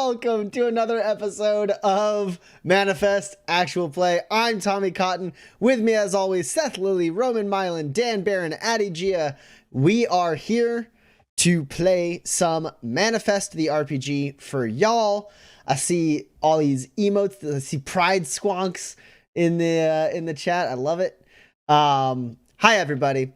welcome to another episode of Manifest Actual Play. I'm Tommy Cotton. With me, as always, Seth Lilly, Roman Milan, Dan Barron, Addy Gia. We are here to play some Manifest the RPG for y'all. I see all these emotes. I see pride squonks in the chat. I love it. Hi, everybody.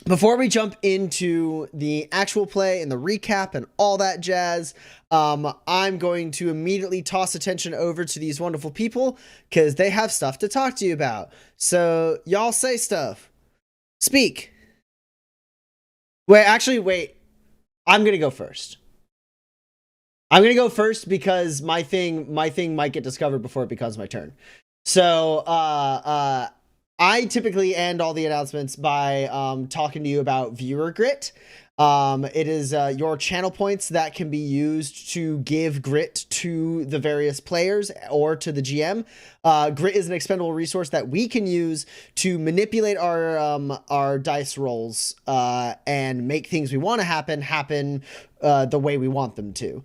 Before we jump into the actual play and the recap and all that jazz, I'm going to immediately toss attention over to these wonderful people because they have stuff to talk to you about. So y'all say stuff. Speak. Wait. I'm going to go first. Because my thing might get discovered before it becomes my turn. So, I typically end all the announcements by talking to you about viewer grit. It is your channel points that can be used to give grit to the various players or to the GM. Grit is an expendable resource that we can use to manipulate our dice rolls and make things we want to happen the way we want them to.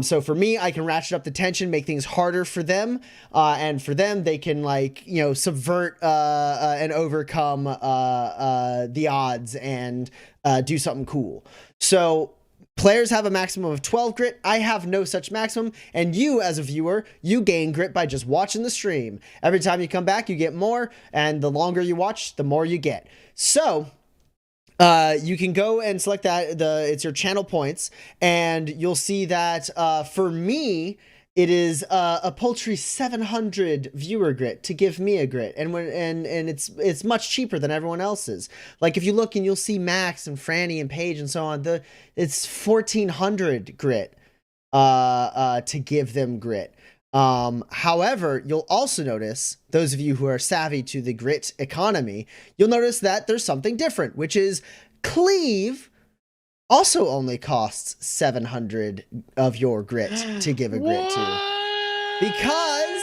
So for me, I can ratchet up the tension, make things harder for them, and for them, they can subvert and overcome the odds and do something cool. So players have a maximum of 12 grit. I have no such maximum. And you, as a viewer, you gain grit by just watching the stream. Every time you come back, you get more. And the longer you watch, the more you get. So you can go and select that. It's your channel points. And you'll see that for me, it is a paltry 700 viewer grit to give me a grit, and it's much cheaper than everyone else's. Like if you look and you'll see Max and Franny and Paige and so on, it's 1400 grit to give them grit. However, you'll also notice, those of you who are savvy to the grit economy, you'll notice that there's something different, which is Cleave also only costs 700 of your grit to give a grit to. Because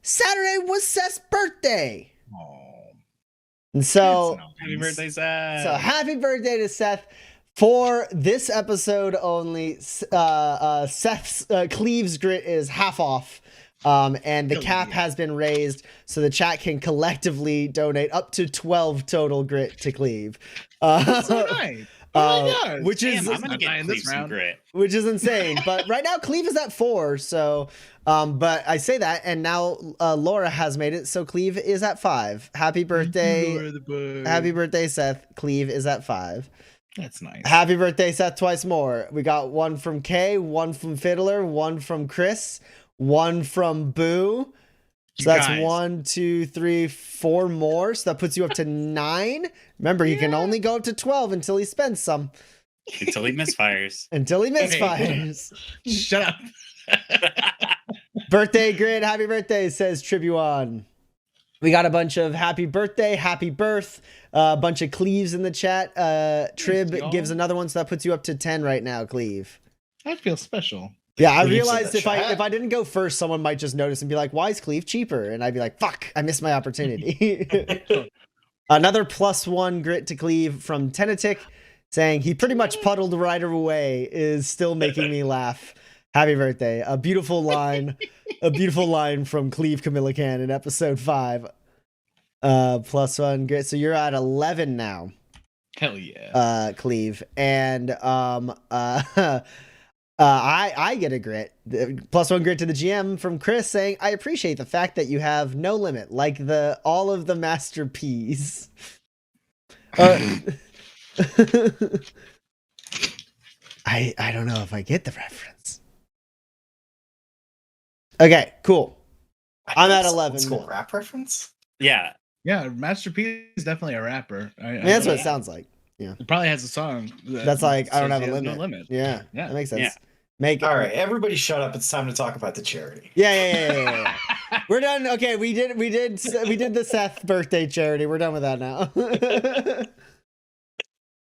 Saturday was Seth's birthday. Oh. And so, happy birthday, Seth. So happy birthday to Seth. For this episode only, Seth's Cleave's grit is half off. And the cap has been raised, so the chat can collectively donate up to 12 total grit to Cleave. That's so nice. Oh my God. Which is, I'm gonna get Cleve some grit. Which is insane. But right now Cleve is at 4, so but I say that, and now Laura has made it, so Cleve is at 5. Happy birthday. Happy birthday, Seth. Cleve is at 5. That's nice. Happy birthday, Seth, twice more. We got one from Kay, one from Fiddler, one from Chris, one from Boo. So that's 1, 2, 3, 4 more. So that puts you up to 9. Remember, you can only go up to 12 until he spends some. Until he misfires. Until he misfires. Shut up. Birthday grid. Happy birthday, says Tribuon. We got a bunch of happy birthday, happy birth, a bunch of Cleaves in the chat. Trib gives another one, so that puts you up to 10 right now, Cleave. I feel special. Yeah, I realized if I didn't go first, someone might just notice and be like, why is Cleave cheaper? And I'd be like, fuck, I missed my opportunity. Another +1 grit to Cleave from Tenetic, saying he pretty much puddled right away, is still making me laugh. Happy birthday. A beautiful line from Cleave Kumilican in episode 5. +1 grit. So you're at 11 now. Hell yeah. Cleave. And I get a grit. +1 grit to the GM from Chris, saying, I appreciate the fact that you have no limit, like all of the Master P's. I don't know if I get the reference. Okay, cool. I'm at 11. School rap reference? Yeah. Yeah, Master P is definitely a rapper. That's what it sounds like. Yeah. It probably has a song that's like, I don't have a limit. No limit. Yeah, that makes sense. Yeah. All right, everybody shut up. It's time to talk about the charity. Yeah. We're done. Okay, we did the Seth birthday charity. We're done with that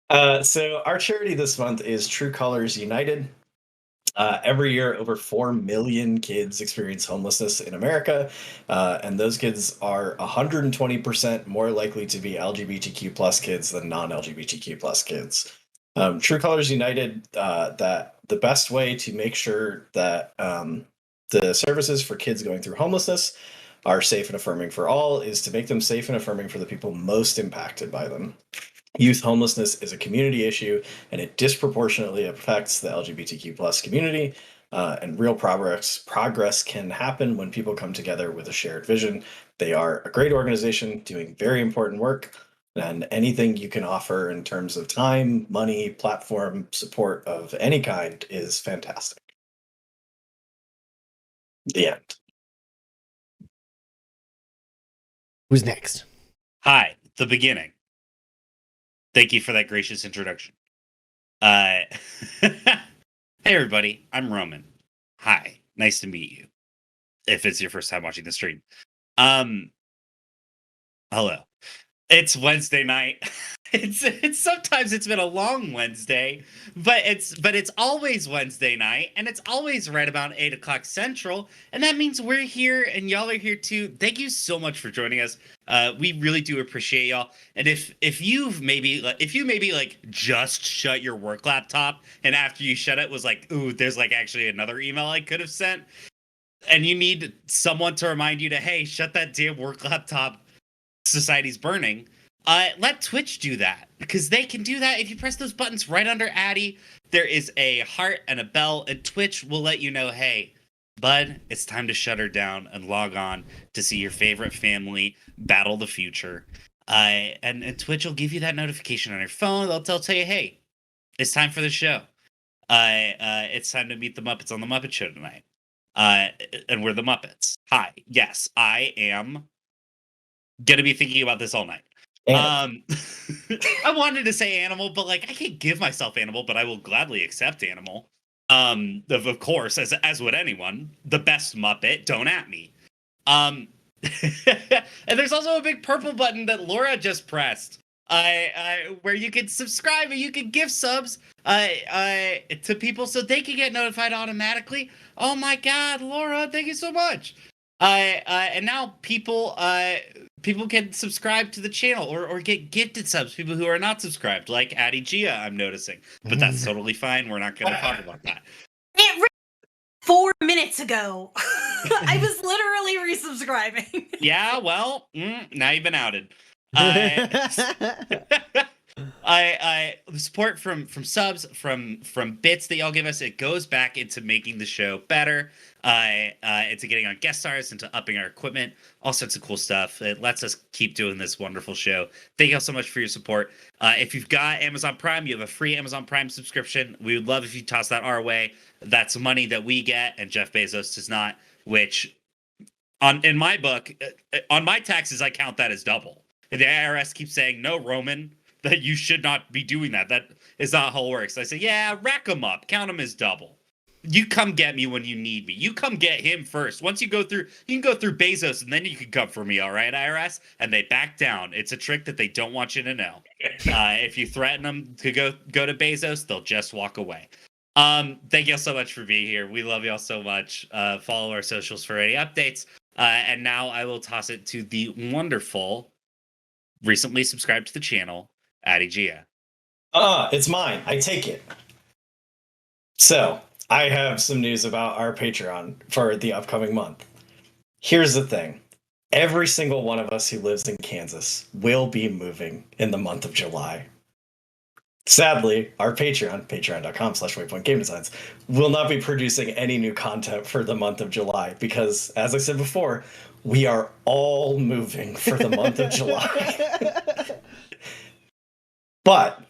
now. So our charity this month is True Colors United. Every year, over 4 million kids experience homelessness in America, and those kids are 120% more likely to be LGBTQ plus kids than non-LGBTQ plus kids. True Colors United, that the best way to make sure that the services for kids going through homelessness are safe and affirming for all is to make them safe and affirming for the people most impacted by them. Youth homelessness is a community issue, and it disproportionately affects the LGBTQ plus community. And real progress can happen when people come together with a shared vision. They are a great organization doing very important work, and anything you can offer in terms of time, money, platform, support of any kind is fantastic. The end. Who's next? Hi, the beginning. Thank you for that gracious introduction. Hey, everybody. I'm Roman. Hi. Nice to meet you. If it's your first time watching the stream. Hello. It's Wednesday night. It's sometimes it's been a long Wednesday, but it's always Wednesday night, and it's always right about 8 o'clock Central, and that means we're here and y'all are here too. Thank you so much for joining us. We really do appreciate y'all. And if you maybe like just shut your work laptop, and after you shut it was like, ooh, there's like actually another email I could have sent, and you need someone to remind you to, hey, shut that damn work laptop. Society's burning. Let Twitch do that, because they can do that if you press those buttons right under Addy. There is a heart and a bell, and Twitch will let you know, hey, bud, it's time to shut her down and log on to see your favorite family battle the future. And Twitch will give you that notification on your phone. They'll tell you, hey, it's time for the show. It's time to meet the Muppets on the Muppet Show tonight. And we're the Muppets. Hi, yes, I am gonna be thinking about this all night. I wanted to say animal, but like I can't give myself animal, but I will gladly accept animal. Of course, as would anyone. The best Muppet, don't at me. And there's also a big purple button that Laura just pressed. Where you can subscribe and you can give subs to people so they can get notified automatically. Oh my God, Laura, thank you so much. And now people can subscribe to the channel or get gifted subs, people who are not subscribed, like Addy Gia, I'm noticing. But that's totally fine. We're not going to talk about that. 4 minutes ago. I was literally resubscribing. Yeah, well, now you've been outed. The support from subs, from bits that y'all give us, it goes back into making the show better, into getting on guest stars, into upping our equipment, all sorts of cool stuff. It lets us keep doing this wonderful show. Thank y'all so much for your support. If you've got Amazon Prime, you have a free Amazon Prime subscription. We would love if you toss that our way. That's money that we get and Jeff Bezos does not, which in my book, on my taxes, I count that as double. And the IRS keeps saying, no, Roman, that you should not be doing that. That is not how it works. I say, yeah, rack them up. Count them as double. You come get me when you need me. You come get him first. Once you go through, you can go through Bezos, and then you can come for me, all right, IRS? And they back down. It's a trick that they don't want you to know. If you threaten them to go to Bezos, they'll just walk away. Thank y'all so much for being here. We love y'all so much. Follow our socials for any updates. And now I will toss it to the wonderful, recently subscribed to the channel, Addy Gia. It's mine. I take it. So, I have some news about our Patreon for the upcoming month. Here's the thing. Every single one of us who lives in Kansas will be moving in the month of July. Sadly, our Patreon, patreon.com/waypointgamedesigns, will not be producing any new content for the month of July because, as I said before, we are all moving for the month of July. But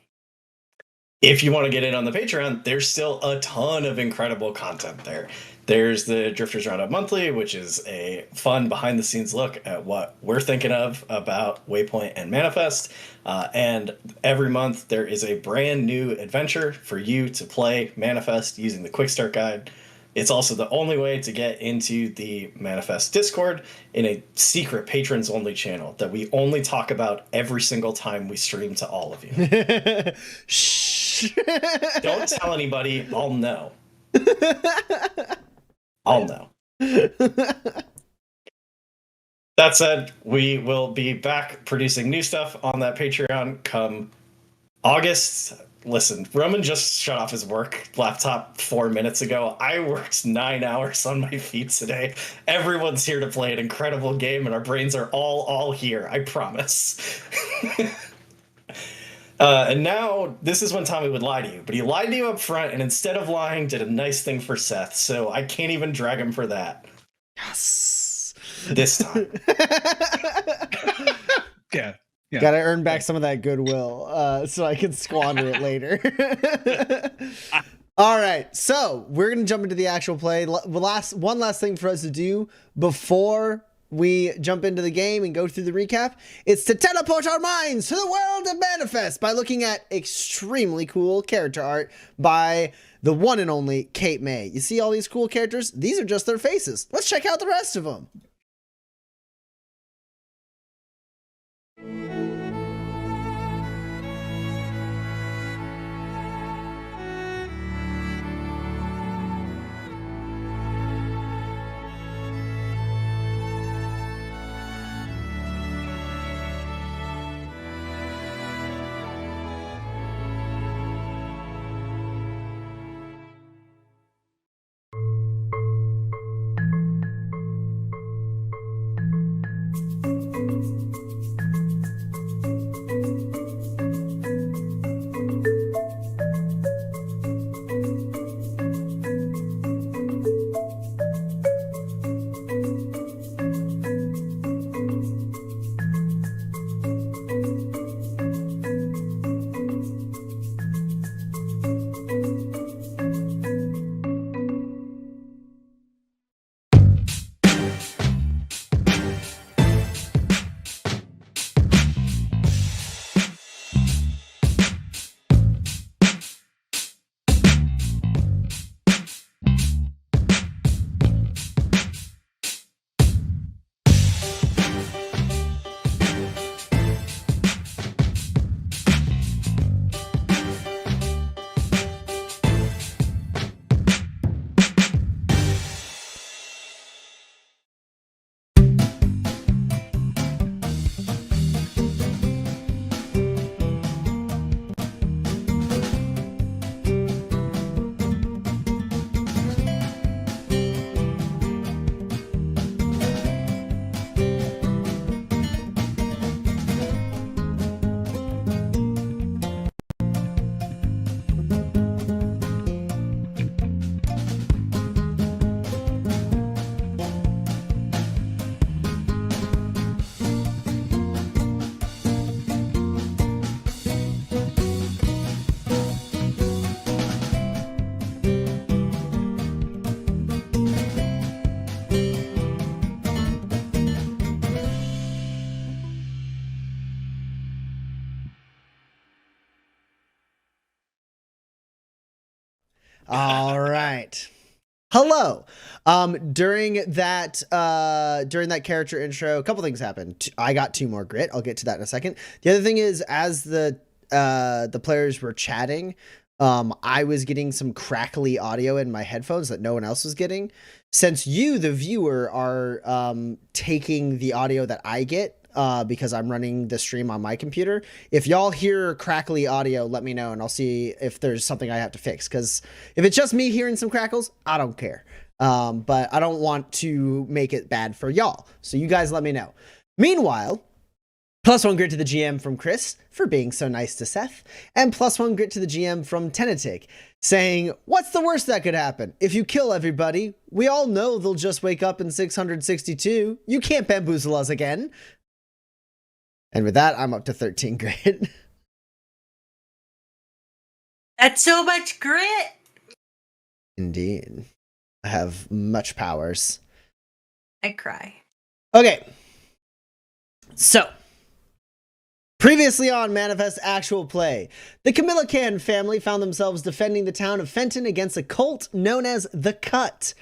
if you want to get in on the Patreon, there's still a ton of incredible content there. There's the Drifters Roundup Monthly, which is a fun behind-the-scenes look at what we're thinking of about Waypoint and Manifest. And every month, there is a brand new adventure for you to play Manifest using the Quick Start Guide. It's also the only way to get into the Manifest Discord in a secret patrons-only channel that we only talk about every single time we stream to all of you. Shh. Don't tell anybody. I'll know. I'll know. That said, we will be back producing new stuff on that Patreon come August. listen, Roman just shut off his work laptop 4 minutes ago. I worked 9 hours on my feet today. Everyone's here to play an incredible game, and our brains are all here. I promise. And now this is when Tommy would lie to you, but he lied to you up front, and instead of lying, did a nice thing for Seth. So I can't even drag him for that. Yes. This time. Yeah. Gotta earn back some of that goodwill so I can squander it later. All right, so we're gonna jump into the actual play. One last thing for us to do before we jump into the game and go through the recap. It's to teleport our minds to the world of Manifest by looking at extremely cool character art by the one and only Kate May. You see all these cool characters? These are just their faces. Let's check out the rest of them. All right. Hello. During that character intro, a couple things happened. I got 2 more grit. I'll get to that in a second. The other thing is, as the players were chatting, I was getting some crackly audio in my headphones that no one else was getting. Since you, the viewer, are taking the audio that I get, because I'm running the stream on my computer. If y'all hear crackly audio, let me know and I'll see if there's something I have to fix. Because if it's just me hearing some crackles, I don't care. But I don't want to make it bad for y'all. So you guys let me know. Meanwhile, +1 grit to the GM from Chris for being so nice to Seth. And +1 grit to the GM from Tenetic saying, what's the worst that could happen? If you kill everybody, we all know they'll just wake up in 662. You can't bamboozle us again. And with that, I'm up to 13 grit. That's so much grit. Indeed. I have much powers. I cry. Okay. So, previously on Manifest actual play, the Kumilican family found themselves defending the town of Fenton against a cult known as The Cut.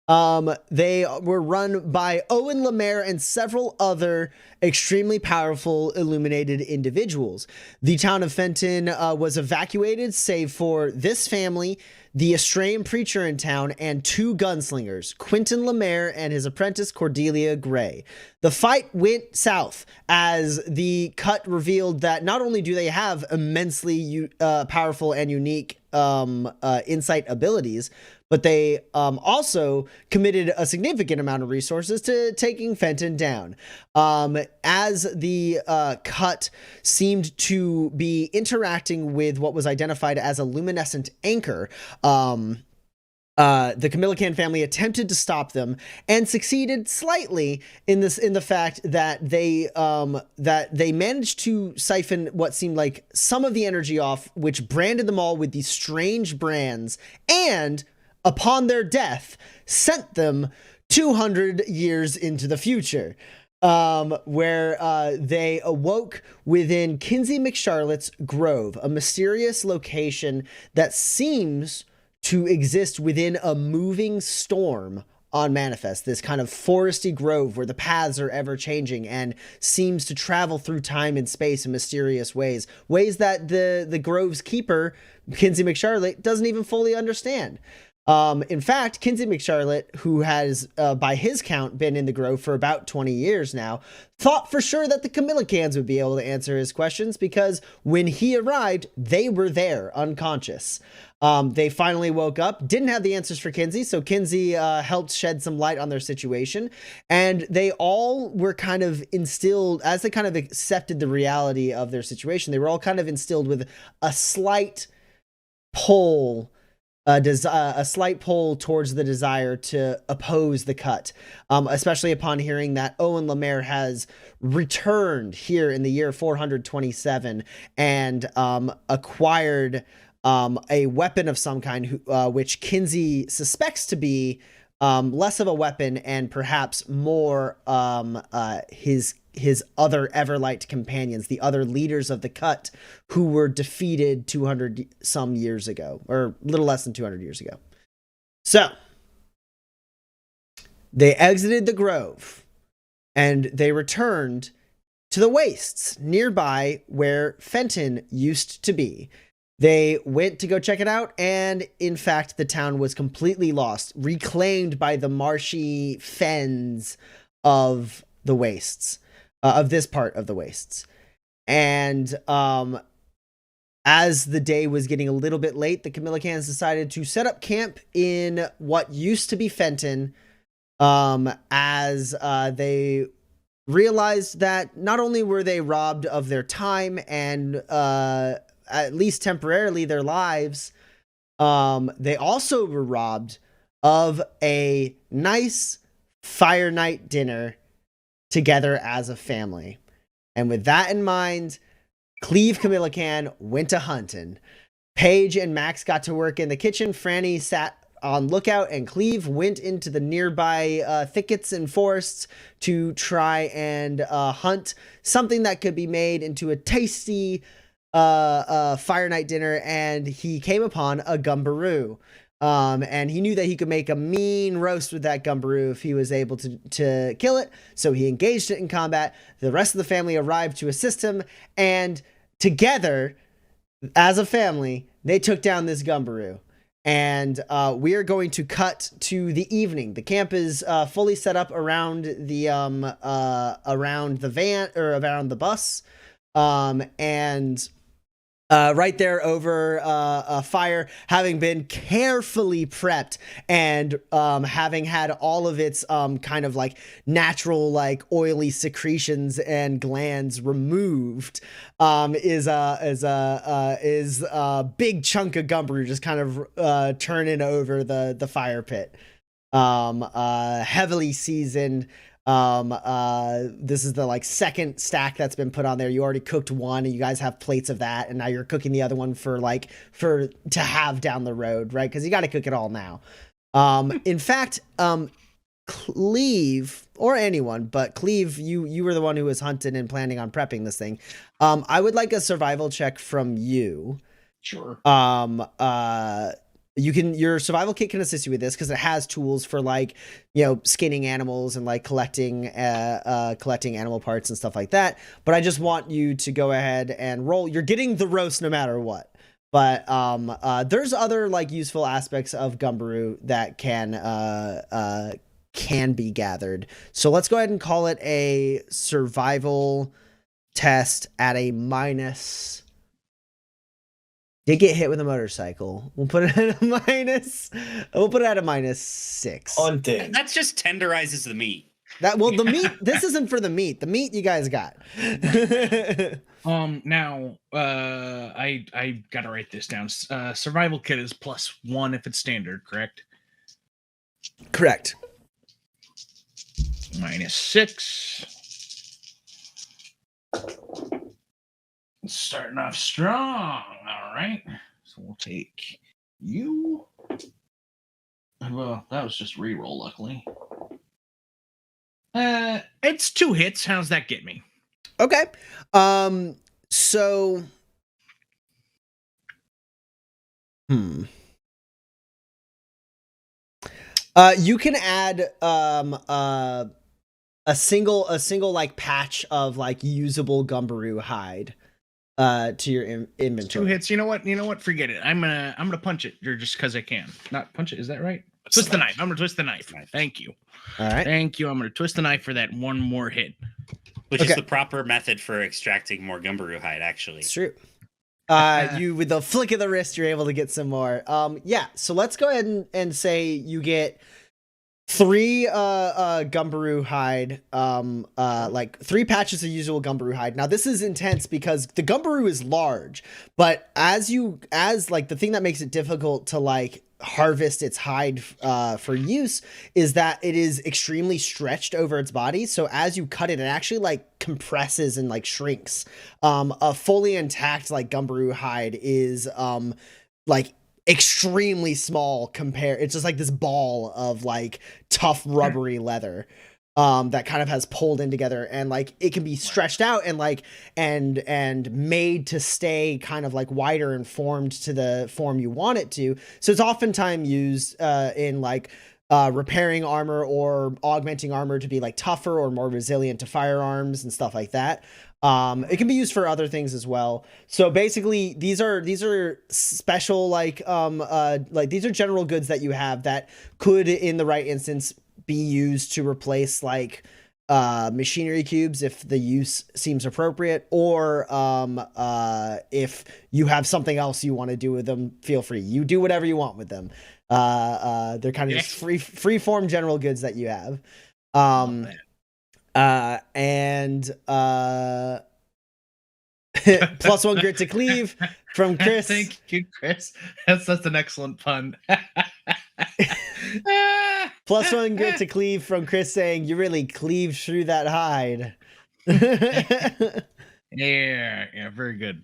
They were run by Owen Lemaire and several other extremely powerful illuminated individuals. The town of Fenton was evacuated, save for this family, the Australian preacher in town, and 2 gunslingers, Quentin Lemaire and his apprentice Cordelia Gray. The fight went south as the cut revealed that not only do they have immensely powerful and unique insight abilities, but they also committed a significant amount of resources to taking Fenton down. As the cut seemed to be interacting with what was identified as a luminescent anchor, the Kumilican family attempted to stop them and succeeded slightly in the fact that they managed to siphon what seemed like some of the energy off, which branded them all with these strange brands, and upon their death sent them 200 years into the future, where they awoke within Kinsey McCharlotte's Grove, a mysterious location that seems to exist within a moving storm on Manifest, this kind of foresty grove where the paths are ever changing and seems to travel through time and space in mysterious ways that the Grove's keeper, Kinsey McCharlotte, doesn't even fully understand. In fact, Kinsey McCharlotte, who has, by his count, been in the Grove for about 20 years now, thought for sure that the Kumilicans would be able to answer his questions because when he arrived, they were there, unconscious. They finally woke up, didn't have the answers for Kinsey, so Kinsey helped shed some light on their situation, and they all were kind of instilled, as they kind of accepted the reality of their situation, they were all kind of instilled with a slight pull towards the desire to oppose the cut, especially upon hearing that Owen Lemaire has returned here in the year 427 and acquired a weapon of some kind, which Kinsey suspects to be less of a weapon and perhaps more his other Everlight companions, the other leaders of the cut, who were defeated 200 some years ago, or a little less than 200 years ago. So they exited the Grove and they returned to the wastes nearby where Fenton used to be. They went to go check it out, and in fact, the town was completely lost, reclaimed by the marshy fens of the wastes, of this part of the wastes. And as the day was getting a little bit late, the Kumilicans decided to set up camp in what used to be Fenton, as they realized that not only were they robbed of their time and at least temporarily their lives, they also were robbed of a nice fire night dinner together as a family. And with that in mind, Cleve Kumilican went to hunting. Paige and Max got to work in the kitchen. Franny sat on lookout, and Cleve went into the nearby thickets and forests to try and hunt something that could be made into a tasty fire night dinner. And he came upon a gumbaroo. And he knew that he could make a mean roast with that gumbaroo if he was able to kill it. So he engaged it in combat. The rest of the family arrived to assist him, and together, as a family, they took down this gumbaroo. And we are going to cut to the evening. The camp is fully set up around the van, or around the bus, and right there over a fire, having been carefully prepped and having had all of its kind of like natural, like oily secretions and glands removed, is a big chunk of gumbaroo just kind of turning over the fire pit. Heavily seasoned. This is the like second stack that's been put on there. You already cooked one and you guys have plates of that, and now you're cooking the other one for to have down the road, right? Because you got to cook it all now. In fact, Cleve, or anyone, but Cleve, you were the one who was hunting and planning on prepping this thing. I would like a survival check from you. Sure. Your survival kit can assist you with this because it has tools for like, skinning animals and like collecting animal parts and stuff like that. But I just want you to go ahead and roll. You're getting the roast no matter what. But there's other like useful aspects of Gumberoo that can be gathered. So let's go ahead and call it a survival test at a minus. Did get hit with a motorcycle. We'll put it at a minus. We'll put it at a -6. Hunting. That just tenderizes the meat. The meat. This isn't for the meat. The meat you guys got. Now, I gotta write this down. Survival kit is +1 if it's standard, correct? Correct. -6. Starting off strong. All right. So we'll take you. Well, that was just reroll, luckily. It's 2 hits. How's that get me? Okay. So. You can add a single like patch of like usable Gumberoo hide to your inventory. 2 hits. You know what? Forget it. I'm gonna punch it. Just because I can. Not punch it. Is that right? Twist the knife. I'm gonna twist the knife. Thank you. All right. Thank you. I'm gonna twist the knife for that one more hit. Which is the proper method for extracting more Gumberoo hide, actually. It's true. You with the flick of the wrist, you're able to get some more. Yeah. So let's go ahead and say you get 3 Gumberoo hide, like 3 patches of usual Gumberoo hide. Now this is intense because the Gumberoo is large, but as like the thing that makes it difficult to like harvest its hide for use is that it is extremely stretched over its body. So as you cut it, it actually like compresses and like shrinks. A fully intact like Gumberoo hide is like extremely small it's just like this ball of like tough rubbery leather that kind of has pulled in together, and like it can be stretched out and like and made to stay kind of like wider and formed to the form you want it to. So it's oftentimes used in like repairing armor or augmenting armor to be like tougher or more resilient to firearms and stuff like that. It can be used for other things as well. So basically these are special like these are general goods that you have that could in the right instance be used to replace like machinery cubes if the use seems appropriate, or if you have something else you want to do with them, feel free. You do whatever you want with them. They're kind of just free form general goods that you have. +1 grit to cleave from Chris. Thank you, Chris. That's an excellent pun. +1 grit to cleave from Chris, saying you really cleaved through that hide. Yeah, very good.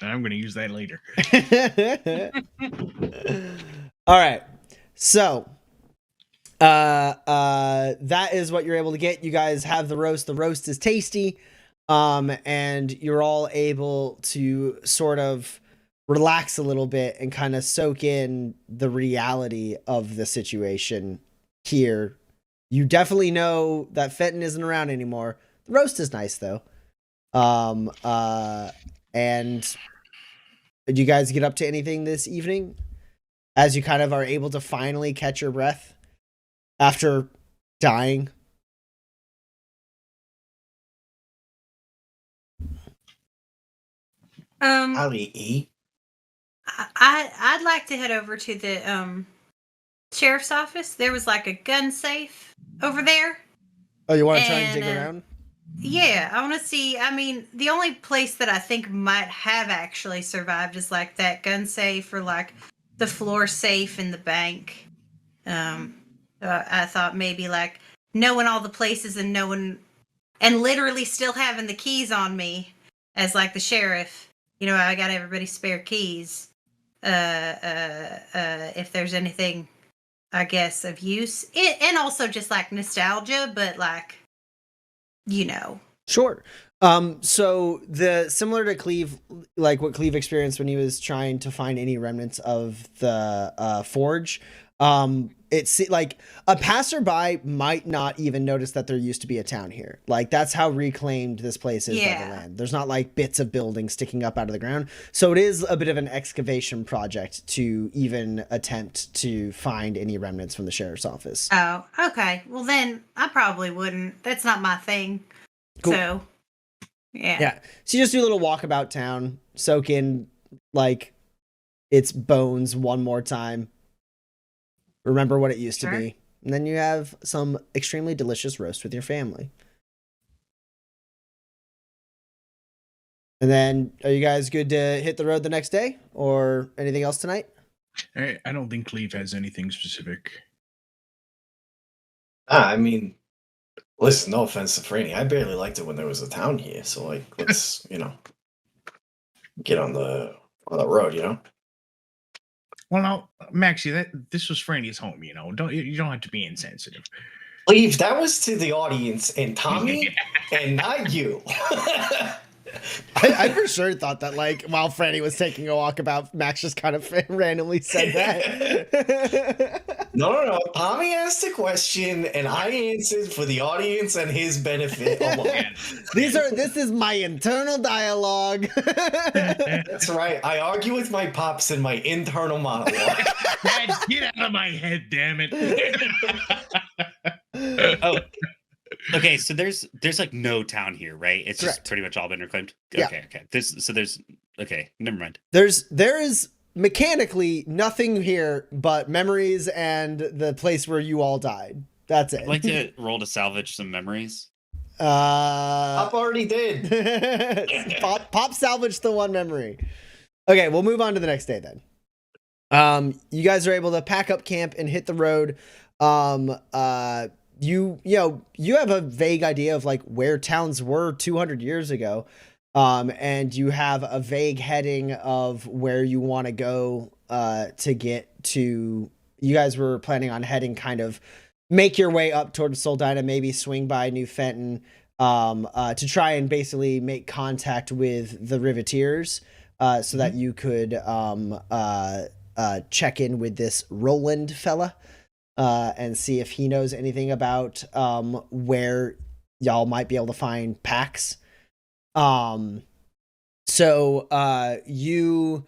I'm going to use that later. All right. So that is what you're able to get. You guys have the roast. The roast is tasty. And you're all able to sort of relax a little bit and kind of soak in the reality of the situation here. You definitely know that Fenton isn't around anymore. The roast is nice though. And did you guys get up to anything this evening as you kind of are able to finally catch your breath after dying? Ali. I'd like to head over to the sheriff's office. There was like a gun safe over there. Oh, you want to try and dig around? Yeah, I want to see. I mean, the only place that I think might have actually survived is like that gun safe or like the floor safe in the bank. I thought maybe like knowing all the places and literally still having the keys on me as like the sheriff. You know, I got everybody's spare keys. If there's anything, I guess, of use, and also just like nostalgia, but like, you know. Sure. So similar to Cleve, like what Cleve experienced when he was trying to find any remnants of the forge, It's like a passerby might not even notice that there used to be a town here. Like that's how reclaimed this place is by the land. There's not like bits of buildings sticking up out of the ground. So it is a bit of an excavation project to even attempt to find any remnants from the sheriff's office. Oh, okay. Well, then I probably wouldn't. That's not my thing. Cool. So, yeah. Yeah. So you just do a little walkabout town, soak in like its bones one more time. Remember what it used to be. And then you have some extremely delicious roast with your family. And then, are you guys good to hit the road the next day? Or anything else tonight? I don't think Cleve has anything specific. I mean, listen, no offense to Franny. I barely liked it when there was a town here. So, like, let's, get on the road, Well, now, Maxie, this was Franny's home. You don't have to be insensitive. Cleve, that was to the audience and Tommy, and not you. I for sure thought that, like, while Franny was taking a walk about, Max just kind of randomly said that. No. Tommy asked a question, and I answered for the audience and his benefit alone. This is my internal dialogue. That's right. I argue with my pops in my internal monologue. Dad, get out of my head, damn it. Oh, okay. So there's like no town here, right? It's Correct. just pretty much all been reclaimed. Yeah. Okay. Okay. Never mind. There is mechanically nothing here but memories and the place where you all died. That's it. I'd like to roll to salvage some memories. Pop already did. Pop salvaged the one memory. Okay, we'll move on to the next day then. You guys are able to pack up camp and hit the road. You have a vague idea of like where towns were 200 years ago. And you have a vague heading of where you want to go to get to. You guys were planning on heading kind of make your way up towards Soldina, maybe swing by New Fenton to try and basically make contact with the Riveteers so that you could check in with this Roland fella and see if he knows anything about where y'all might be able to find packs. So you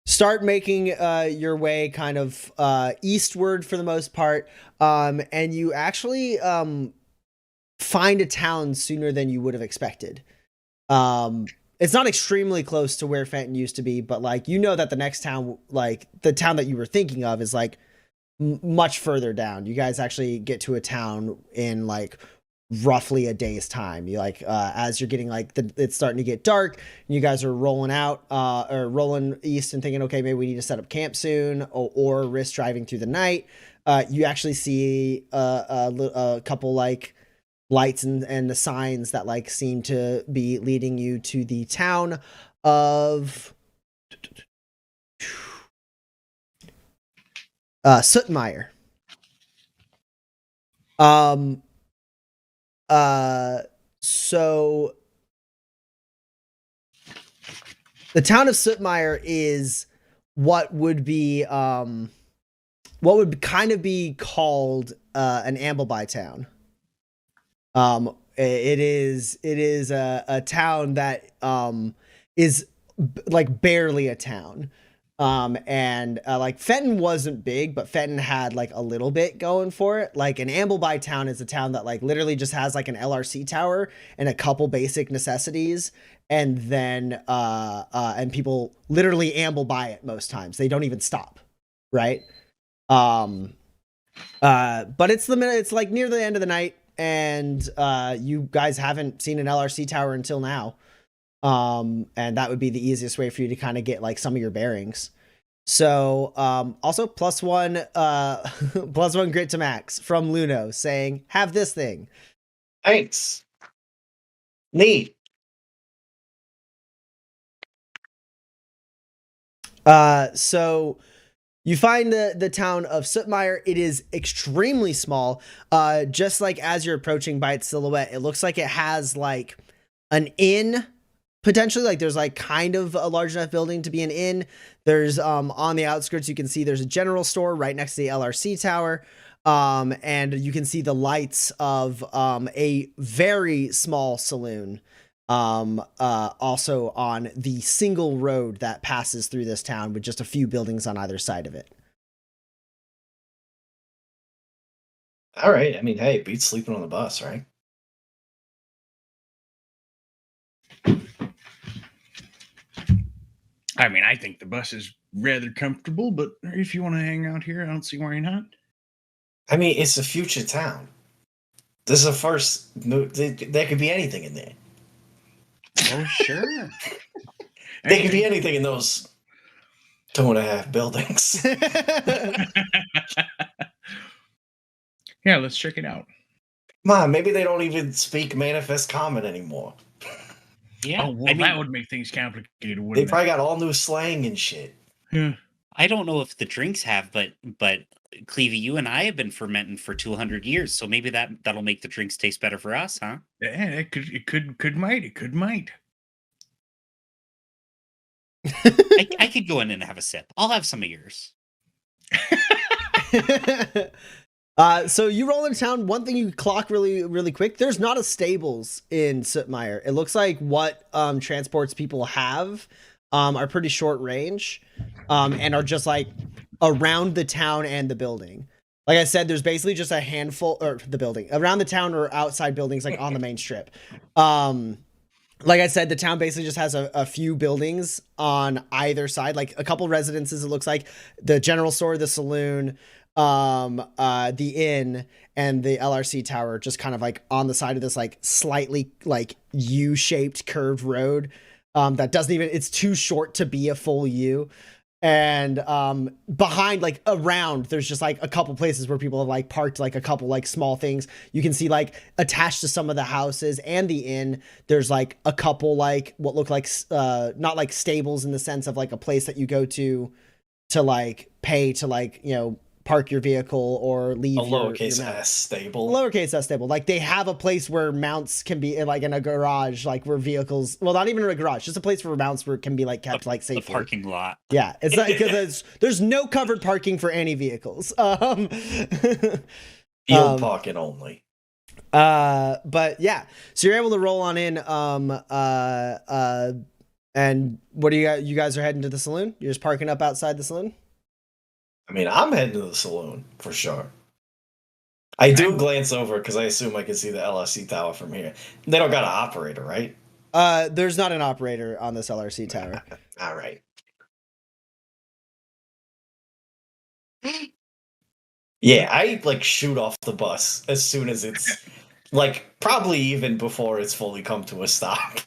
start making your way kind of eastward for the most part, and you actually find a town sooner than you would have expected. It's not extremely close to where Fenton used to be, but like that the next town, like the town that you were thinking of, is like much further down. You guys actually get to a town in like roughly a day's time. You like as you're getting like it's starting to get dark, and you guys are rolling out or rolling east and thinking, okay, maybe we need to set up camp soon or risk driving through the night. You actually see a couple like lights and the signs that like seem to be leading you to the town of Sootmire. So the town of Sootmire is what would kind of be called an amble town. It is a town that is like barely a town. And like Fenton wasn't big, but Fenton had like a little bit going for it. Like an Ambleby town is a town that like literally just has like an LRC tower and a couple basic necessities, and then and people literally amble by it most times. They don't even stop, right? But it's like near the end of the night, and you guys haven't seen an LRC tower until now. And that would be the easiest way for you to kind of get like some of your bearings. So, also +1 grit to Max from Luno saying, have this thing. Thanks. Neat. So you find the town of Sootmire. It is extremely small. Just like as you're approaching by its silhouette, it looks like it has like an inn potentially. Like there's like kind of a large enough building to be an inn. There's on the outskirts, you can see there's a general store right next to the LRC tower. And you can see the lights of a very small saloon also on the single road that passes through this town with just a few buildings on either side of it. All right. I mean, hey, beats sleeping on the bus, right? I mean, I think the bus is rather comfortable, but if you want to hang out here, I don't see why not. I mean, it's a future town. This is a first. No, there could be anything in there. Oh, sure. There could be anything in those 2.5 buildings. Yeah, let's check it out. Come on, maybe they don't even speak Manifest Common anymore. Yeah, Oh, well, that would make things complicated, They wouldn't probably got all new slang and shit. it? Yeah. I don't know if the drinks have, but Clevie, you and I have been fermenting for 200 years, so maybe that'll make the drinks taste better for us, huh? Yeah, it could might. I could go in and have a sip. I'll have some of yours. So you roll into town. One thing you clock really quick, there's not a stables in Sootmire. It looks like what transports people have are pretty short range and are just like around the town and the building. Like I said, there's basically just a handful, or the building around the town or outside buildings like on the main strip. Like I said, the town basically just has a few buildings on either side, like a couple residences. It looks like the general store, the saloon, the inn, and the LRC tower, just kind of like on the side of this like slightly like U-shaped curved road that doesn't even, it's too short to be a full U. And behind, like around, there's just like a couple places where people have like parked like a couple like small things. You can see like attached to some of the houses and the inn, there's like a couple like what look like not like stables in the sense of like a place that you go to like pay to like, you know, park your vehicle or leave A your lowercase mount. s stable. Lowercase s stable. Like they have a place where mounts can be like in a garage, like where vehicles, well, not even in a garage, just a place for mounts where it can be like kept like The safely. parking lot. Yeah, it's like because there's no covered parking for any vehicles. Field parking only. But yeah, so you're able to roll on in. And what do you guys are heading to the saloon? You're just parking up outside the saloon? I mean, I'm heading to the saloon for sure. I do glance over because I assume I can see the LSC tower from here. They don't got an operator, right? There's not an operator on this LRC tower. All right. Yeah, I like shoot off the bus as soon as it's like probably even before it's fully come to a stop.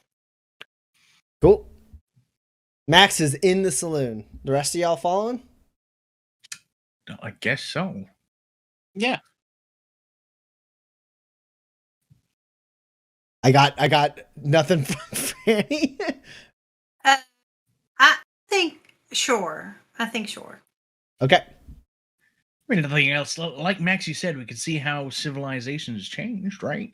Cool. Max is in the saloon. The rest of y'all following? I guess so. Yeah. I got nothing from Franny. I think sure. Okay. I mean, nothing else. Like Max, you said, we can see how civilization has changed, right?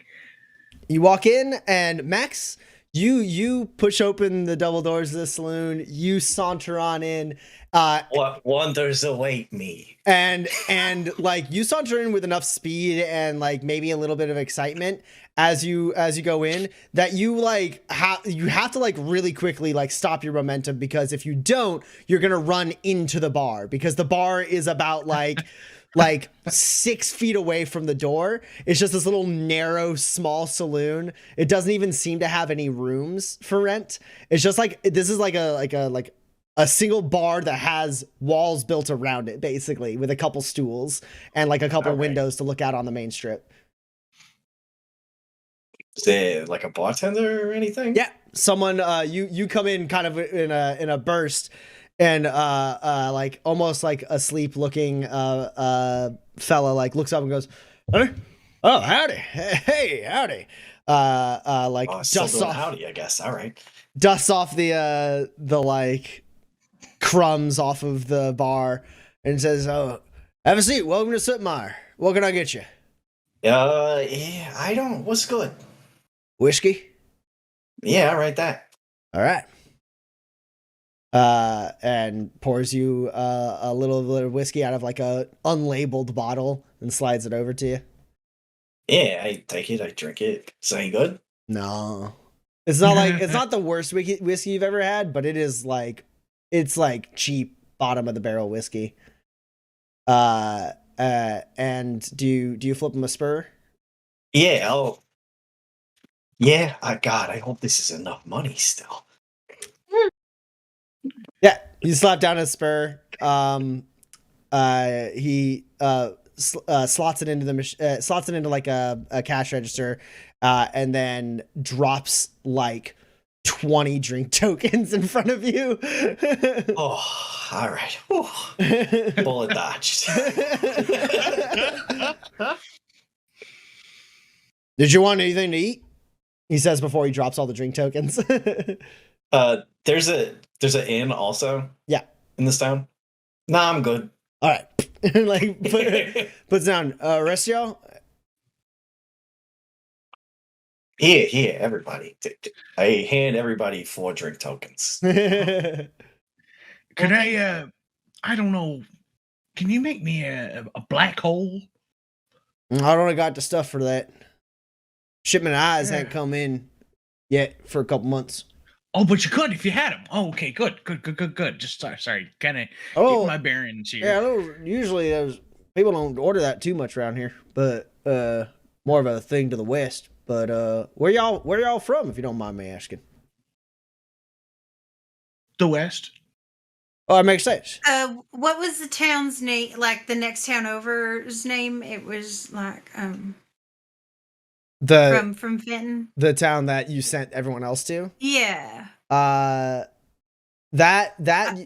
You walk in, and Max, you push open the double doors of the saloon. You saunter on in. What wonders await me? And like you saunter in with enough speed and like maybe a little bit of excitement as you go in that you like you have to like really quickly like stop your momentum, because if you don't, you're gonna run into the bar, because the bar is about like 6 feet away from the door. It's just this little narrow small saloon. It doesn't even seem to have any rooms for rent. It's just like this is like a single bar that has walls built around it, basically, with a couple stools and like a couple windows to look out on the main strip. Is there like a bartender or anything? Yeah, someone you come in kind of in a burst, and like almost like asleep looking fella like looks up and goes, "Oh, howdy, hey, howdy." Like dusts off, howdy, I guess. All right. Dusts off the like crumbs off of the bar and says, "Oh, have a seat. Welcome to Sootmire. What can I get you?" Yeah, I don't. What's good? Whiskey? Yeah, right. That. All right. And pours you a little bit of whiskey out of like a unlabeled bottle and slides it over to you. Yeah, I take it. I drink it. Is that good? No, it's not like it's not the worst whiskey you've ever had, but it is like it's like cheap bottom of the barrel whiskey. And do you flip him a spur? Yeah. Yeah. God, I hope this is enough money still. Yeah, you slap down a spur. He slots it into slots it into like a cash register, and then drops like 20 drink tokens in front of you. Oh, all right. Bullet dodged. Did you want anything to eat? He says before he drops all the drink tokens. There's an inn also. Yeah. In this town. Nah, I'm good. All right. Like puts down. Rest of y'all. Here, everybody. I hand everybody 4 drink tokens. Could I don't know. Can you make me a black hole? I don't got the stuff for that. Shipment of eyes hadn't come in yet for a couple months. Oh, but you could if you had them. Oh, okay, good. Just sorry, kind of Oh, get my bearings here. yeah. Usually, those people don't order that too much around here, but more of a thing to the west. But where y'all from, if you don't mind me asking? The West. Oh, that makes sense. What was the town's name? Like the next town over's name? It was like The from Fenton. the town that you sent everyone else to. Yeah. That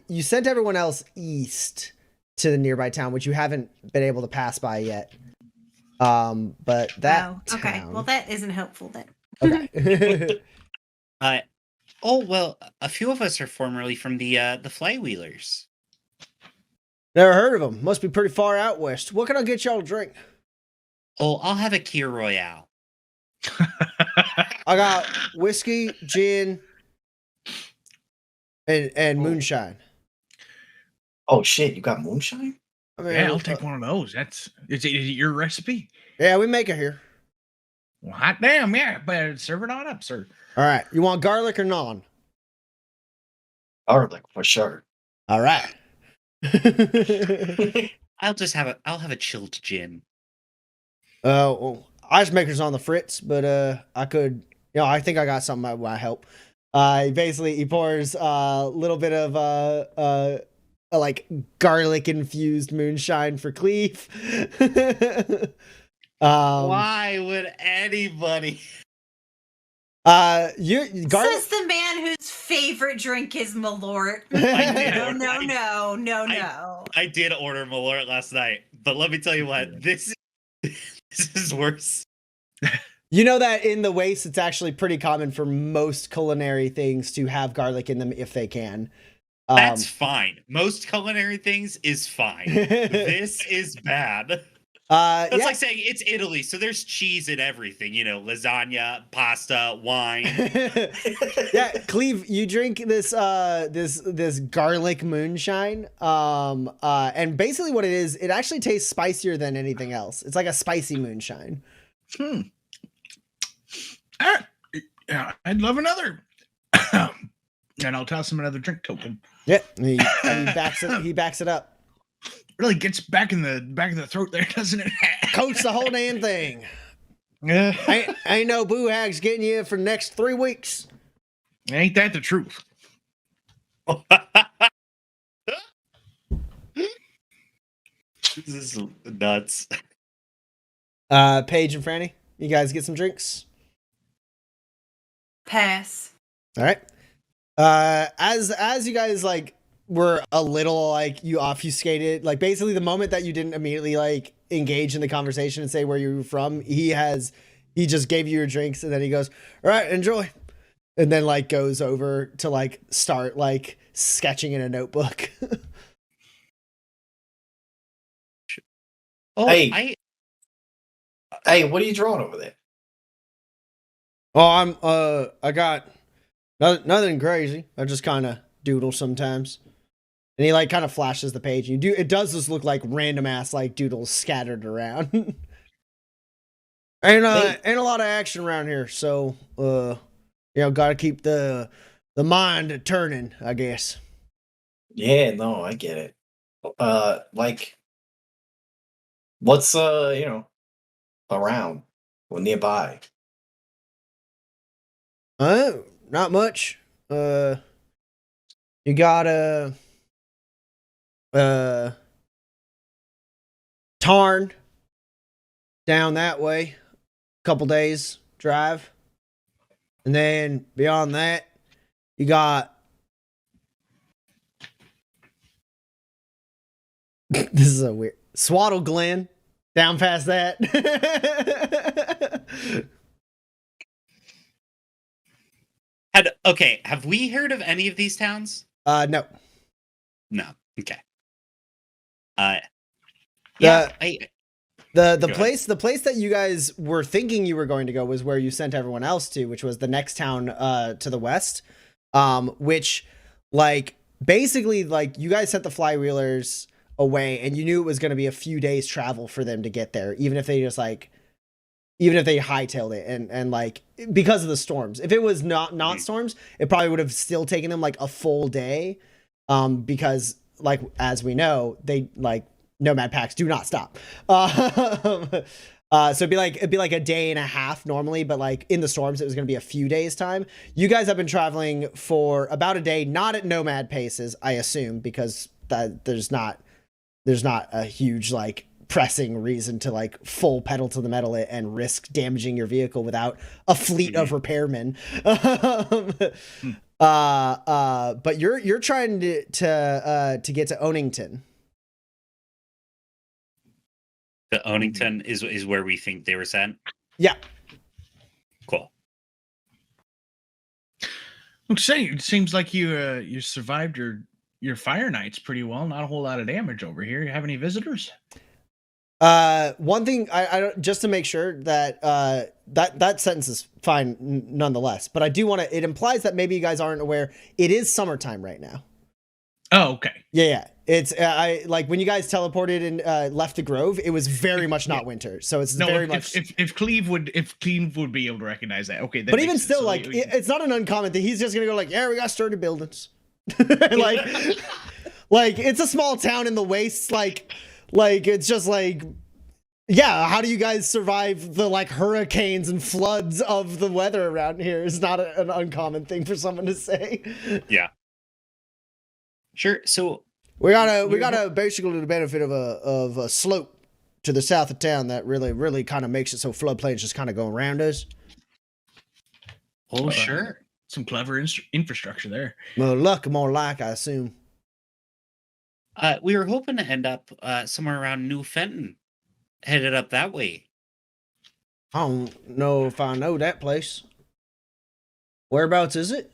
you sent everyone else east to the nearby town, which you haven't been able to pass by yet. But that okay. town... Well, that isn't helpful then. Okay. Oh well, a few of us are formerly from the Flywheelers. Never heard of them. Must be pretty far out west. What can I get y'all to drink? Oh, I'll have a Kir Royale. I got whiskey, gin, and moonshine. Oh shit, you got moonshine? I mean, Yeah, I'll take one of those. Is it your recipe? Yeah, we make it here. Well, hot damn, yeah. But serve it on up, sir. All right. You want garlic or non? Garlic for sure. All right. I'll have a chilled gin. Well, ice maker's on the fritz, but I could, I think I got something that might help. He pours a little bit of like garlic infused moonshine for Cleve. Why would anybody? Garlic. Says the man whose favorite drink is Malort. No. I did order Malort last night, but let me tell you what, this is worse. You know that in the Waste, it's actually pretty common for most culinary things to have garlic in them if they can. That's fine. Most culinary things is fine. This is bad. That's like saying it's Italy, so there's cheese in everything. Lasagna, pasta, wine. Yeah, Cleve, you drink this this garlic moonshine. And basically what it is, it actually tastes spicier than anything else. It's like a spicy moonshine. Yeah, I'd love another. And I'll toss him another drink token. Yeah, he backs it up. Really gets back in the throat there, doesn't it? Coats the whole damn thing. Yeah. Ain't no boo hags getting you for the next 3 weeks. Ain't that the truth? This is nuts. Paige and Franny, you guys get some drinks? Pass. All right. As you guys were a little you obfuscated, basically the moment that you didn't immediately engage in the conversation and say where you were from, he just gave you your drinks and then he goes, all right, enjoy. And then goes over to start sketching in a notebook. Oh, Hey, what are you drawing over there? Oh, I got Nothing crazy. I just kind of doodle sometimes. And he like kind of flashes the page. It does just look like random ass like doodles scattered around. ain't a lot of action around here, so gotta keep the mind turning, I guess. Yeah, no, I get it. Like, what's around or nearby? Not much. You got Tarn down that way, couple days drive, and then beyond that, you got this is a weird Swaddle Glen down past that. Have we heard of any of these towns? No. Okay. The place that you guys were thinking you were going to go was where you sent everyone else to, which was the next town to the west. Which like basically like you guys sent the flywheelers away and you knew it was going to be a few days travel for them to get there, even if they hightailed it and like because of the storms. If it was not storms, it probably would have still taken them like a full day. Because like as we know, they like nomad packs do not stop. So it'd be like a day and a half normally, but like in the storms, it was going to be a few days time. You guys have been traveling for about a day, not at nomad paces, I assume, because there's not a huge like pressing reason to like full pedal to the metal it and risk damaging your vehicle without a fleet of repairmen. But you're trying to get to Onington. The Onington is where we think they were sent. Yeah. Cool. It seems like you survived your fire nights pretty well. Not a whole lot of damage over here. You have any visitors? One thing I don't, just to make sure that that sentence is fine nonetheless, but I do want to. It implies that maybe you guys aren't aware. It is summertime right now. Oh, okay. Yeah. It's I like when you guys teleported and left the grove. It was very much not winter, so it's very much. If Cleve would be able to recognize that, okay. That but even still, like it's not an uncommon thing. He's just gonna go like, yeah, we got sturdy buildings, like it's a small town in the wastes, like it's just like, yeah. How do you guys survive the like hurricanes and floods of the weather around here? Is not an uncommon thing for someone to say. Yeah. Sure. So. We got basically the benefit of a slope to the south of town that really kind of makes it so floodplains just kind of go around us. Oh, sure. Some clever infrastructure there. More luck, more like, I assume. We were hoping to end up somewhere around New Fenton, headed up that way. I don't know if I know that place. Whereabouts is it?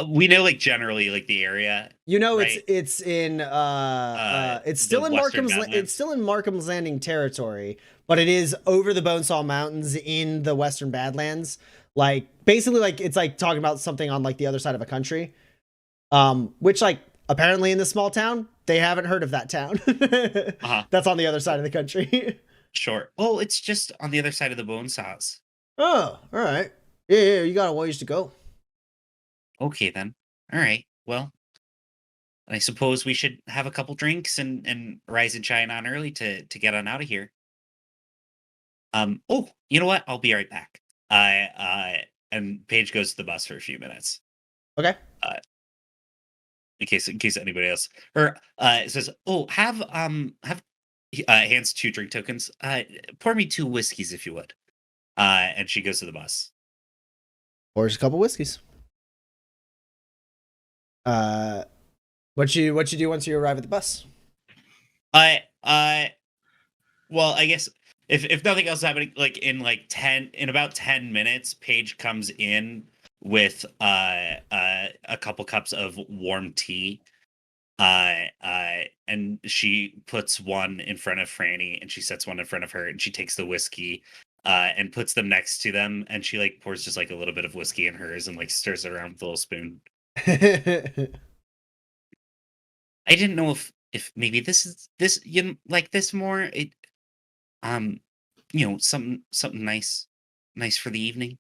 We know, like generally, like the area. You know, right? it's in it's still in Markham's Landing territory, but it is over the Bonesaw Mountains in the Western Badlands. Like basically, like it's like talking about something on like the other side of a country, which like apparently in this small town they haven't heard of that town. That's on the other side of the country. Sure. Oh, it's just on the other side of the Bonesaws. Oh, all right. Yeah, you got a ways to go. Okay, then. All right. Well, I suppose we should have a couple drinks and rise and shine on early to get on out of here. Oh, you know what? I'll be right back. And Paige goes to the bus for a few minutes. Okay. In case anybody else says, "Oh, have hands 2 drink tokens. Pour me 2 whiskeys if you would." And she goes to the bus. Pours a couple whiskeys. What you do once you arrive at the bus? Well, I guess if nothing else is happening, like in about 10 minutes, Paige comes in with a couple cups of warm tea. And she puts one in front of Franny and she sets one in front of her and she takes the whiskey and puts them next to them, and she like pours just like a little bit of whiskey in hers and like stirs it around with a little spoon. I didn't know if maybe this you like this more. It something nice for the evening.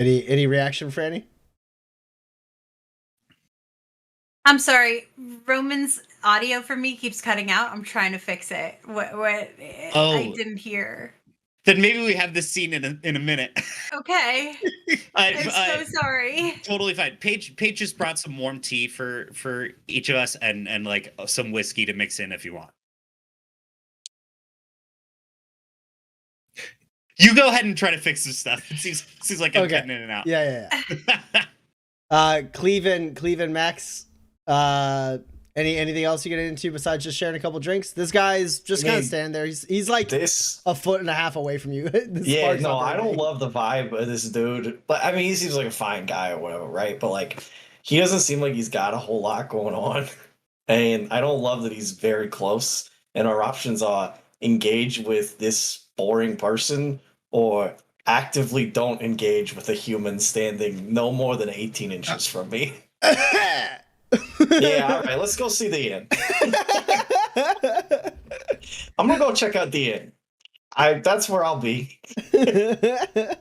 Any reaction, Franny? I'm sorry, Roman's audio for me keeps cutting out. I'm trying to fix it. What I didn't hear. Then maybe we have this scene in a minute. Okay. I'm so sorry. Totally fine. Paige just brought some warm tea for each of us and like some whiskey to mix in if you want. You go ahead and try to fix this stuff. It seems like I'm cutting in and out. Yeah. Cleveland, Max. Anything else you get into besides just sharing a couple drinks? This guy's just kind of standing there. He's like a foot and a half away from you. Yeah, no, I don't love the vibe of this dude. But I mean, he seems like a fine guy or whatever, right? But like, he doesn't seem like he's got a whole lot going on. And I don't love that he's very close. And our options are engage with this boring person or actively don't engage with a human standing no more than 18 inches from me. Yeah, all right, let's go see the inn. I'm gonna go check out the inn. That's where I'll be. Hey,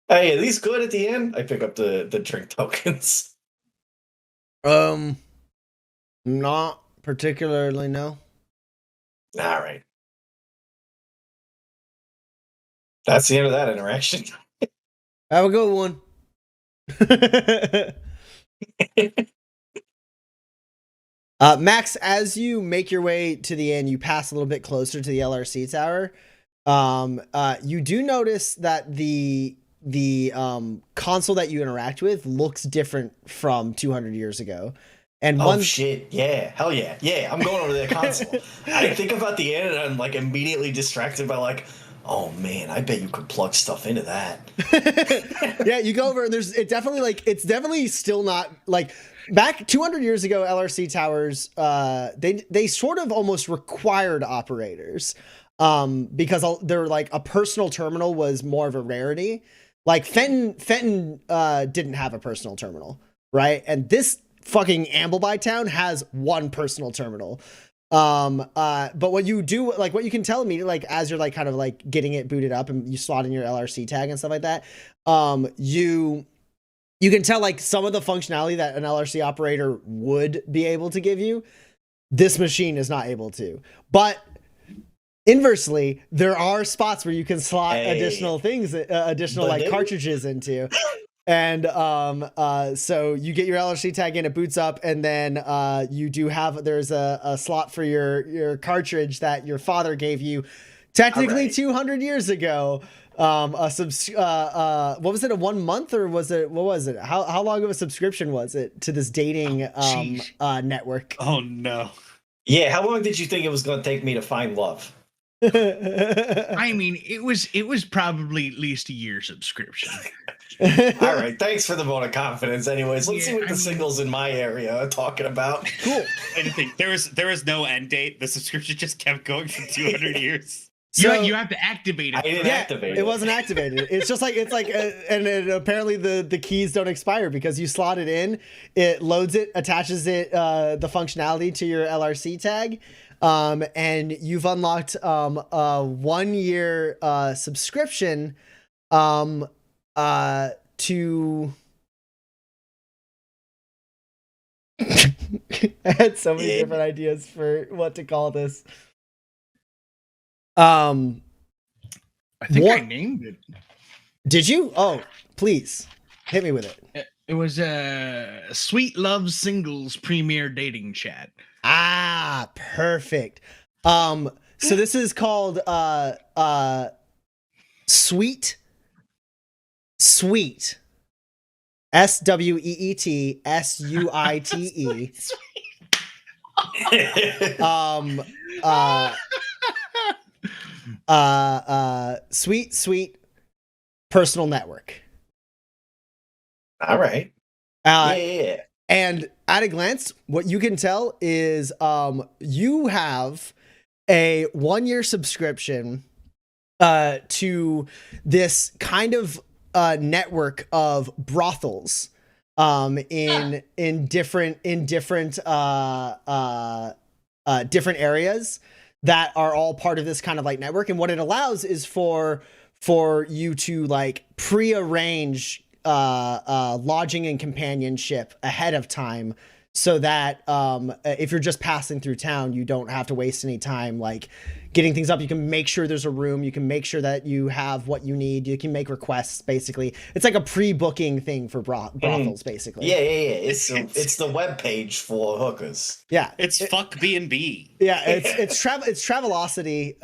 are these good at the inn? I pick up the drink tokens. Not particularly, no. All right. That's the end of that interaction. Have a good one. Max, as you make your way to the inn, you pass a little bit closer to the LRC tower. You do notice that the console that you interact with looks different from 200 years ago. And shit, yeah, hell yeah, I'm going over to the console. I think about the inn and I'm like immediately distracted by like, oh man, I bet you could plug stuff into that. Yeah, you go over and it's definitely still not like back 200 years ago. LRC towers, they sort of almost required operators, because they're like a personal terminal was more of a rarity. Like Fenton didn't have a personal terminal, right? And this fucking Ambleby town has one personal terminal. But what you do, like what you can tell immediately, like as you're like kind of like getting it booted up and you slot in your LRC tag and stuff like that, you can tell like some of the functionality that an LRC operator would be able to give you, this machine is not able to. But inversely, there are spots where you can slot additional things, like cartridges into. And so you get your LRC tag in, it boots up, and then you do have there's a slot for your cartridge that your father gave you technically 200 years ago. What was it, a 1 month, or what was it? How long of a subscription was it to this dating network? Oh no. Yeah, how long did you think it was going to take me to find love? I mean, it was probably at least a year subscription. All right, thanks for the vote of confidence. Anyways, let's see what the signals in my area are talking about. Cool. Anything. There was no end date. The subscription just kept going for 200 years. So you have to activate it. I didn't activate it. It wasn't activated. It's just like and apparently the keys don't expire because you slot it in, it loads it, attaches it, the functionality to your LRC tag. And you've unlocked a 1 year subscription to I had so many different ideas for what to call this. I think I named it. Did you? Oh, please hit me with it. It was a Sweet Love Singles Premier Dating Chat. Ah, perfect. So this is called Sweet SWEET Sweet personal network. All right. Yeah. And at a glance, what you can tell is you have a 1-year subscription to this kind of network of brothels in different different areas that are all part of this kind of like network. And what it allows is for you to like prearrange lodging and companionship ahead of time, so that if you're just passing through town, you don't have to waste any time like getting things up. You can make sure there's a room. You can make sure that you have what you need. You can make requests. Basically, it's like a pre-booking thing for brothels. Basically, yeah. It's the web page for hookers. Yeah, it's fuck B&B. Yeah, it's Travelocity,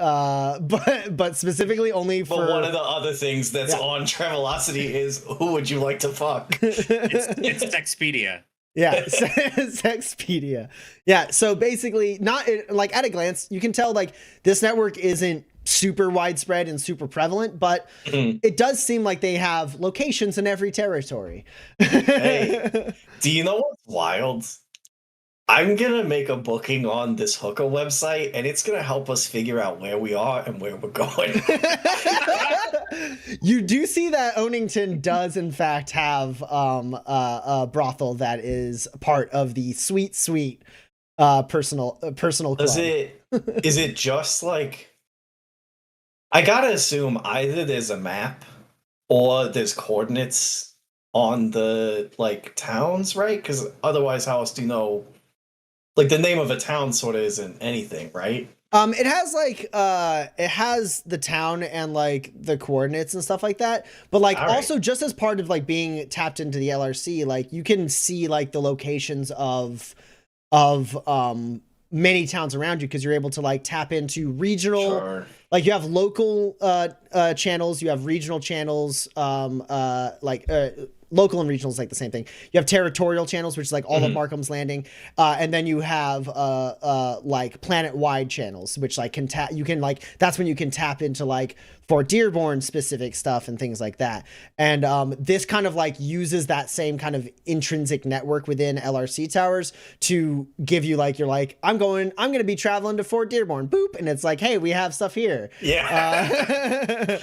but specifically only for. But one of the other things that's on Travelocity is who would you like to fuck? It's Expedia. Yeah, Sexpedia. Yeah, so basically, not like at a glance, you can tell like this network isn't super widespread and super prevalent, but it does seem like they have locations in every territory. Hey, do you know what's wild? I'm gonna make a booking on this hooker website, and it's gonna help us figure out where we are and where we're going. You do see that Onington does in fact have a brothel that is part of the sweet personal club. Is it just like, I gotta assume either there's a map or there's coordinates on the like towns, right? Because otherwise, how else do you know? Like the name of a town sort of isn't anything, right? It has like it has the town and like the coordinates and stuff like that. But like also just as part of like being tapped into the LRC, like you can see like the locations of many towns around you, because you're able to like tap into regional like you have local channels, you have regional channels, local and regional is like the same thing. You have territorial channels, which is like all of Markham's Landing, and then you have like planet-wide channels, which like you can like that's when you can tap into like Fort Dearborn specific stuff and things like that. And this kind of like uses that same kind of intrinsic network within LRC towers to give you like, you're like, I'm gonna be traveling to Fort Dearborn, boop, and it's like, hey, we have stuff here. Yeah.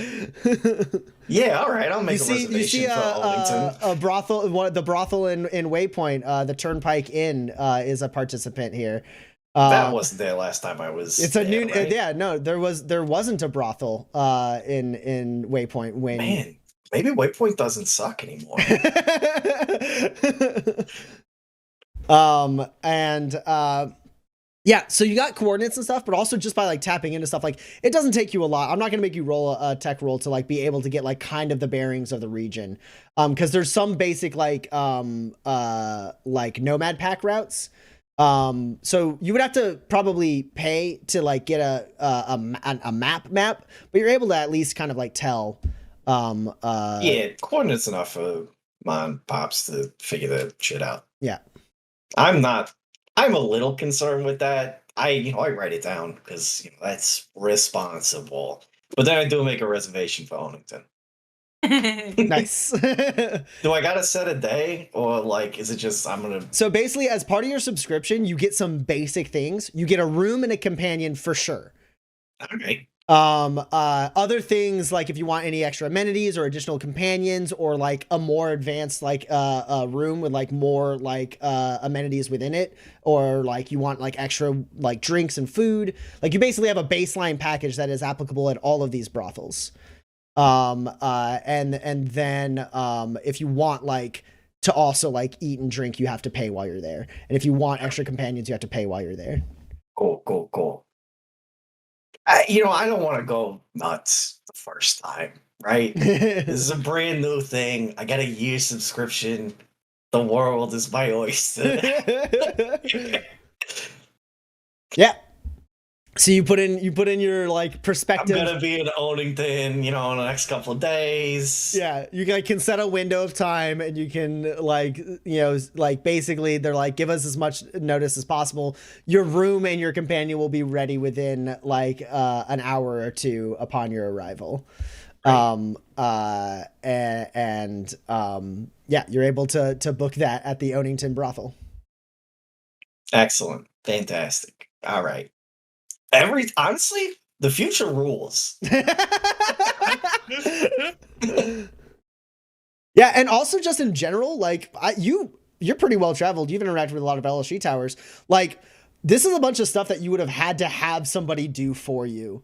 Yeah, all right. I'll make a reservation for Arlington. A brothel, the brothel in Waypoint, the Turnpike Inn, is a participant here. That wasn't there last time I was. It's there, a new, right? yeah, no, there wasn't a brothel in Waypoint when. Man, maybe Waypoint doesn't suck anymore. Yeah, so you got coordinates and stuff, but also just by like tapping into stuff, like it doesn't take you a lot. I'm not going to make you roll a tech roll to like be able to get like kind of the bearings of the region. Because there's some basic like nomad pack routes. So you would have to probably pay to like get a map, but you're able to at least kind of like tell. Yeah, coordinates enough for mom pops to figure that shit out. Yeah. I'm a little concerned with that. I write it down because that's responsible. But then I do make a reservation for Onington. Nice. Do I gotta set a day, or like is it just I'm gonna? So basically, as part of your subscription, you get some basic things. You get a room and a companion for sure. Okay. Other things like if you want any extra amenities or additional companions, or like a more advanced like a room with like more like amenities within it, or like you want like extra like drinks and food, like you basically have a baseline package that is applicable at all of these brothels. And then if you want like to also like eat and drink, you have to pay while you're there, and if you want extra companions, you have to pay while you're there. Cool. I don't want to go nuts the first time, right? This is a brand new thing. I got a year subscription. The world is my oyster. Yeah. So you put in your like perspective. I'm gonna be in Onington, in the next couple of days. Yeah, you can set a window of time, and you can like basically they're like, give us as much notice as possible. Your room and your companion will be ready within like an hour or two upon your arrival. And yeah, you're able to book that at the Onington brothel. Excellent. Fantastic. All right. Honestly, the future rules. Yeah, and also just in general, like you're pretty well traveled. You've interacted with a lot of LSG towers. Like, this is a bunch of stuff that you would have had to have somebody do for you.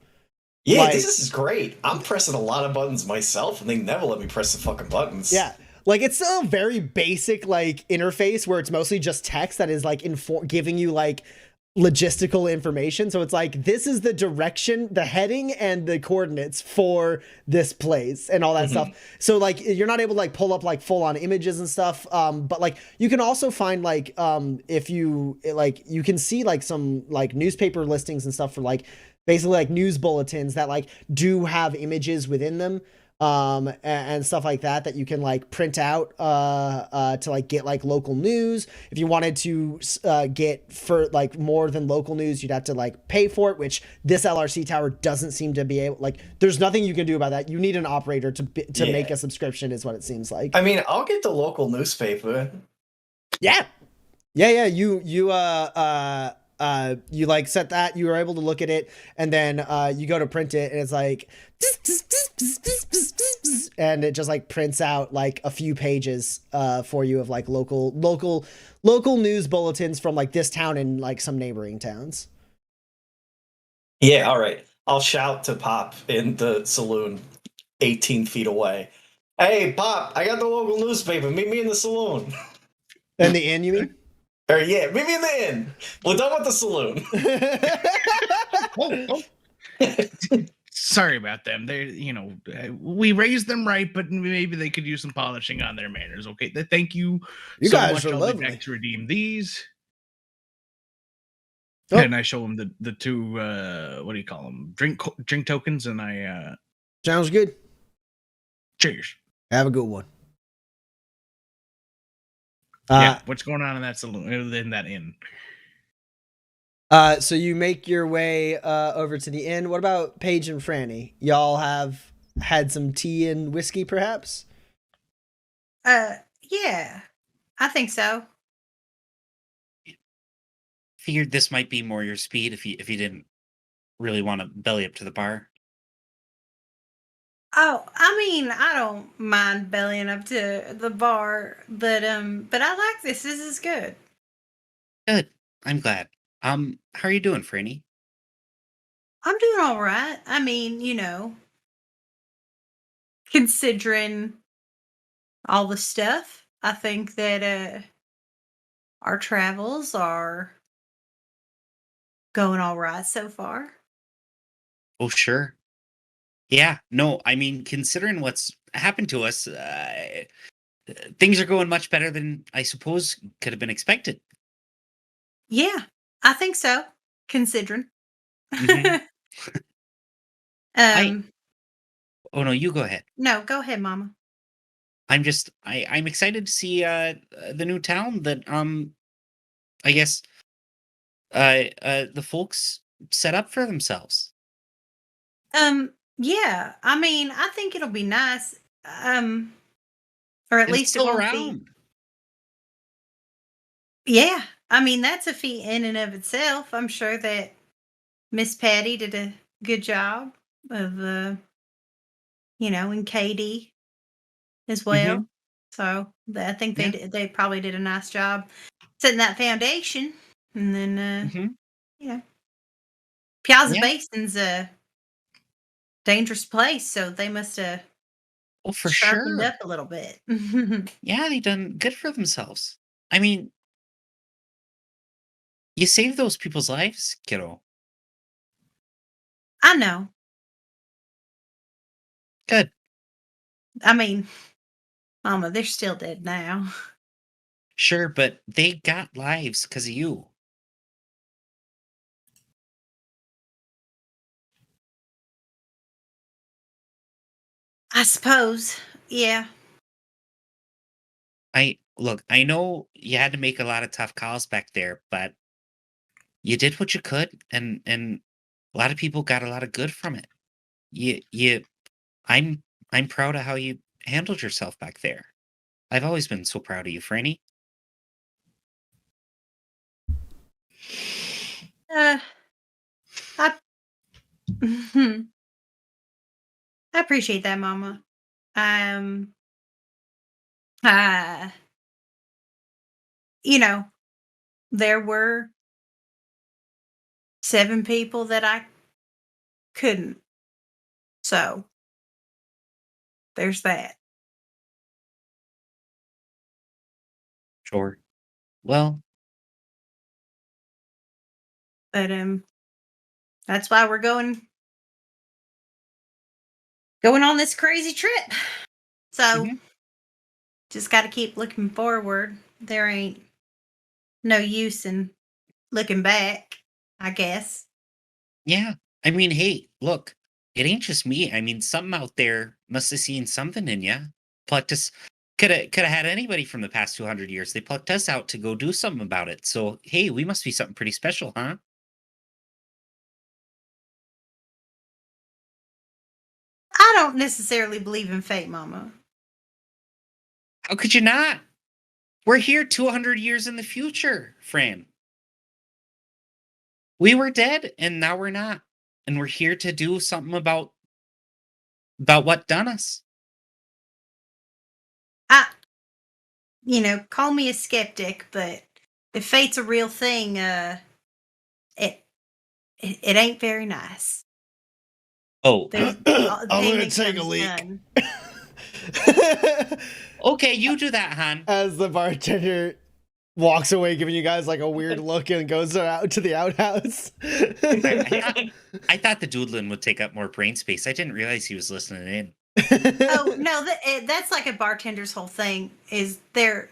Yeah, Like, this is great. I'm pressing a lot of buttons myself, and they never let me press the fucking buttons. yeah. Like, it's still a very basic, like, interface where it's mostly just text that is, like, giving you, like, logistical information. So it's like, this is the direction, the heading, and the coordinates for this place and all that stuff. So, like, you're not able to, like, pull up, like, full-on images and stuff. But, like, you can also find, like, if you, like, you can see, like, some, like, newspaper listings and stuff for, like, basically, like, news bulletins that, like, do have images within them. And stuff like that you can like print out to like get like local news. If you wanted to get for like more than local news, you'd have to like pay for it, which this LRC tower doesn't seem to be able. Like, there's nothing you can do about that. You need an operator to make a subscription, is what it seems like. I mean, I'll get the local newspaper. Yeah. You like set that, you were able to look at it, and then you go to print it, and it's like, and it just like prints out like a few pages for you of like local news bulletins from like this town and like some neighboring towns. Yeah, all right. I'll shout to Pop in the saloon 18 feet away. Hey, Pop, I got the local newspaper. Meet me in the saloon. In the inn, you mean? Or yeah, meet me in the inn. We're done with the saloon. Sorry about them. They, we raised them right, but maybe they could use some polishing on their manners. Okay, thank you. You so guys much. are I'll lovely. be back to redeem these. Oh. And I show them the two. What do you call them? Drink tokens, and I. Sounds good. Cheers. Have a good one. Yeah, what's going on in that saloon? In that inn? So you make your way over to the inn. What about Paige and Franny? Y'all have had some tea and whiskey, perhaps? Yeah, I think so. Figured this might be more your speed if you didn't really want to belly up to the bar. Oh, I mean, I don't mind bellying up to the bar, but I like this. This is good. Good. I'm glad. How are you doing, Franny? I'm doing all right. I mean, considering all the stuff, I think that our travels are going all right so far. Oh, sure. Yeah, no, I mean, considering what's happened to us, things are going much better than I suppose could have been expected. Yeah, I think so, considering. Mhm. Oh no, you go ahead. No, go ahead, Mama. I'm excited to see the new town that I guess the folks set up for themselves. Yeah, I mean, I think it'll be nice. Or at And least it still won't around. be. Yeah, I mean, that's a feat in and of itself. I'm sure that Miss Patty did a good job of, and Katie as well. Mhm. So I think Yeah. they probably did a nice job setting that foundation. And then, Mhm. Piazza Yeah. Basin's a dangerous place, so they must have Oh, for sharpened sure. up a little bit. Yeah, they done good for themselves. I mean, you saved those people's lives, kiddo. I know. Good. I mean, Mama, they're still dead now. Sure, but they got lives because of you. I suppose. Yeah. I know you had to make a lot of tough calls back there, but you did what you could, and a lot of people got a lot of good from it. I'm I'm proud of how you handled yourself back there. I've always been so proud of you, Franny. I I appreciate that, Mama. Uh, you know, there were 7 people that I couldn't. So there's that. Sure. Well, But that's why we're going on this crazy trip. So Mhm. just got to keep looking forward. There ain't no use in looking back, I guess. yeah. I mean, hey, look, it ain't just me. I mean, something out there must have seen something in you. Plucked us. Could have had anybody from the past 200 years. They plucked us out to go do something about it. So, hey, we must be something pretty special, huh? I don't necessarily believe in fate, Mama. How could you not? We're here 200 years in the future, Fran. We were dead, and now we're not. And we're here to do something about what done us. I, call me a skeptic, but if fate's a real thing, it ain't very nice. Oh, There's I'm gonna payment take a comes leak. done. okay, you do that, Han. As the bartender walks away, giving you guys like a weird look and goes out to the outhouse. I thought the doodlin would take up more brain space. I didn't realize he was listening in. Oh no, that's like a bartender's whole thing. Is they're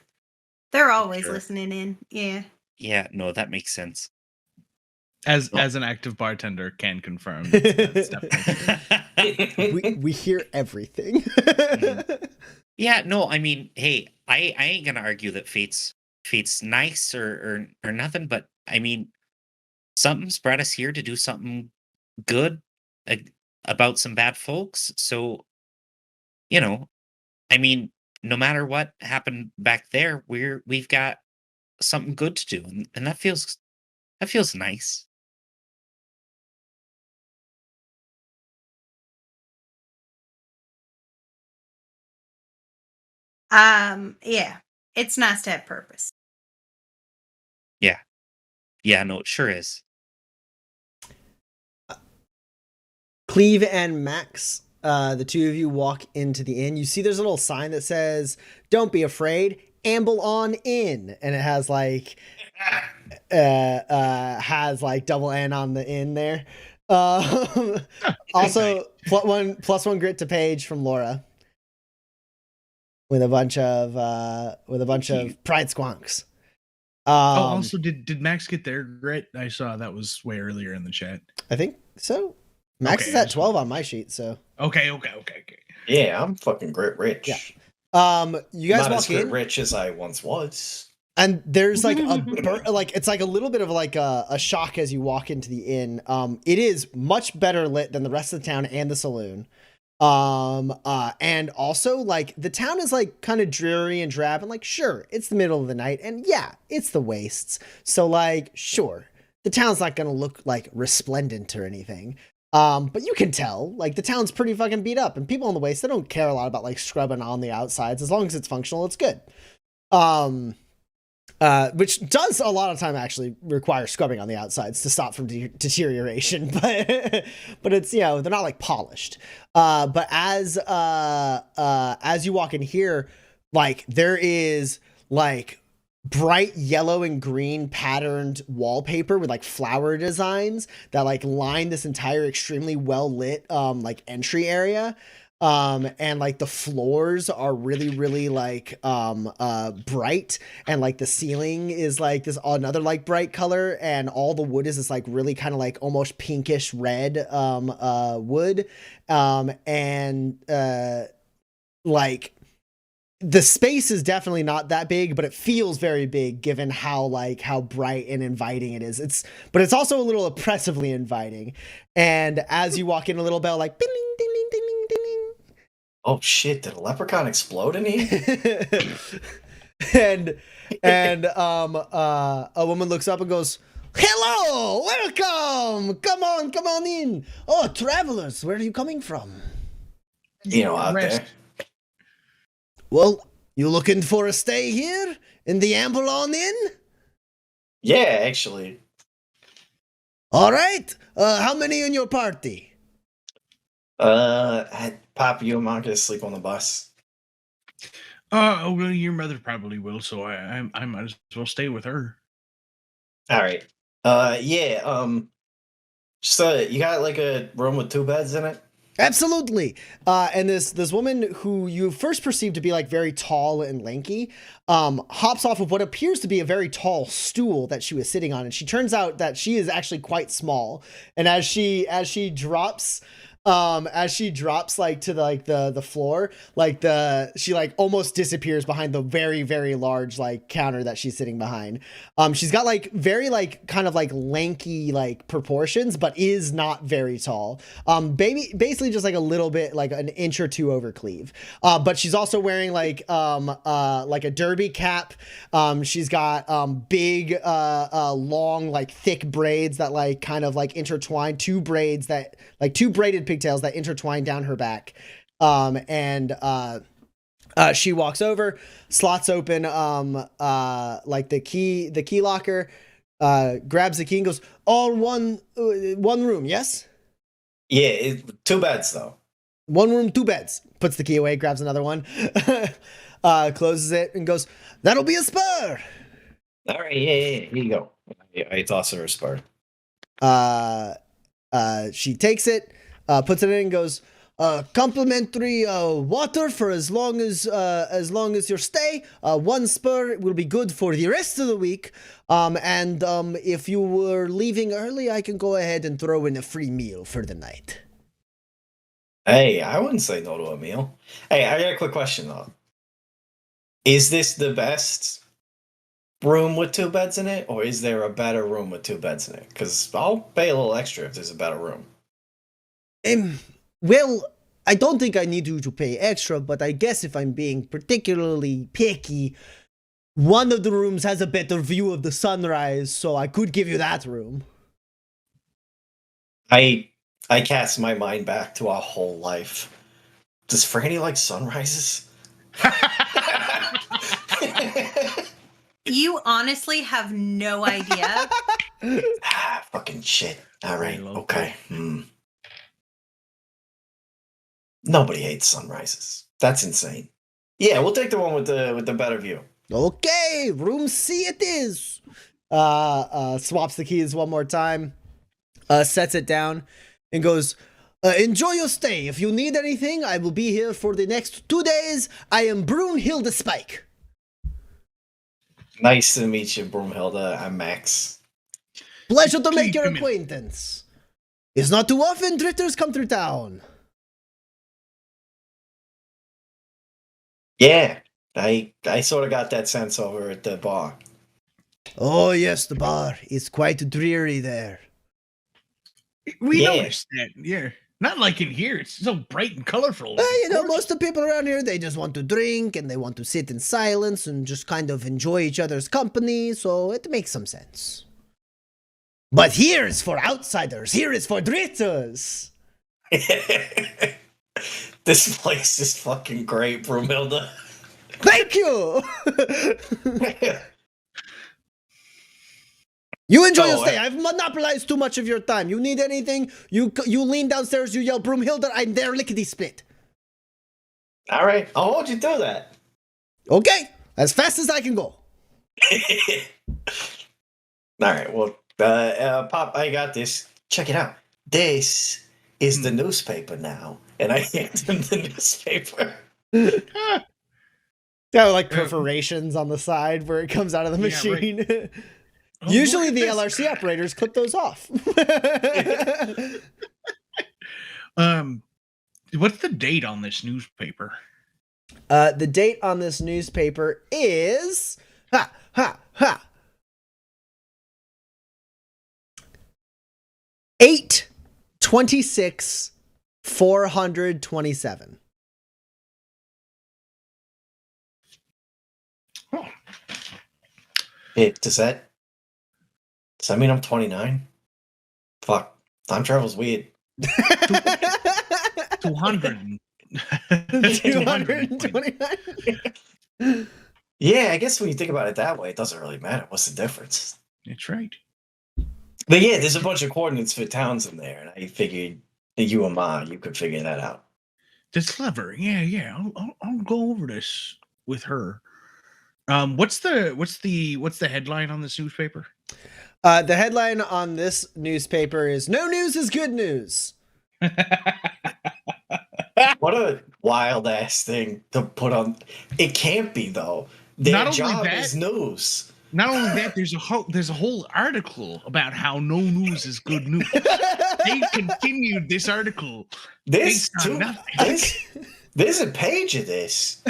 always Sure. listening in. Yeah. Yeah, no, that makes sense. As Well- an active bartender can confirm. That's definitely true. we hear everything. Yeah, no, I mean, hey, I ain't gonna argue that fate's nice or nothing, but I mean, something's brought us here to do something good about some bad folks. So, I mean, no matter what happened back there, we've got something good to do, and that feels nice. Yeah. It's nice to have purpose. Yeah, no, it sure is. Cleve and Max, the two of you walk into the inn. You see there's a little sign that says, "Don't be afraid, amble on in," and it has like double N on the inn there. Also, plus one grit to Paige from Laura, with a bunch of pride squonks. Also, did Max get their grit? I saw that was way earlier in the chat. I think so. Max Okay, is at 12 on my sheet, so. Okay. Yeah, I'm fucking grit rich. Yeah. You guys Not walk as grit in, rich as I once was. and there's like it's like a little bit of like a shock as you walk into the inn. It is much better lit than the rest of the town and the saloon. And also like the town is like kind of dreary and drab, and like sure, it's the middle of the night, and yeah, it's the wastes. So like sure, the town's not gonna look like resplendent or anything. But you can tell, like, the town's pretty fucking beat up, and people on the waste, they don't care a lot about, like, scrubbing on the outsides. As long as it's functional, it's good. Which does a lot of time actually require scrubbing on the outsides to stop from deterioration, but it's, they're not, like, polished. But as you walk in here, like, there is, like, bright yellow and green patterned wallpaper with like flower designs that like line this entire extremely well lit like entry area, and like the floors are really like bright, and like the ceiling is like this another like bright color, and all the wood is this like really kind of like almost pinkish red wood, and like the space is definitely not that big, but it feels very big given how bright and inviting it is. But it's also a little oppressively inviting. And as you walk in, a little bell like ding ding ding ding ding ding, Oh shit! Did a leprechaun explode in here? and a woman looks up and goes, "Hello, welcome. Come on in. Oh, travelers, where are you coming from?" You know, out Rest. there. Well, you looking for a stay here in the Amble on Inn? Yeah, actually. All right. How many in your party? Pop, you and Mom can sleep on the bus. Oh, well, your mother probably will, so I might as well stay with her. All right. Yeah. So you got like a room with 2 beds in it? Absolutely. And this woman who you first perceive to be like very tall and lanky, hops off of what appears to be a very tall stool that she was sitting on, and she turns out that she is actually quite small. And as she drops like to the floor, like she like almost disappears behind the very, very large like counter that she's sitting behind. She's got like very like kind of like lanky like proportions, but is not very tall. Basically just like a little bit like an inch or two over cleave. But she's also wearing like a derby cap. She's got big long like thick braids that like kind of like intertwine, two braided pigtails that intertwine down her back. She walks over, slots open like the key locker, grabs the key and goes, "All one room, yes?" Yeah, 2 beds though. 1 room, 2 beds. Puts the key away, grabs another one, closes it and goes, "That'll be a spur." All right, yeah. Here you go. I toss her a spur. She takes it, puts it in and goes, "Complimentary water for as long as your stay. 1 spur will be good for the rest of the week. And if you were leaving early, I can go ahead and throw in a free meal for the night." Hey, I wouldn't say no to a meal. Hey, I got a quick question though. Is this the best room with 2 beds in it, or is there a better room with 2 beds in it? Because I'll pay a little extra if there's a better room. Well, I don't think I need you to pay extra, but I guess if I'm being particularly picky, one of the rooms has a better view of the sunrise, so I could give you that room. I cast my mind back to our whole life. Does Franny like sunrises? You honestly have no idea. Fucking shit. All right, Hello. okay. Nobody hates sunrises. That's insane. Yeah, we'll take the one with the better view. Okay, room C it is. Swaps the keys one more time, sets it down, and goes, "Enjoy your stay. If you need anything, I will be here for the next 2 days. I am Brunhilde Spike." Nice to meet you, Broomhilda. I'm Max. Pleasure to make Please your come in. acquaintance. It's not too often drifters come through town. Yeah, I sort of got that sense over at the bar. Oh yes, the bar is quite dreary there. We Yeah. noticed that. Yeah, not like in here. It's so bright and colorful. You know, Gorgeous. most of the people around here, they just want to drink and they want to sit in silence and just kind of enjoy each other's company, so it makes some sense. But here is for outsiders. Here is for drifters. This place is fucking great, Broomhilda. Thank you. You enjoy your stay. I've monopolized too much of your time. You need anything? You lean downstairs. You yell, "Broomhilda, I'm there, lickety split." All right, I'll hold you to that. Okay, as fast as I can go. All right, well, Pop, I got this. Check it out. This is the newspaper now, and I hand him the newspaper. There are like perforations on the side where it comes out of the Yeah, right. machine. Oh, Usually look the at this. LRC operators clip those off. What's the date on this newspaper? The date on this newspaper is 8/26/427. Does that mean I'm 29? Fuck. Time travel's weird. 200. 229. Yeah, I guess when you think about it that way, it doesn't really matter. What's the difference? That's right. But yeah, there's a bunch of coordinates for towns in there, and I figured that you and Ma, you could figure that out. That's clever. Yeah. I'll go over this with her. What's the headline on this newspaper? The headline on this newspaper is "No news is good news." What a wild ass thing to put on. It can't be though. Their Not only job that- is news. Not only that, there's a whole article about how no news is good news. They continued this article. This based on too. nothing. There's a page of this.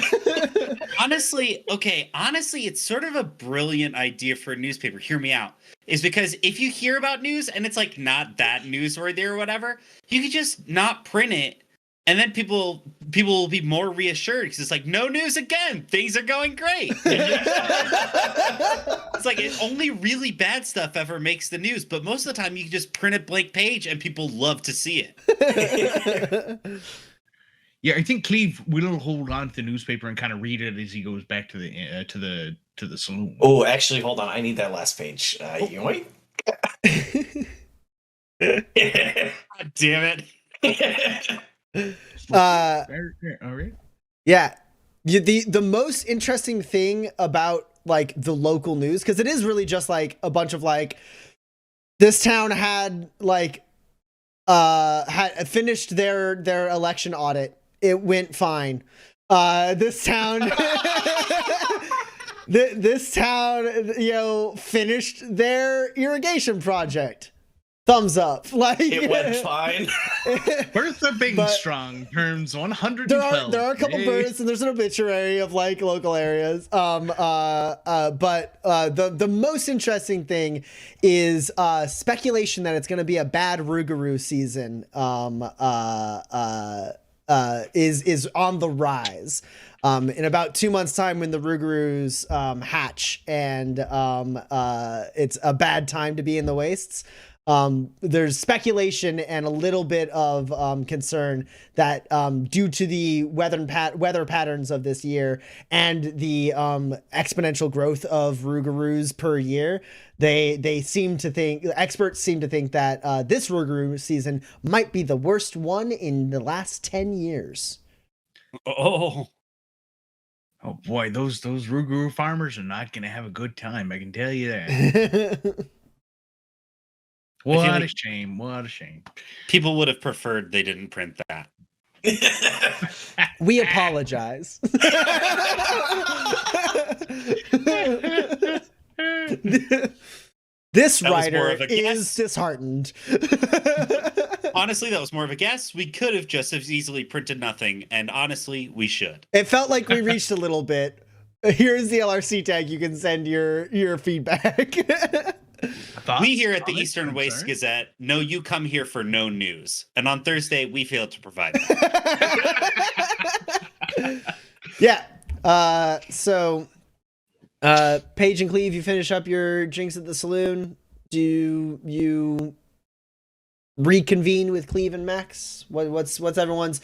Honestly, it's sort of a brilliant idea for a newspaper. Hear me out. Is because if you hear about news and it's like not that newsworthy or whatever, you could just not print it, and then people will be more reassured because it's like no news again. Things are going great. It's like only really bad stuff ever makes the news, but most of the time you can just print a blank page and people love to see it. Yeah, I think Cleve will hold on to the newspaper and kind of read it as he goes back to the saloon. Oh, actually, hold on. I need that last page. You wait. God damn it. Uh, All right. yeah. The most interesting thing about like the local news, because it is really just like a bunch of like this town had like had finished their election audit. It went fine. This town this town, finished their irrigation project. Thumbs up. Like It went fine. Bertha Bingstrong turns 112. There are a couple births and there's an obituary of like local areas. But the most interesting thing is speculation that it's going to be a bad Rougarou season. Is on the rise. In about 2 months' time, when the Rougarous hatch, and it's a bad time to be in the wastes. There's speculation and a little bit of concern that due to the weather patterns of this year and the exponential growth of Rougarous per year, experts seem to think that this Rougarou season might be the worst one in the last 10 years. Oh boy, those Rougarou farmers are not going to have a good time. I can tell you that. What a shame. What a shame. People would have preferred they didn't print that. We apologize. This writer is disheartened. Honestly, that was more of a guess. We could have just as easily printed nothing, and honestly, we should. It felt like we reached a little bit. Here's the LRC tag. You can send your feedback. We here at the Eastern Waste Gazette know you come here for no news, and on Thursday we failed to provide that. Yeah. So, Paige and Cleve, you finish up your drinks at the saloon. Do you reconvene with Cleve and Max? What's everyone's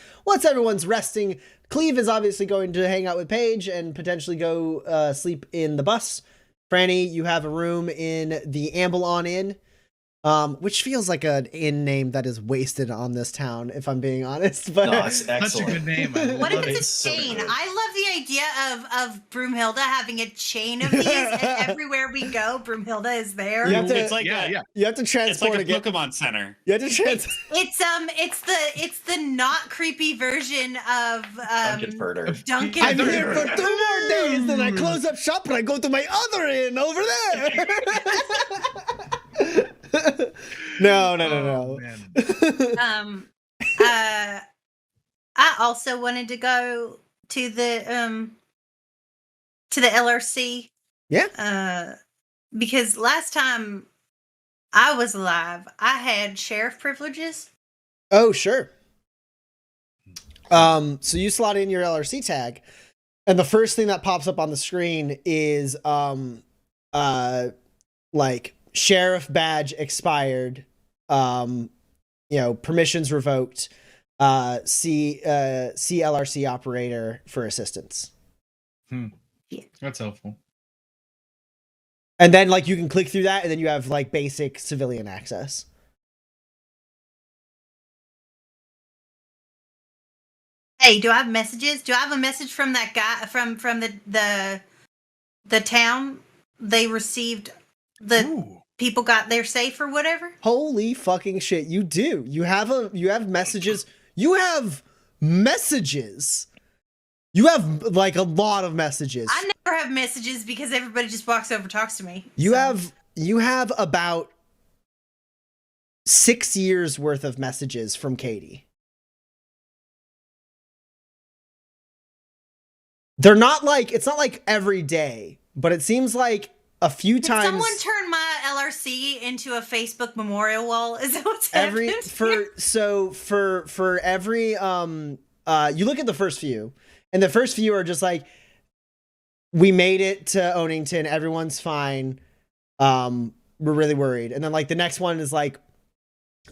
resting? Cleve is obviously going to hang out with Paige and potentially go sleep in the bus. Franny, you have a room in the Amble Inn, which feels like an inn name that is wasted on this town, if I'm being honest. But No, it's excellent. Such a good name. What if it's a so chain? good. I love the idea of Broomhilda having a chain of these, and everywhere we go, Broomhilda is there. You have to- It's like you have to it's transport like a again. Pokemon Center. You have to transport. It's the not creepy version of Dungeon Birder. Duncan. I'm Bird. here for 2 more days, then I close up shop and I go to my other inn over there. No. Oh, man. I also wanted to go to the LRC. Yeah. Because last time I was alive, I had sheriff privileges. Oh, sure. So you slot in your LRC tag, and the first thing that pops up on the screen is like sheriff badge expired, permissions revoked, see LRC operator for assistance. That's helpful. And then like you can click through that and then you have like basic civilian access. Hey, do I have messages? Do I have a message from that guy from the town? They received people got there safe or whatever? Holy fucking shit, you do. You have messages. You have messages. You have like a lot of messages. I never have messages because everybody just walks over and talks to me. You have about 6 years worth of messages from Katie. They're not like, it's not like every day, but it seems like a few times. Someone turned my LRC into a Facebook memorial wall. Is that what's happening? For every you look at the first few, and the first few are just like, we made it to Onington, everyone's fine. We're really worried. And then like the next one is like,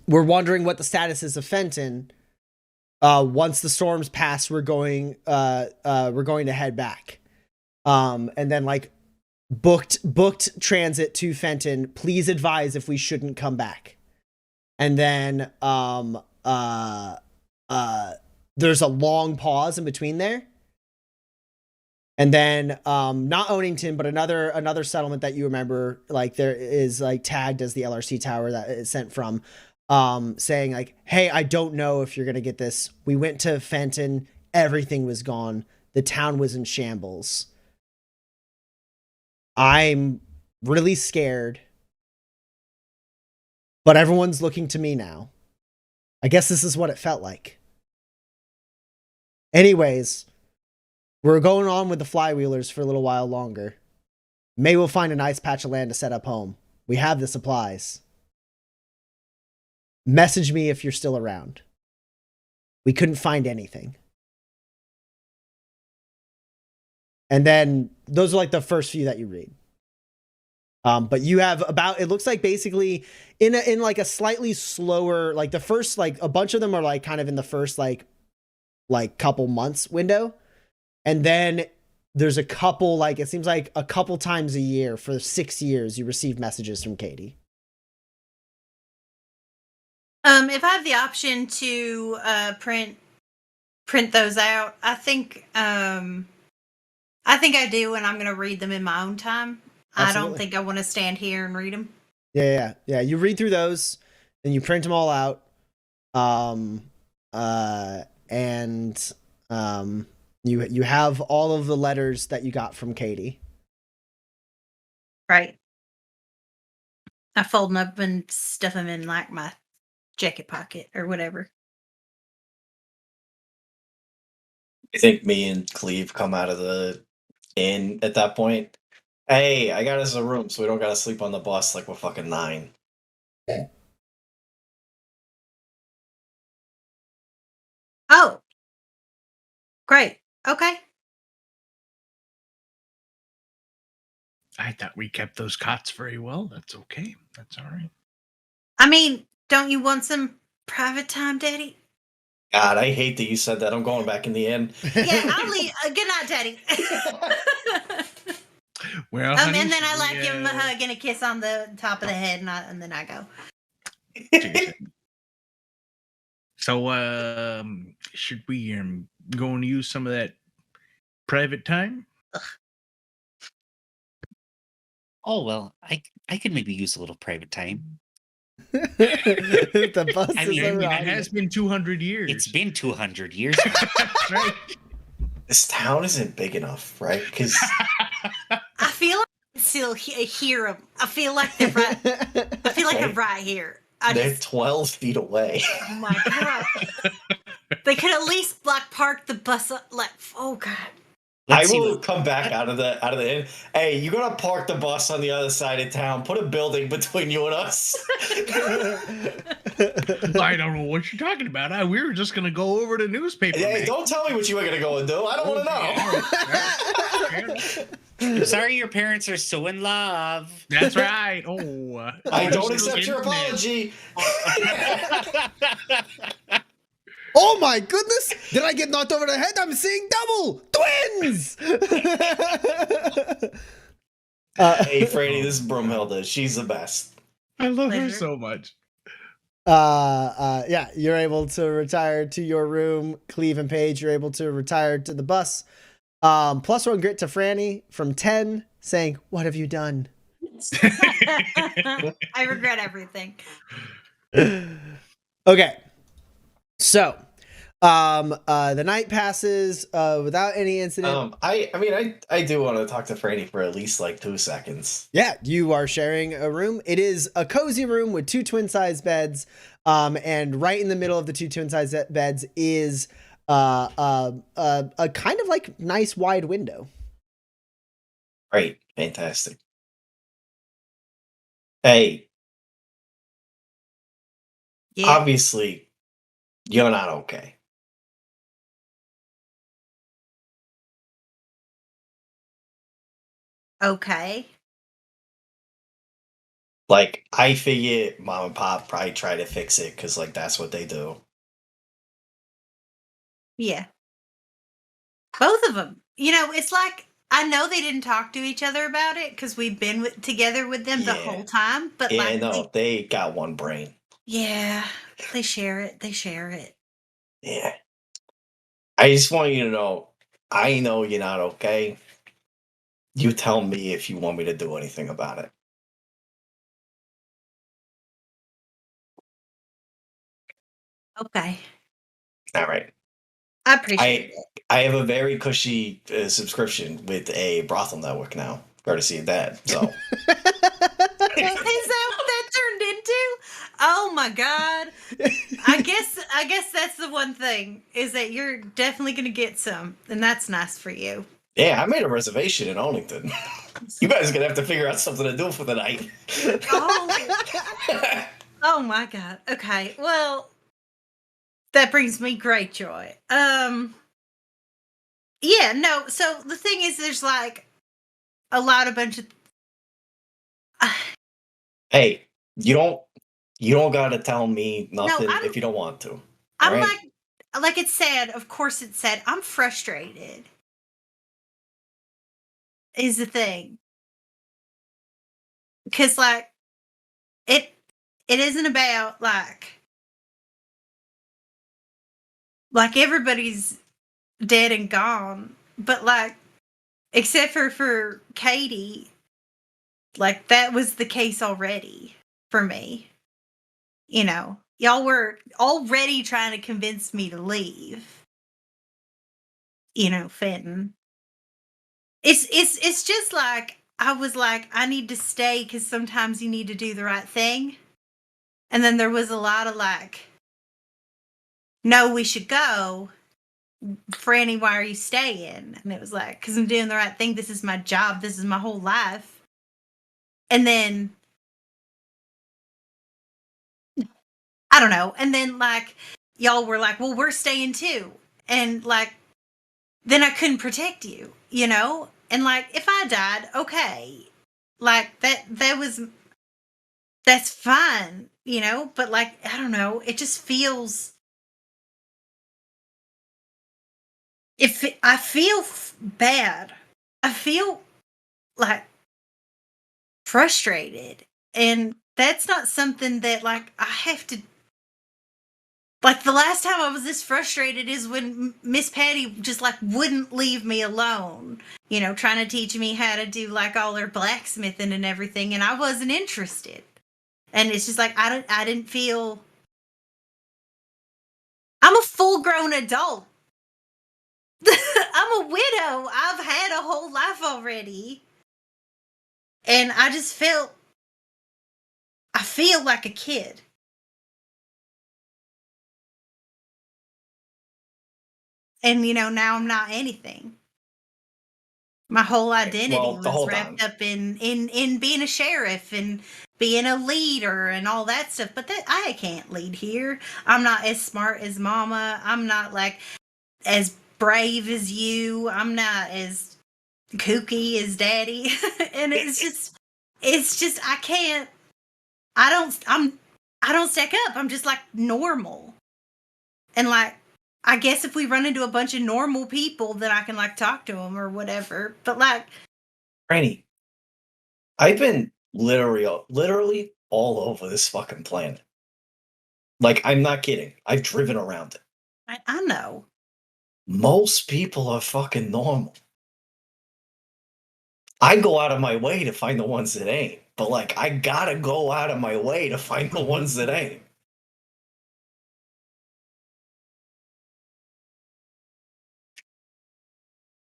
we're wondering what the status is of Fenton. Once the storms pass, we're going to head back. And then like booked transit to Fenton. Please advise if we shouldn't come back. And then there's a long pause in between there. And then not Onington, but another settlement that you remember, like there is like tagged as the LRC tower that it's sent from. Saying like, hey, I don't know if you're going to get this. We went to Fenton. Everything was gone. The town was in shambles. I'm really scared. But everyone's looking to me now. I guess this is what it felt like. Anyways, we're going on with the flywheelers for a little while longer. Maybe we'll find a nice patch of land to set up home. We have the supplies. Message me if you're still around. We couldn't find anything. And then those are like the first few that you read. But you have about, it looks like basically in like a slightly slower, like the first, like a bunch of them are like kind of in the first like couple months window. And then there's a couple, like it seems like a couple times a year for 6 years you receive messages from Katie. If I have the option to print those out, I think I do, and I'm going to read them in my own time. Absolutely. I don't think I want to stand here and read them. Yeah. You read through those, and you print them all out. You have all of the letters that you got from Katie. Right. I fold them up and stuff them in like my jacket pocket or whatever. You think me and Cleve come out of the inn at that point? Hey, I got us a room so we don't gotta sleep on the bus like we're fucking 9. Oh. Great. Okay. I thought we kept those cots very well. That's okay. That's all right. I mean, don't you want some private time, Daddy? God, I hate that you said that. I'm going back in the inn. Yeah, I'll leave. Good night, Daddy. Well, and then I like give him a hug and a kiss on the top of the head, and then I go. So, should we go and use some of that private time? Ugh. Oh well, I could maybe use a little private time. The bus I mean, it has been 200 years. It's been 200 years. That's right. This town isn't big enough, right? Because I feel like I can still hear them. I feel like they're right. I feel like they're right here. They're 12 feet away. Oh my god! They could at least park the bus up. Oh god! I will come back out of the inn. Hey, you gotta park the bus on the other side of town. Put a building between you and us. I don't know what you're talking about. We were just gonna go over to newspaper. Hey, don't tell me what you were gonna go and do. I don't want to know. Sorry, your parents are so in love. That's right. Oh, I don't still accept your getting it. apology. Oh my goodness! Did I get knocked over the head? I'm seeing double twins. Hey, Franny, this is Brumhilda. She's the best. I love her Pleasure. so much. Yeah, you're able to retire to your room. Cleve and Paige, you're able to retire to the bus. +1 grit to Franny from 10, saying, "What have you done?" I regret everything. Okay. So, the night passes without any incident. I do want to talk to Franny for at least like 2 seconds. Yeah, you are sharing a room. It is a cozy room with 2 twin-sized beds. And right in the middle of the 2 twin-sized beds is a kind of like nice wide window. Great, fantastic. Hey, Yeah. obviously, you're not okay. Okay. Like, I figure mom and pop probably try to fix it because, like, that's what they do. Yeah. Both of them. You know, it's like I know they didn't talk to each other about it because we've been together with them the Yeah. whole time. But Yeah, like, no, they got one brain. yeah, they share it. They share it. Yeah. I just want you to know, I know you're not okay. You tell me if you want me to do anything about it. Okay. All right. I appreciate it. I have a very cushy subscription with a brothel network now, courtesy of Dad. So Is that what that turned into? Oh my god. I guess that's the one thing is that you're definitely gonna get some, and that's nice for you. yeah, I made a reservation in Arlington. You guys are gonna have to figure out something to do for the night. Oh my god. Okay. Well, that brings me great joy. Yeah, no, so the thing is there's like a bunch of Hey, you don't gotta tell me nothing I'm- if you don't want to. I'm Alright? like it's sad, of course it's sad. I'm frustrated. Is the thing. Cuz like it isn't about like everybody's dead and gone, but like except for Katie, like that was the case already for me. You know, y'all were already trying to convince me to leave. You know, Fenton. It's just like I was like I need to stay cuz sometimes you need to do the right thing. And then there was a lot of like no, we should go. Franny, why are you staying? And it was like, because I'm doing the right thing. This is my job. This is my whole life. And then, I don't know. And then, like, y'all were like, well, we're staying too. And, like, then I couldn't protect you, you know? And, like, if I died, okay. Like, that's fine, you know? But, like, I don't know. It just feels. I feel bad. I feel like frustrated, and that's not something that like I have to. Like the last time I was this frustrated is when Miss Patty just like wouldn't leave me alone. You know, trying to teach me how to do like all her blacksmithing and everything, and I wasn't interested. And it's just like I didn't feel. I'm a full-grown adult. I'm a widow. I've had a whole life already. And I just I feel like a kid. And, you know, now I'm not anything. My whole identity was wrapped up in being a sheriff and being a leader and all that stuff. But that I can't lead here. I'm not as smart as Mama. I'm not like as brave as you. I'm not as kooky as daddy. And it's just I don't stack up. I'm just like normal. And like, I guess if we run into a bunch of normal people, then I can like talk to them or whatever. But like, Franny, I've been literally all over this fucking planet. Like, I'm not kidding. I've driven around it. I know. Most people are fucking normal. I go out of my way to find the ones that ain't. But like, I gotta go out of my way to find the ones that ain't.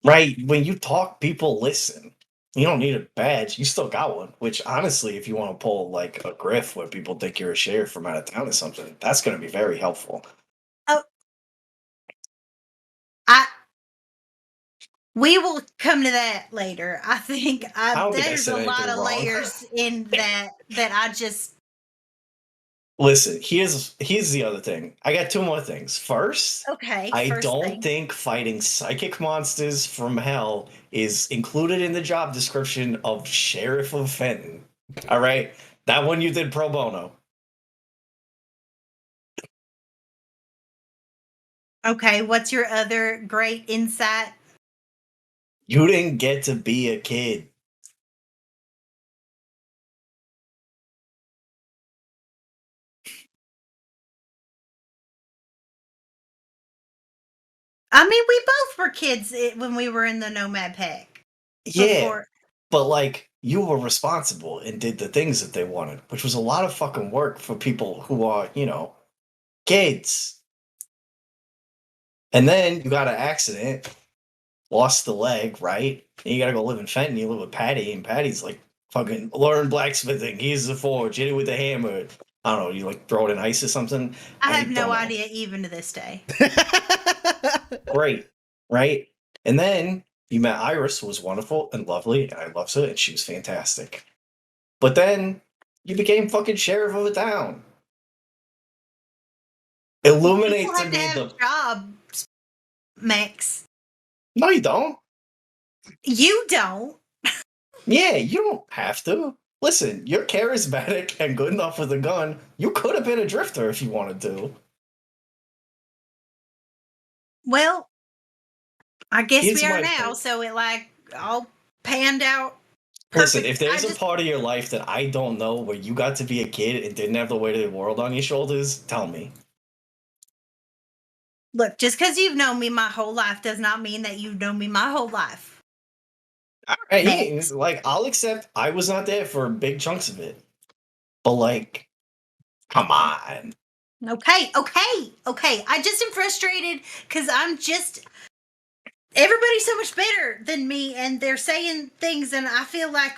Right? When you talk, people listen. You don't need a badge. You still got one. Which, honestly, if you want to pull like a griff where people think you're a sheriff from out of town or something, that's going to be very helpful. Oh, we will come to that later. I think don't think I there's said a lot anything of wrong. layers in that I just. Listen, here's the other thing. I got two more things. First, Okay. I first don't thing. think fighting psychic monsters from hell is included in the job description of Sheriff of Fenton. All right? That one you did pro bono. Okay, what's your other great insight? You didn't get to be a kid. I mean, we both were kids when we were in the Nomad Pack. Yeah, Before. but like you were responsible and did the things that they wanted, which was a lot of fucking work for people who are, kids. And then you got an accident, lost the leg, right? And you gotta go live in Fenton. You live with Patty, and Patty's like fucking learn blacksmithing. He's the forge, hit it with the hammer. I don't know, you like throw it in ice or something. I have no idea even to this day. Great, right? And then you met Iris, who was wonderful and lovely, and I loved her, and she was fantastic. But then you became fucking sheriff of a town. Illuminate People to have to me have jobs, Max. No, you don't. You don't. Yeah, you don't have to. Listen, you're charismatic and good enough with a gun. You could have been a drifter if you wanted to. Well, I guess Here's we are my now, point. so it like all panned out. Listen, perfect. if there's I a just- part of your life that I don't know where you got to be a kid and didn't have the weight of the world on your shoulders, tell me. Look, just because you've known me my whole life does not mean that you've known me my whole life. All right, Next. like I'll accept I was not there for big chunks of it. But like, come on. Okay. I just am frustrated because everybody's so much better than me, and they're saying things, and I feel like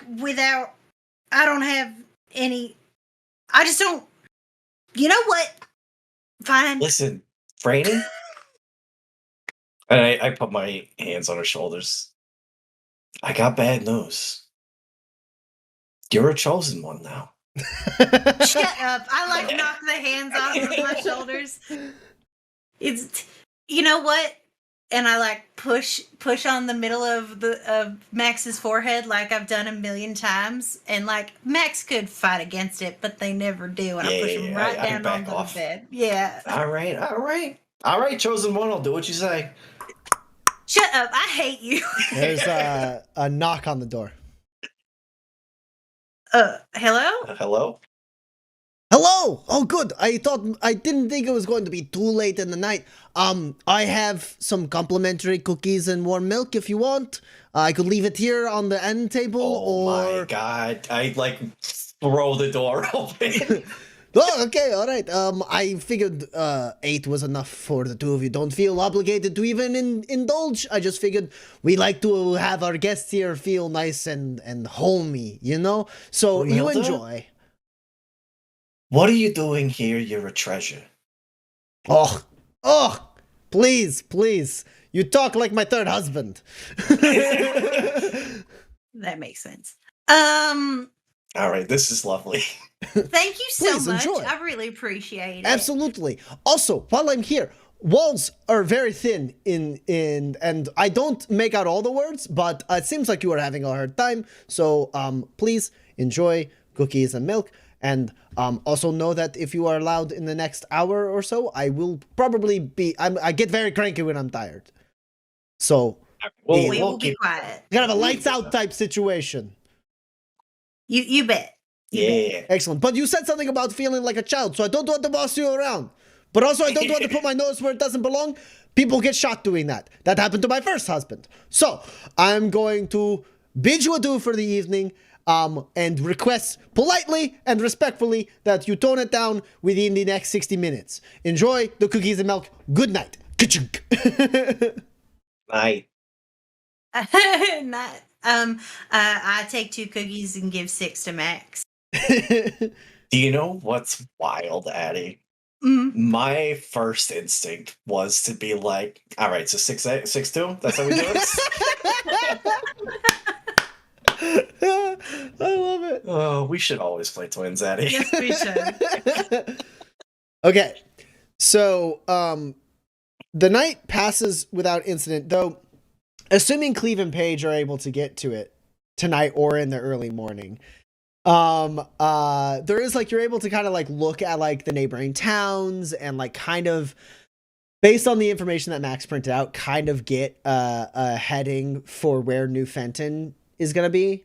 I don't have any. I just don't. You know what? Fine. Listen, Franny. And I put my hands on her shoulders. I got bad news. You're a chosen one now. Shut up. I like knock the hands off of my shoulders. It's, you know what? And I like push on the middle of Max's forehead like I've done a million times. And like Max could fight against it, but they never do. And I push him right I down back onto off. the bed. Yeah. All right, chosen one. I'll do what you say. Shut up. I hate you. There's a knock on the door. Hello? Hello? Hello! Oh, good. I didn't think it was going to be too late in the night. I have some complimentary cookies and warm milk if you want. I could leave it here on the end table, Oh my god. I like throw the door open. Oh, okay, all right. I figured 8 was enough for the two of you. Don't feel obligated to even indulge. I just figured we like to have our guests here feel nice and homey, you know? So you Brunhilde? enjoy. What are you doing here? You're a treasure. Oh, please. You talk like my third husband. That makes sense. All right, this is lovely. Thank you so Please much. enjoy. I really appreciate it. Absolutely. Also, while I'm here, walls are very thin and I don't make out all the words, but it seems like you are having a hard time. So please enjoy cookies and milk, and also know that if you are allowed in the next hour or so, I will probably be. I get very cranky when I'm tired. So Well, We we'll will be keep. quiet. kind of a lights out type situation. You bet. You bet. Yeah. Excellent. But you said something about feeling like a child, so I don't want to boss you around. But also, I don't want to put my nose where it doesn't belong. People get shot doing that. That happened to my first husband. So I'm going to bid you adieu for the evening, and request politely and respectfully that you tone it down within the next 60 minutes. Enjoy the cookies and milk. Good night. Ka-chunk. Night. Not. I take 2 cookies and give 6 to Max. Do you know what's wild, Addie? Mm. My first instinct was to be like, all right, so 6'2"? That's how we do it? I love it. Oh, we should always play twins, Addie. Yes, we should. Okay, so the night passes without incident, though assuming Cleve and Paige are able to get to it tonight or in the early morning. There is like, you're able to kind of like look at like the neighboring towns and like kind of based on the information that Max printed out, kind of get a heading for where New Fenton is going to be.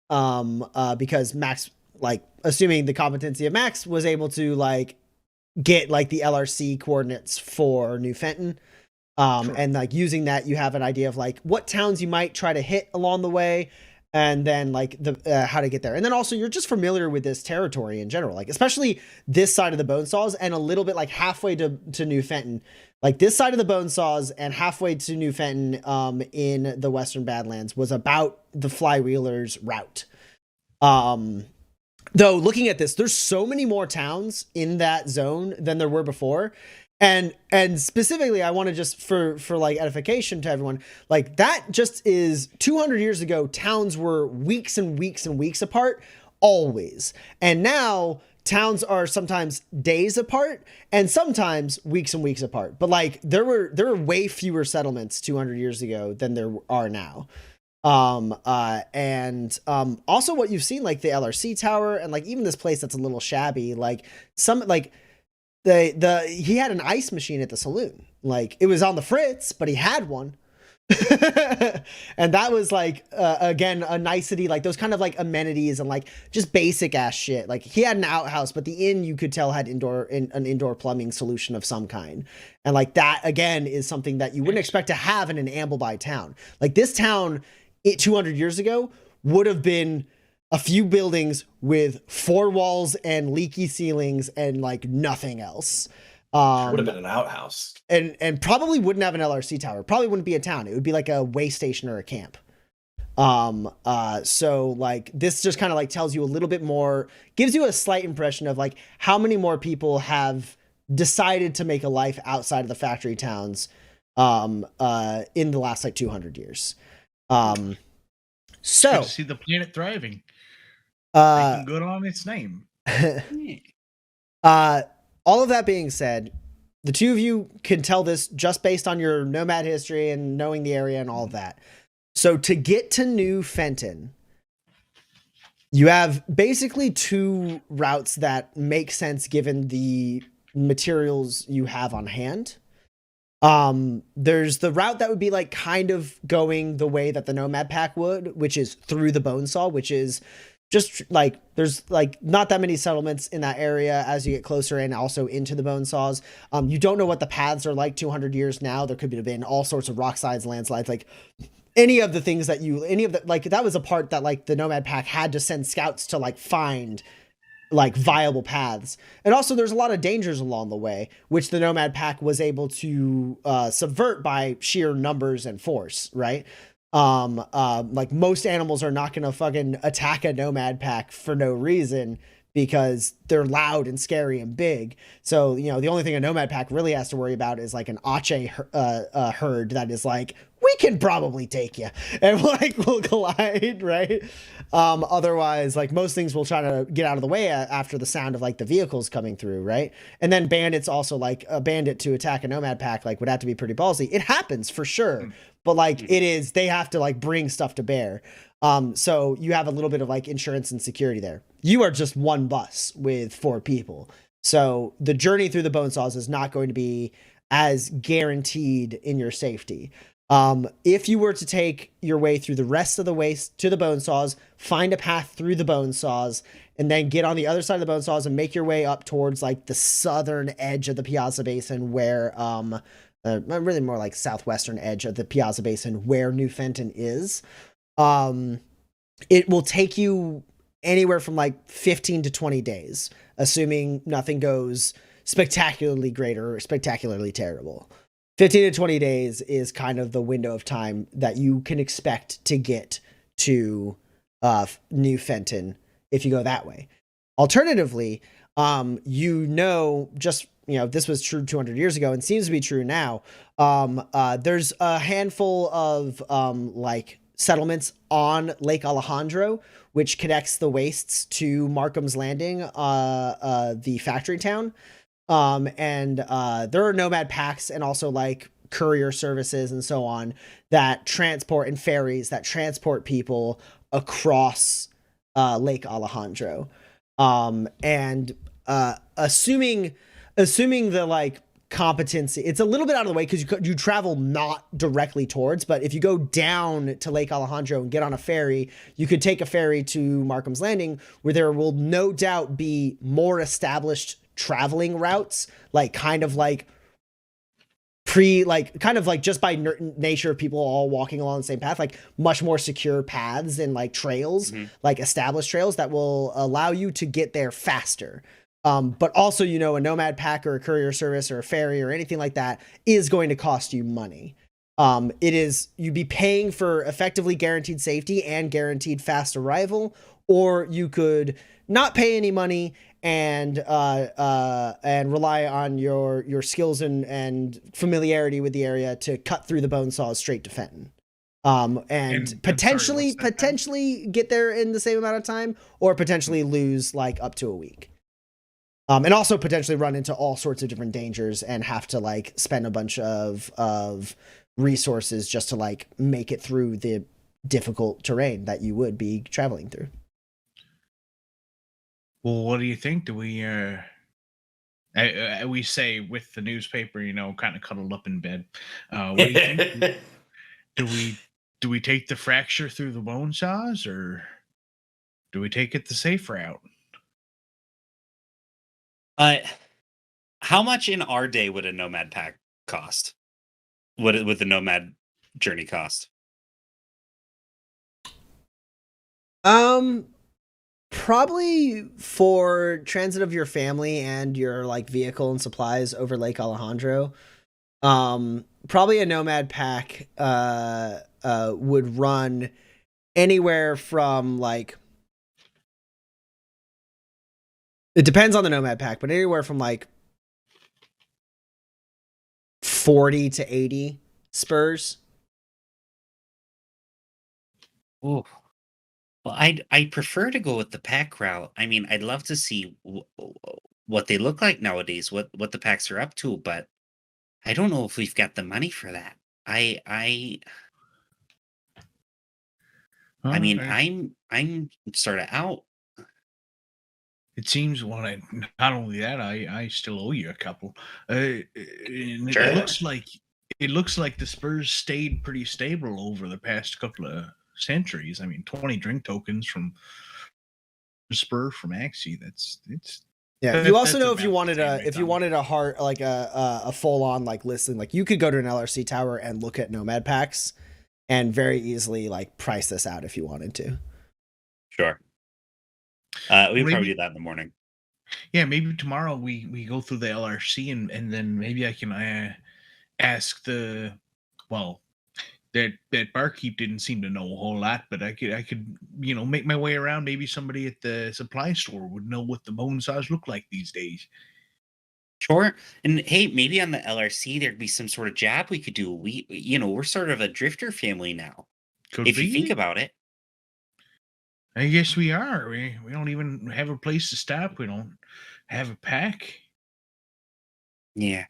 Because Max, like assuming the competency of Max, was able to like get like the LRC coordinates for New Fenton. Sure. And like using that, you have an idea of like what towns you might try to hit along the way, and then like the how to get there. And then also you're just familiar with this territory in general, like especially this side of the Bone Saws and a little bit like halfway to New Fenton. Like this side of the Bone Saws and halfway to New Fenton in the Western Badlands was about the Flywheelers route. Though looking at this, there's so many more towns in that zone than there were before. And specifically, I want to just for like edification to everyone, like that just is 200 years ago, towns were weeks and weeks and weeks apart, always. And now towns are sometimes days apart and sometimes weeks and weeks apart. But like there were way fewer settlements 200 years ago than there are now. Also what you've seen, like the LRC tower and like even this place that's a little shabby, like some like he had an ice machine at the saloon. Like it was on the fritz, but he had one. And that was like again a nicety, like those kind of like amenities and like just basic ass shit. Like he had an outhouse, but the inn you could tell had an indoor plumbing solution of some kind. And like that again is something that you wouldn't expect to have in an Ambleby town. Like this town 200 years ago would have been a few buildings with 4 walls and leaky ceilings and like nothing else. Would have been an outhouse. And probably wouldn't have an LRC tower. Probably wouldn't be a town. It would be like a way station or a camp. So like this just kind of like tells you a little bit more, gives you a slight impression of like how many more people have decided to make a life outside of the factory towns in the last like 200 years. Good So to see the planet thriving. Making good on its name. all of that being said, the two of you can tell this just based on your nomad history and knowing the area and all of that. So to get to New Fenton, you have basically 2 routes that make sense given the materials you have on hand. There's the route that would be like kind of going the way that the Nomad Pack would, which is through the Bonesaw, which is just like there's like not that many settlements in that area as you get closer and also into the Bonesaws. You don't know what the paths are like 200 years now. There could have been all sorts of rock slides, landslides, like any of the things that like that was a part that like the Nomad Pack had to send scouts to like find like viable paths. And also there's a lot of dangers along the way, which the Nomad Pack was able to subvert by sheer numbers and force, right? Like most animals are not going to fucking attack a Nomad Pack for no reason because they're loud and scary and big. So, you know, the only thing a nomad pack really has to worry about is like an Ache herd that is like, we can probably take you, and like we'll collide, right? Otherwise, like most things will try to get out of the way after the sound of like the vehicles coming through, right? And then bandits also, like a bandit to attack a nomad pack like would have to be pretty ballsy. It happens for sure, but like they have to like bring stuff to bear. So you have a little bit of like insurance and security there. You are just one bus with 4 people. So the journey through the bone saws is not going to be as guaranteed in your safety. If you were to take your way through the rest of the way to the bone saws, find a path through the bone saws, and then get on the other side of the bone saws and make your way up towards like the southern edge of the Piazza Basin where, really more like southwestern edge of the Piazza Basin where New Fenton is. It will take you anywhere from like 15 to 20 days, assuming nothing goes spectacularly great or spectacularly terrible. 15 to 20 days is kind of the window of time that you can expect to get to New Fenton if you go that way. Alternatively, this was true 200 years ago and seems to be true now. There's a handful of like settlements on Lake Alejandro, which connects the wastes to Markham's Landing, the factory town. There are nomad packs and also like courier services and so on that transport, and ferries that transport people across Lake Alejandro. Assuming the like competency, it's a little bit out of the way because you travel not directly towards, but if you go down to Lake Alejandro and get on a ferry, you could take a ferry to Markham's Landing, where there will no doubt be more established traveling routes, like kind of just by nature of people all walking along the same path, like much more secure paths and like trails, like established trails that will allow you to get there faster. But also, you know, a nomad pack or a courier service or a ferry or anything like that is going to cost you money. You'd be paying for effectively guaranteed safety and guaranteed fast arrival, or you could not pay any money and rely on your skills and familiarity with the area to cut through the bone saws straight to Fenton. And potentially get there in the same amount of time, or potentially lose like up to a week. And also potentially run into all sorts of different dangers and have to like spend a bunch of resources just to like make it through the difficult terrain that you would be traveling through. Well, what do you think? Do we we say with the newspaper, you know, kind of cuddled up in bed? What do you think? do we take the fracture through the bone saws, or do we take it the safe route? How much in our day would a nomad pack cost? What would the nomad journey cost? Probably for transit of your family and your like vehicle and supplies over Lake Alejandro. Probably a nomad pack would run anywhere from like, it depends on the nomad pack, but anywhere from like 40 to 80 spurs. Oh, well, I'd prefer to go with the pack route. I mean, I'd love to see what they look like nowadays, what the packs are up to, but I don't know if we've got the money for that. I mean, I'm sort of out. It seems not only that, I still owe you a couple. Sure. It looks like the Spurs stayed pretty stable over the past couple of centuries. I mean, 20 drink tokens from Spur from Axie. You also know if you wanted a hard like a full on like listing, like you could go to an LRC tower and look at nomad packs and very easily like price this out if you wanted to. Sure. We probably do that in the morning. Yeah, maybe tomorrow we go through the LRC and then maybe I can ask that barkeep didn't seem to know a whole lot, but I could make my way around. Maybe somebody at the supply store would know what the bone saws look like these days. Sure. And hey, maybe on the LRC there'd be some sort of jab we could do. We're sort of a drifter family now, Could if you be. think about it. I guess we are. We don't even have a place to stop. We don't have a pack. Yeah.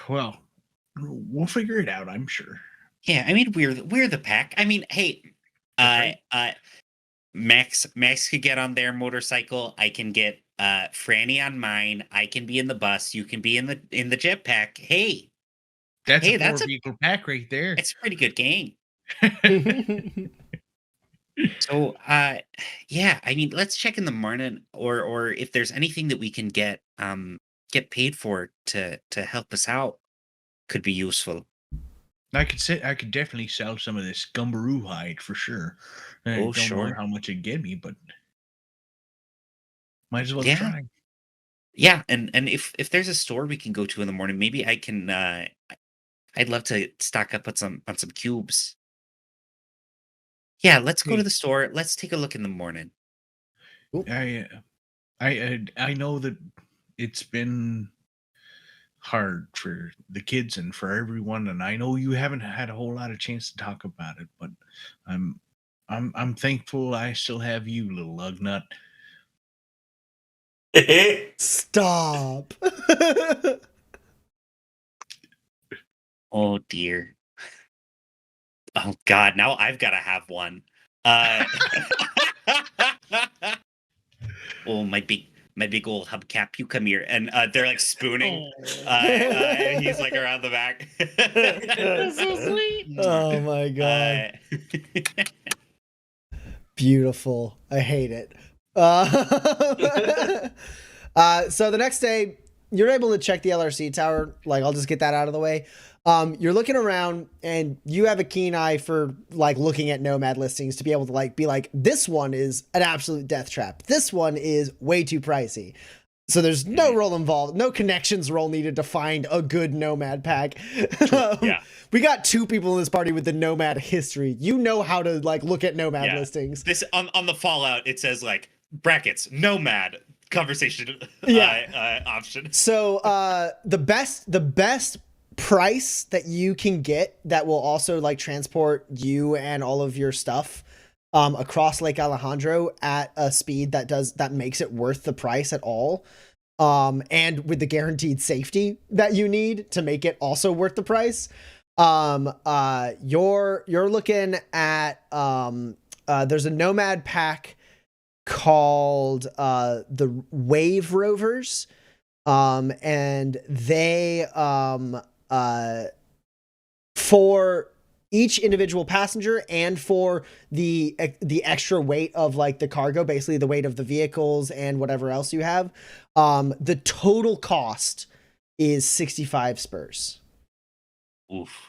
Well, we'll figure it out, I'm sure. Yeah, I mean we're the pack. I mean, hey, That's right. Max could get on their motorcycle. I can get Franny on mine. I can be in the bus. You can be in the jetpack. Hey, That's hey, a that's a four-vehicle pack right there. it's a pretty good game. So, yeah, I mean, let's check in the morning, or if there's anything that we can get paid for to help us out, could be useful. I could definitely sell some of this gumbaroo hide for sure. I Oh, don't know sure. how much it'd get me, but might as well Yeah. try. Yeah, and if there's a store we can go to in the morning, maybe I can. I'd love to stock up on some cubes. Yeah, let's go to Hey, the store. Let's take a look in the morning. I know that it's been hard for the kids and for everyone, and I know you haven't had a whole lot of chance to talk about it, but I'm I'm thankful I still have you, little lug nut. Stop. Oh dear. Oh God, now I've got to have one. Uh, oh my big old hubcap, you come here, and they're like spooning. And he's like around the back. That's so sweet. Oh my god. Beautiful. I hate it. So the next day, you're able to check the LRC tower. Like, I'll just get that out of the way. You're looking around, and you have a keen eye for like looking at nomad listings to be able to like be like, this one is an absolute death trap. This one is way too pricey. So there's no roll involved, no connections roll needed to find a good nomad pack. Yeah. We got two people in this party with the nomad history. You know how to like look at nomad listings. This on the Fallout, it says like brackets nomad conversation option. So the best price that you can get that will also like transport you and all of your stuff across Lake Alejandro at a speed that makes it worth the price at all, and with the guaranteed safety that you need to make it also worth the price. You're looking at there's a nomad pack called the Wave Rovers, and they for each individual passenger and for the extra weight of like the cargo, basically the weight of the vehicles and whatever else you have, the total cost is 65 spurs. Oof.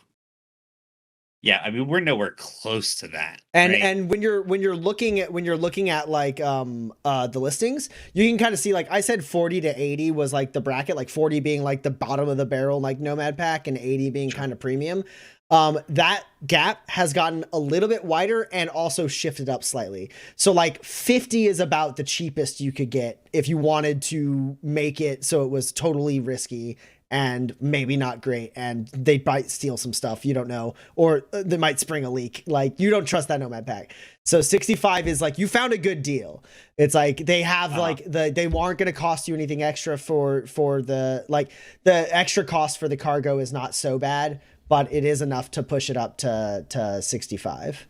Yeah, I mean we're nowhere close to that. And right? and when you're looking at like the listings, you can kind of see, like I said, 40 to 80 was like the bracket, like 40 being like the bottom of the barrel like nomad pack and 80 being kind of premium. That gap has gotten a little bit wider and also shifted up slightly. So like 50 is about the cheapest you could get if you wanted to make it so it was totally risky and maybe not great, and they might steal some stuff, you don't know, or they might spring a leak. Like, you don't trust that nomad pack. So 65 is like, you found a good deal. It's like they have like they weren't going to cost you anything extra for the like the extra cost for the cargo is not so bad, but it is enough to push it up to 65.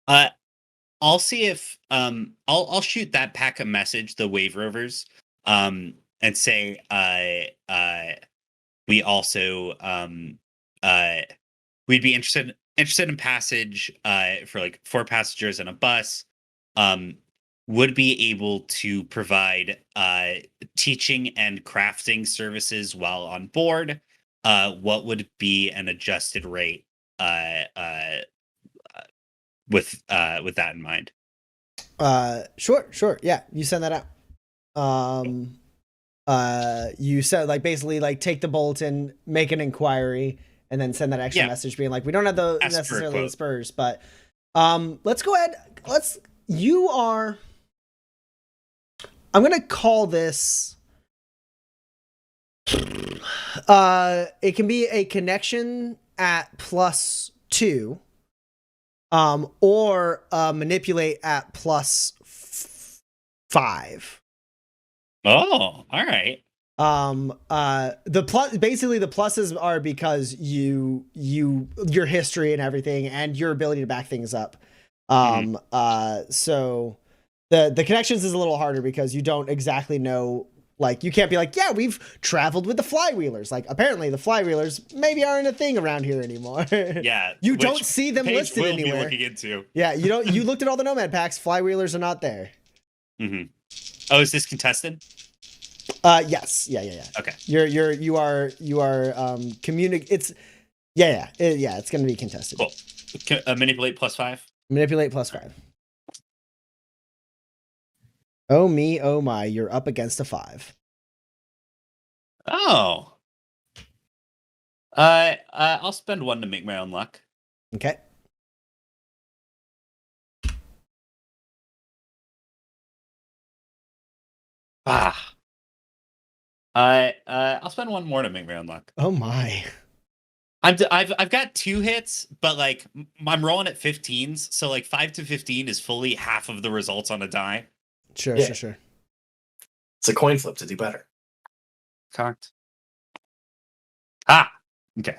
I'll see if I'll shoot that pack a message, the Wave Rovers, and say we also we'd be interested in passage for like 4 passengers and a bus, would be able to provide teaching and crafting services while on board. What would be an adjusted rate with that in mind? Sure. Yeah, you send that out. You said like basically like take the bulletin, make an inquiry, and then send that extra Yeah. message being like, we don't have the Ask for a necessarily the quote. Spurs, but let's go ahead. I'm gonna call this. It can be a connection at +2, or manipulate at +5. Oh, all right. The plus, basically the pluses are because your history and everything and your ability to back things up. So the connections is a little harder because you don't exactly know, like, you can't be like, yeah, we've traveled with the flywheelers. Like, apparently the flywheelers maybe aren't a thing around here anymore. Yeah. You which don't see them Paige listed will anywhere. Be looking into. Yeah, you looked at all the Nomad packs, flywheelers are not there. Mm-hmm. Oh, is this contested? Yes. Yeah. Okay. You are it's it's going to be contested. Cool. Manipulate +5. Manipulate +5. Oh me, oh my, you're up against a 5. Oh. I'll spend 1 to make my own luck. Okay. I'll spend 1 more to make my own luck. Oh my. I've got 2 hits, but like I'm rolling at 15s, so like 5 to 15 is fully half of the results on a die. Sure. It's a coin flip to do better. Cocked. Okay.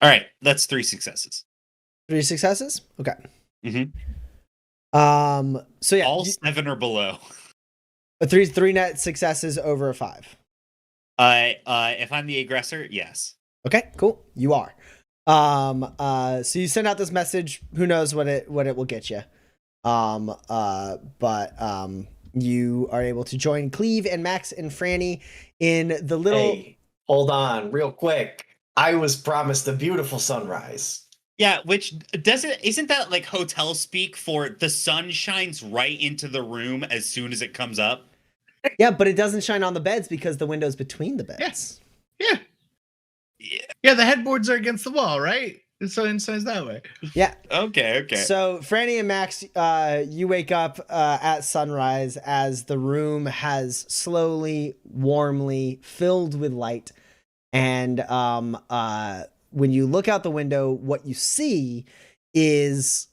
All right, that's 3 successes. 3 successes? Okay. Mm-hmm. So yeah, all 7 or below. 3 net successes over a 5. If I'm the aggressor, yes. Okay, cool. You are. So you send out this message. Who knows what it will get you? But you are able to join Cleve and Max and Franny in the little. Hey, hold on, real quick. I was promised a beautiful sunrise. Yeah, which isn't that like hotel speak for the sun shines right into the room as soon as it comes up? Yeah, but it doesn't shine on the beds because the window's between the beds. Yeah. Yeah, the headboards are against the wall, right? So it shines that way. Yeah. Okay. So Franny and Max, you wake up at sunrise as the room has slowly, warmly filled with light. And when you look out the window, what you see is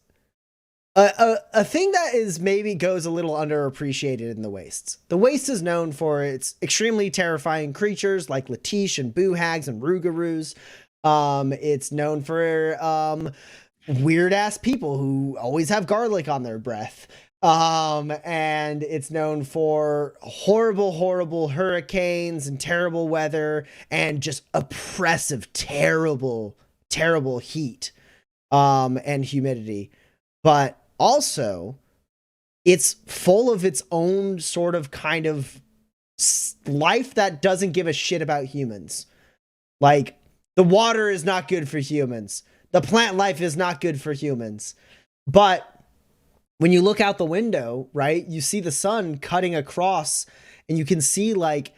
a thing that is maybe goes a little underappreciated in the Wastes. The Waste is known for its extremely terrifying creatures like Latish and Boohags and Rougaroos. It's known for weird ass people who always have garlic on their breath. And it's known for horrible hurricanes and terrible weather and just oppressive, terrible heat and humidity. But also, it's full of its own sort of kind of life that doesn't give a shit about humans. Like, the water is not good for humans. The plant life is not good for humans. But when you look out the window, right, you see the sun cutting across and you can see like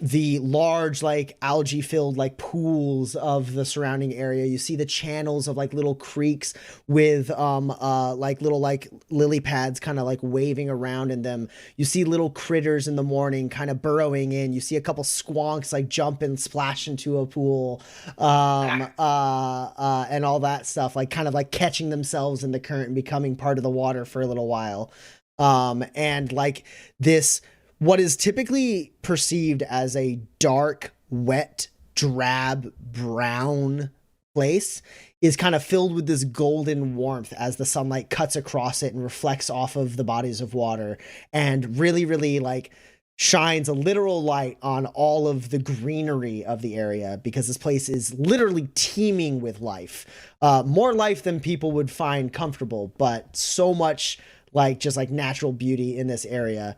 the large, like algae filled, like pools of the surrounding area. You see the channels of like little creeks with, like little, like lily pads kind of like waving around in them. You see little critters in the morning kind of burrowing in. You see a couple squonks like jump and splash into a pool, and all that stuff, like kind of like catching themselves in the current and becoming part of the water for a little while. And like this, what is typically perceived as a dark, wet, drab, brown place is kind of filled with this golden warmth as the sunlight cuts across it and reflects off of the bodies of water and really like shines a literal light on all of the greenery of the area, because this place is literally teeming with life. More life than people would find comfortable, but so much like just like natural beauty in this area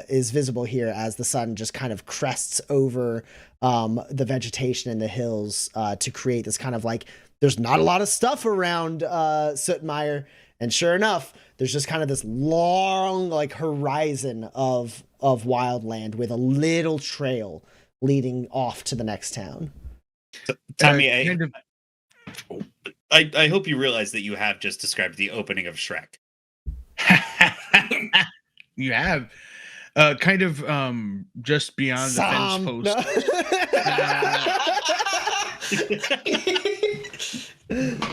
is visible here as the sun just kind of crests over the vegetation in the hills to create this kind of like, there's not a lot of stuff around Sootmire, and sure enough, there's just kind of this long like horizon of wildland with a little trail leading off to the next town. Tommy, kind of I hope you realize that you have just described the opening of Shrek. you have kind of just beyond the fence Sam. post.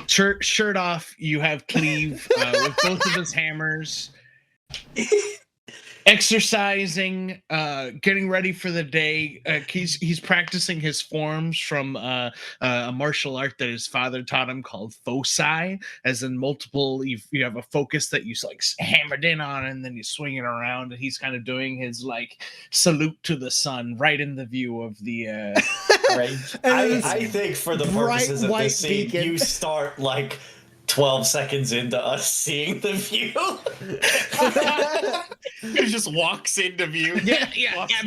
Shirt off, you have Cleve with both of his hammers, exercising, getting ready for the day. He's practicing his forms from a martial art that his father taught him called foci, as in multiple. You have a focus that you like hammered in on, and then you swing it around. And he's kind of doing his like salute to the sun right in the view of the. Right. I think for the purposes of this scene, beacon. you start like 12 seconds into us seeing the view. He just walks into view.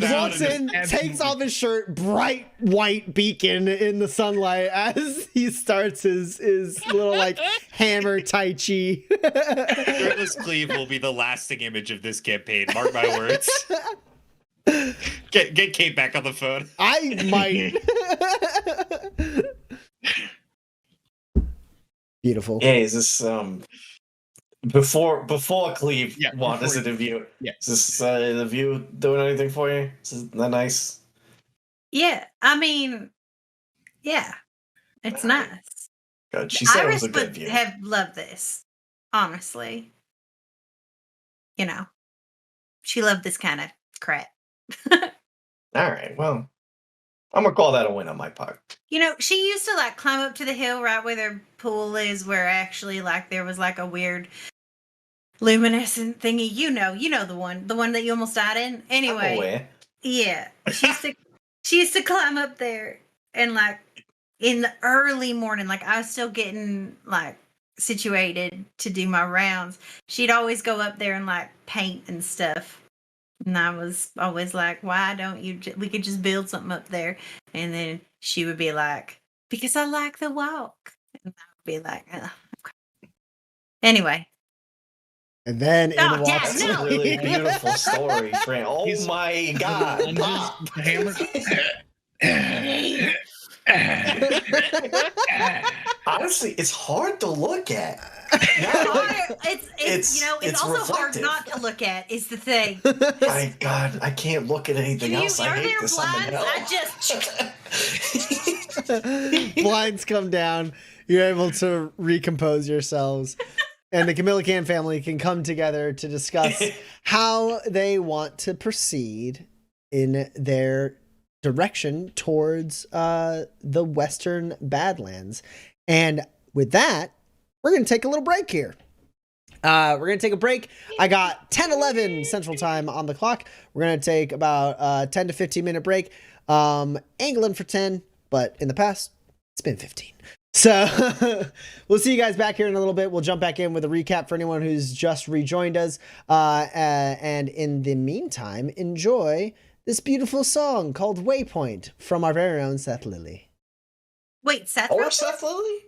Walks in, takes off his shirt, bright white beacon in the sunlight as he starts his little like hammer tai chi. Shirtless Cleve will be the lasting image of this campaign. Mark my words. Get Kate back on the phone. I might. Beautiful. Yeah, is this before Cleve wanders into view? Yeah. Is this the view doing anything for you? Is that nice? Yeah, I mean, yeah, it's nice. Good. She said it Iris was a good would view. have loved this, honestly. You know, she loved this kind of crap. All right, well, I'm gonna call that a win on my part. You know, she used to like climb up to the hill right where their pool is, where actually like there was like a weird luminescent thingy. You know the one that you almost died in. I'm Anyway, aware. yeah, she used to climb up there, and like in the early morning, like I was still getting like situated to do my rounds. She'd always go up there and like paint and stuff. And I was always like, why don't you, we could just build something up there. And then she would be like, because I like the walk. And I would be like, ugh. Anyway. And then in Oh, walks. That's a really beautiful story, Fran. Oh He's- my god. Pop. Honestly, it's hard to look at. It's you know, it's also reflective. hard not to look at is the thing. My god, I can't look at anything else. I Are hate there this on the blinds? no. Blinds come down. You're able to recompose yourselves. And the Kumilican family can come together to discuss how they want to proceed in their direction towards the Western Badlands. And with that, we're going to take a little break here. We're going to take a break. I got 10:11 Central Time on the clock. We're going to take about a 10 to 15 minute break. Angling for 10, but in the past, it's been 15. So we'll see you guys back here in a little bit. We'll jump back in with a recap for anyone who's just rejoined us. And in the meantime, enjoy this beautiful song called Waypoint from our very own Seth Lilly. Wait, Seth? Or wrote this? Seth Lilly?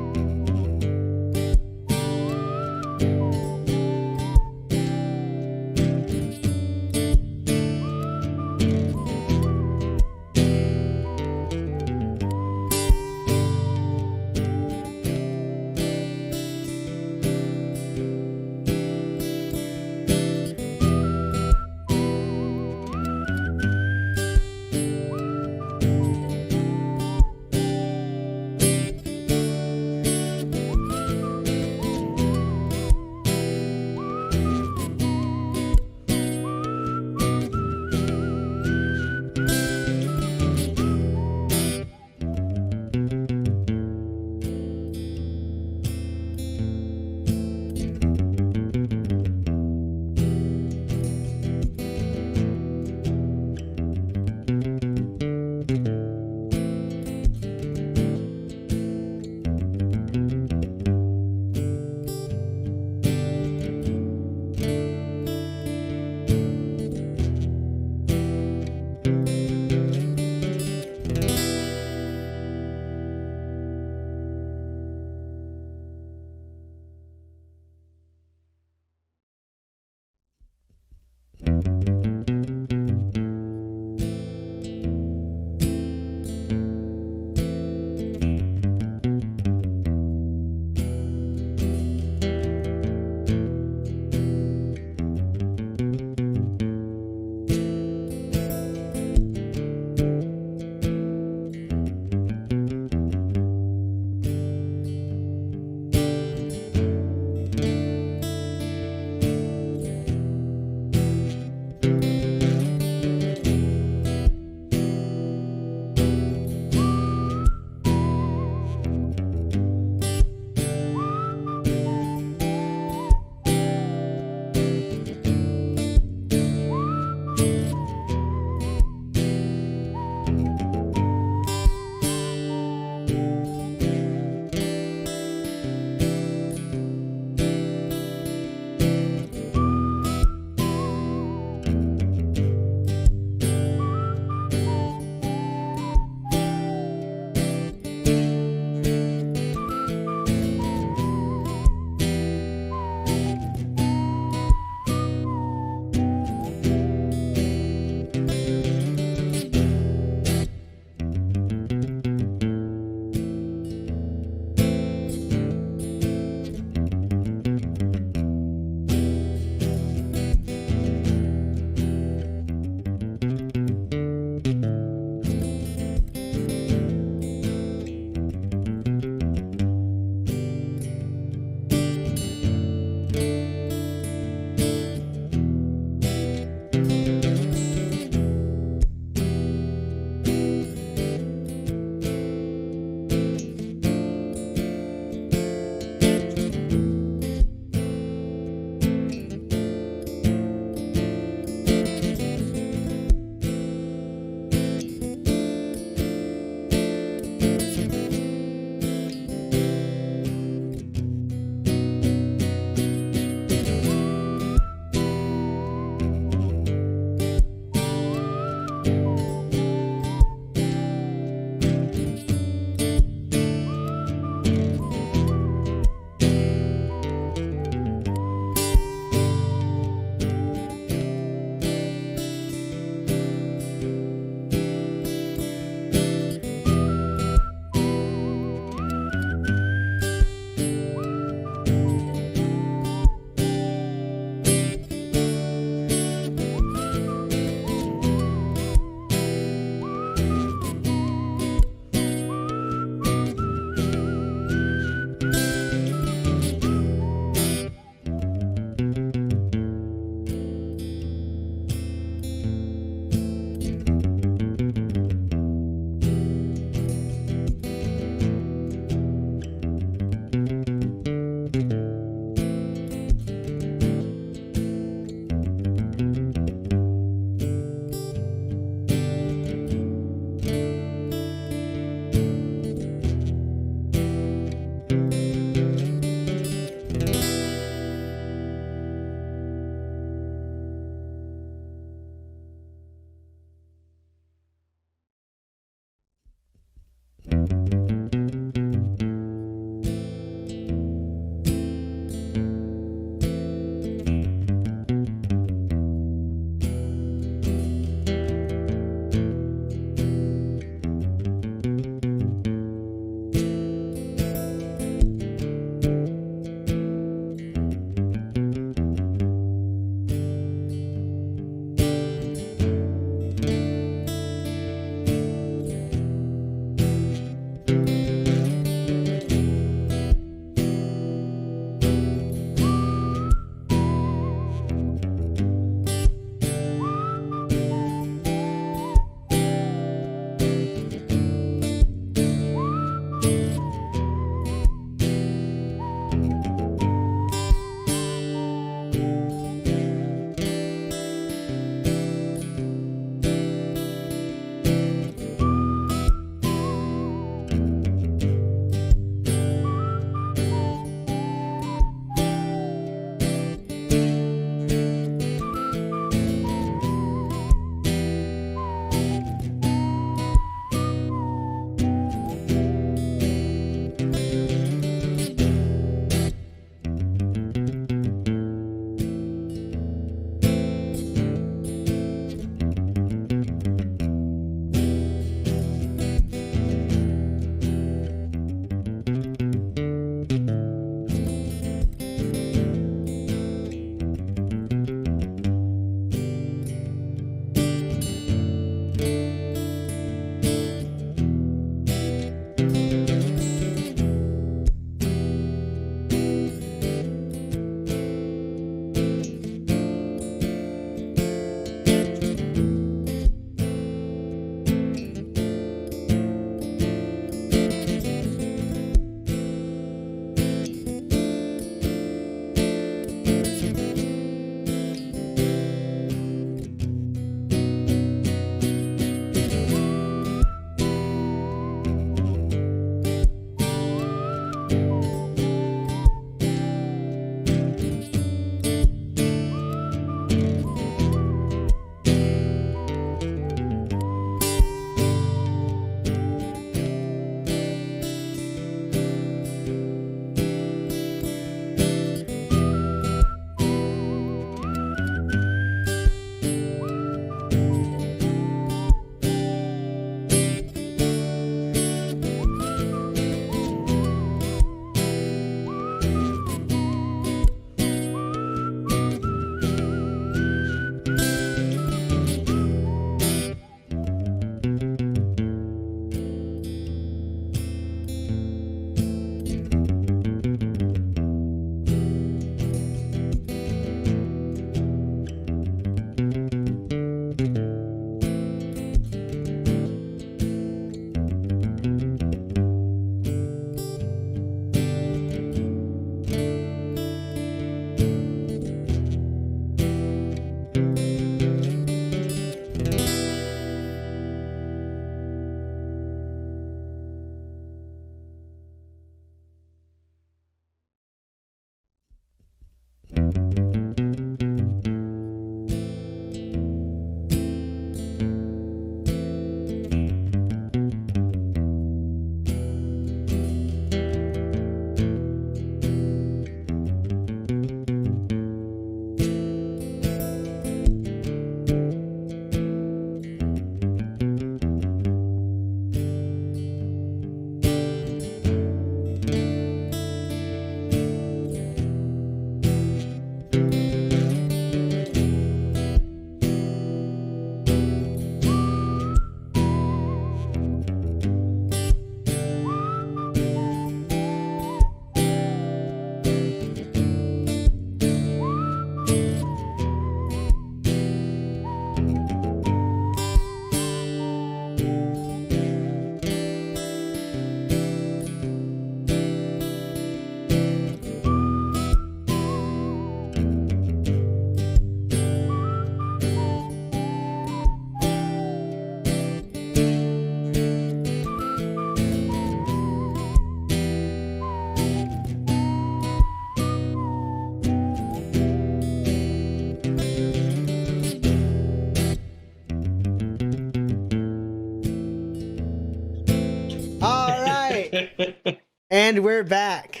And we're back.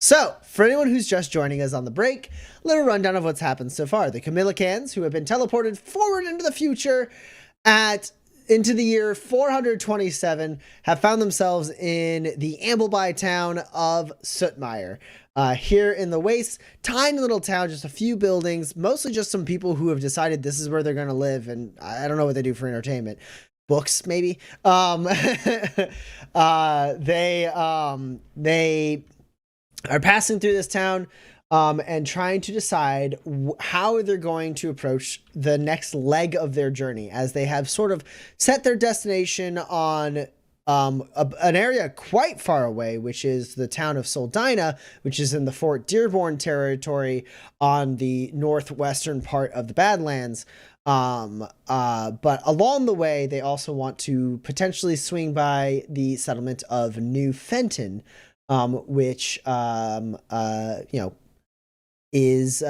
So, for anyone who's just joining us on the break, a little rundown of what's happened so far. The Kumilicans, who have been teleported forward into the future into the year 427, have found themselves in the Ambleby town of Sootmire. Here in the wastes, tiny little town, just a few buildings, mostly just some people who have decided this is where they're going to live, and I don't know what they do for entertainment. Books, maybe. They are passing through this town and trying to decide how they're going to approach the next leg of their journey, as they have sort of set their destination on an area quite far away, which is the town of Soldina, which is in the Fort Dearborn territory on the northwestern part of the Badlands. But along the way, they also want to potentially swing by the settlement of New Fenton, which, is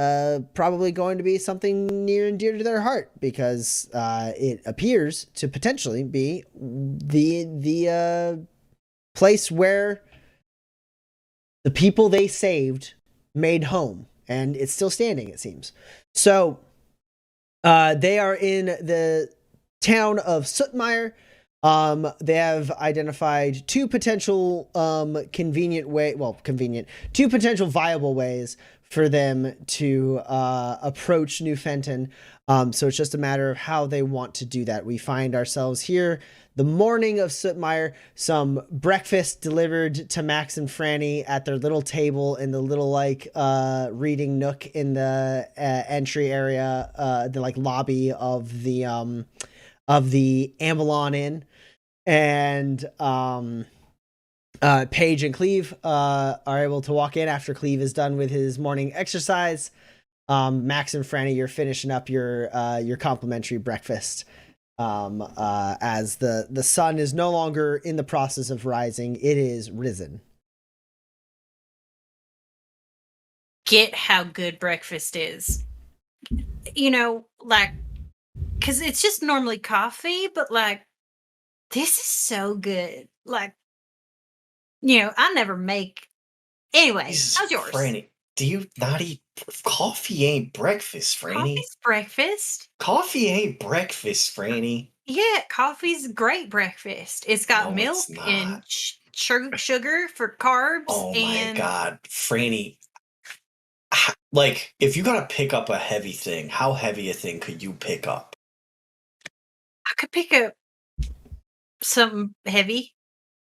probably going to be something near and dear to their heart, because it appears to potentially be the place where the people they saved made home, and it's still standing, it seems. So they are in the town of Sootmire. They have identified two potential two potential viable ways for them to approach New Fenton. So it's just a matter of how they want to do that. We find ourselves here the morning of Sootmire, some breakfast delivered to Max and Franny at their little table in the little reading nook in the entry area, the lobby of the Avalon Inn. And Paige and Cleve are able to walk in after Cleve is done with his morning exercise. Max and Franny, you're finishing up your complimentary breakfast. As the sun is no longer in the process of rising, it is risen. Get how good breakfast is. Because it's just normally coffee, but this is so good. I never make. Anyway, how's yours? Franny, do you not eat coffee? Ain't breakfast, Franny. Coffee's breakfast. Coffee ain't breakfast, Franny. Yeah, coffee's great breakfast. It's got milk and sugar for carbs. Oh my god, Franny. If you gotta pick up a heavy thing, how heavy a thing could you pick up? I could pick up something heavy.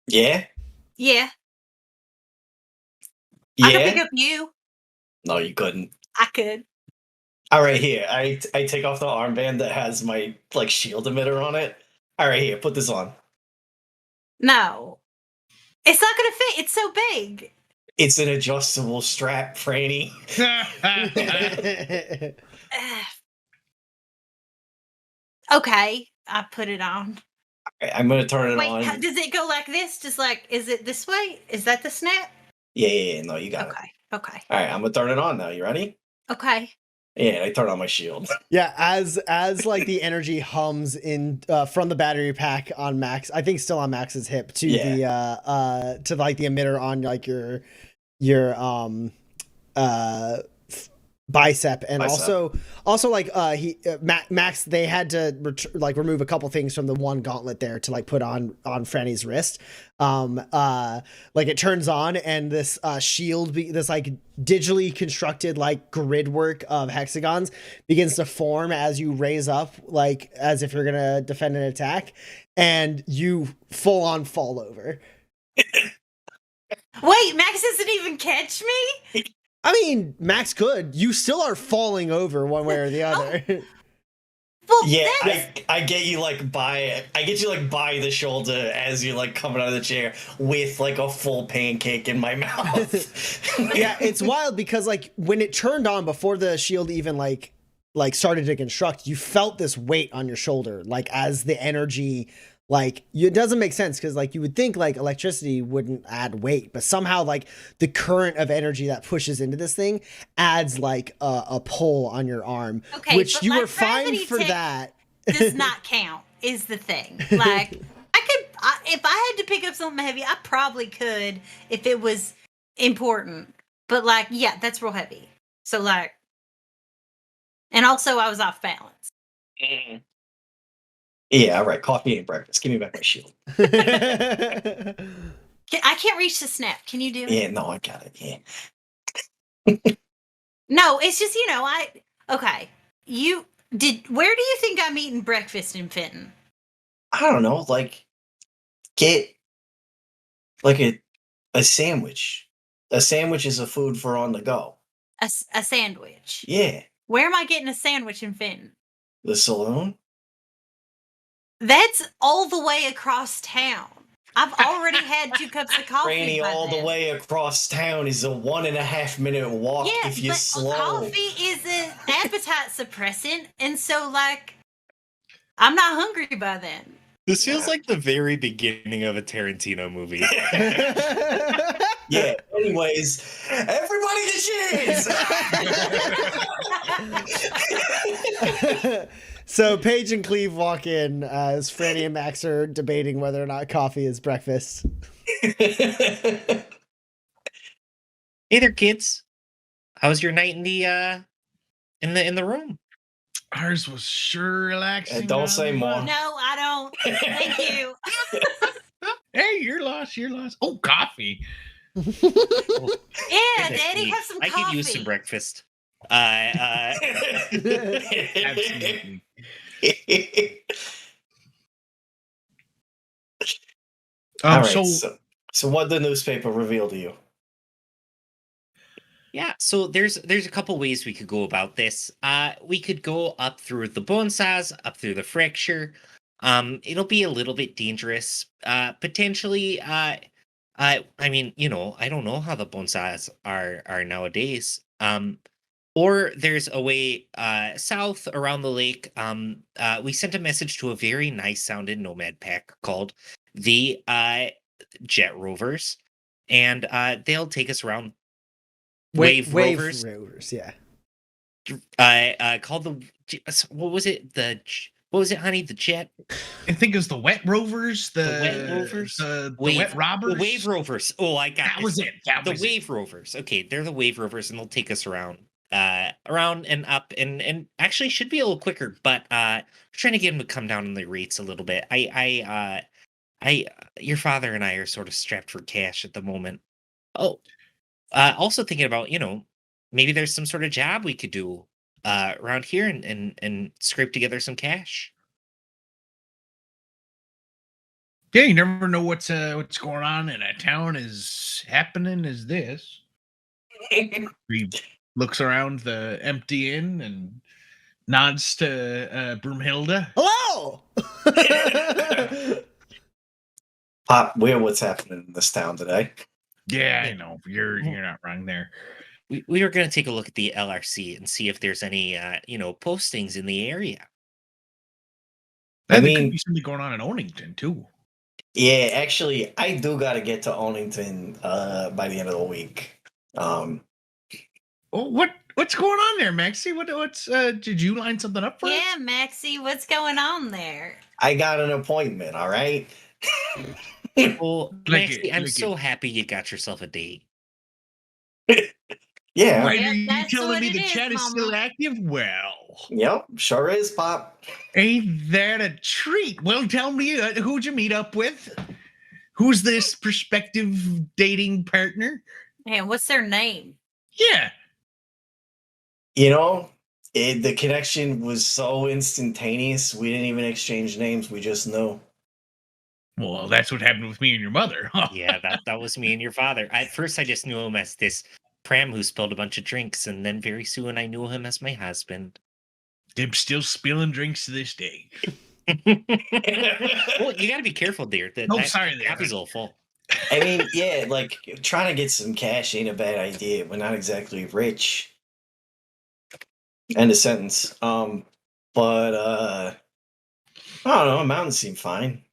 Yeah? Yeah. Yeah? I could pick up you. No, you couldn't. I could. All right, here. I take off the armband that has my shield emitter on it. All right, here. Put this on. No. It's not going to fit. It's so big. It's an adjustable strap, Franny. Okay. I put it on. Right, I'm going to turn it on. Wait, does it go like this? Is it this way? Is that the snap? Yeah. No, you got it. Okay. All right, I'm going to turn it on now. You ready? Okay. Yeah, I turn on my shield. Yeah, as the energy hums in from the battery pack on Max, I think still on Max's hip to the emitter on your bicep, and also Max, they had to remove a couple things from the one gauntlet there to put on Franny's wrist. It turns on, and this shield, this digitally constructed grid work of hexagons begins to form as you raise up, as if you're gonna defend an attack, and you full on fall over. Wait, Max doesn't even catch me? I mean, Max could. You still are falling over one way or the other. Well, yeah, I get you by the shoulder as you're coming out of the chair with a full pancake in my mouth. Yeah, it's wild because when it turned on before the shield even started to construct, you felt this weight on your shoulder as the energy. It doesn't make sense because you would think electricity wouldn't add weight, but somehow the current of energy that pushes into this thing adds a pull on your arm, which you were fine for that. Does not count is the thing. if I had to pick up something heavy, I probably could if it was important. But like, yeah, that's real heavy. So like, and also I was off balance. Yeah, all right. Coffee ain't breakfast. Give me back my shield. I can't reach the snap. Can you do it? Yeah, no, I got it. Yeah. No, it's just, okay. Where do you think I'm eating breakfast in Fenton? I don't know. Like, get like a sandwich. A sandwich is a food for on the go. A sandwich. Yeah. Where am I getting a sandwich in Fenton? The saloon. That's all the way across town. I've already had 2 cups of coffee. Franny, all the way across town is a 1.5 minute walk if you're slow. Coffee is an appetite suppressant, and so like, I'm not hungry by then. This feels like the very beginning of a Tarantino movie. Yeah. Anyways, everybody to cheers. So Paige and Cleve walk in as Franny and Max are debating whether or not coffee is breakfast. Hey there, kids. How was your night in the room? Ours was sure relaxing. Don't say more. No, I don't. Thank you. Hey, you're lost. You're lost. Oh, coffee. Yeah, Daddy, have some coffee. I could use some breakfast. Absolutely. All right. So what did the newspaper reveal to you? Yeah, so there's a couple ways we could go about this. We could go up through the bone saws, up through the fracture. It'll be a little bit dangerous. Potentially, I mean, I don't know how the bone saws are nowadays. Or there's a way south around the lake. We sent a message to a very nice sounding nomad pack called the Jet Rovers, and they'll take us around. Wave Rovers, yeah. Called the what was it, honey? The Jet. I think it was the Wet Rovers. The Wet Rovers. The Wet Robbers. The Wave Rovers. Oh, I got that. Was it? That the was Wave Rovers. Okay, they're the Wave Rovers, and they'll take us around and up, and actually should be a little quicker. But we're trying to get them to come down on the rates a little bit. Your father and I are sort of strapped for cash at the moment. Oh. Also thinking about, maybe there's some sort of job we could do around here and scrape together some cash. Yeah, you never know what's going on in a town is happening as this. He looks around the empty inn and nods to Broomhilda. Hello! Pop, what's happening in this town today? Yeah, I know. You're not wrong there. We were going to take a look at the LRC and see if there's any postings in the area. There could be something going on in Onington too. Yeah, actually, I do got to get to Onington by the end of the week. What's going on there, Maxie? What's did you line something up for us? Yeah, Maxie, what's going on there? I got an appointment. All right. Well, Maxie, I'm so happy you got yourself a date. Yeah. Right, are you telling me the chat is still active? Well. Yep, sure is, Pop. Ain't that a treat? Well, tell me, who'd you meet up with? Who's this prospective dating partner? And what's their name? Yeah. The connection was so instantaneous, we didn't even exchange names. We just knew. Well, that's what happened with me and your mother. Yeah, that was me and your father. At first, I just knew him as this pram who spilled a bunch of drinks, and then very soon I knew him as my husband. I'm still spilling drinks to this day. Well, you got to be careful, dear. Sorry, the tap is all full. I mean, yeah, like trying to get some cash ain't a bad idea. We're not exactly rich. End of sentence. But I don't know. Mountains seem fine.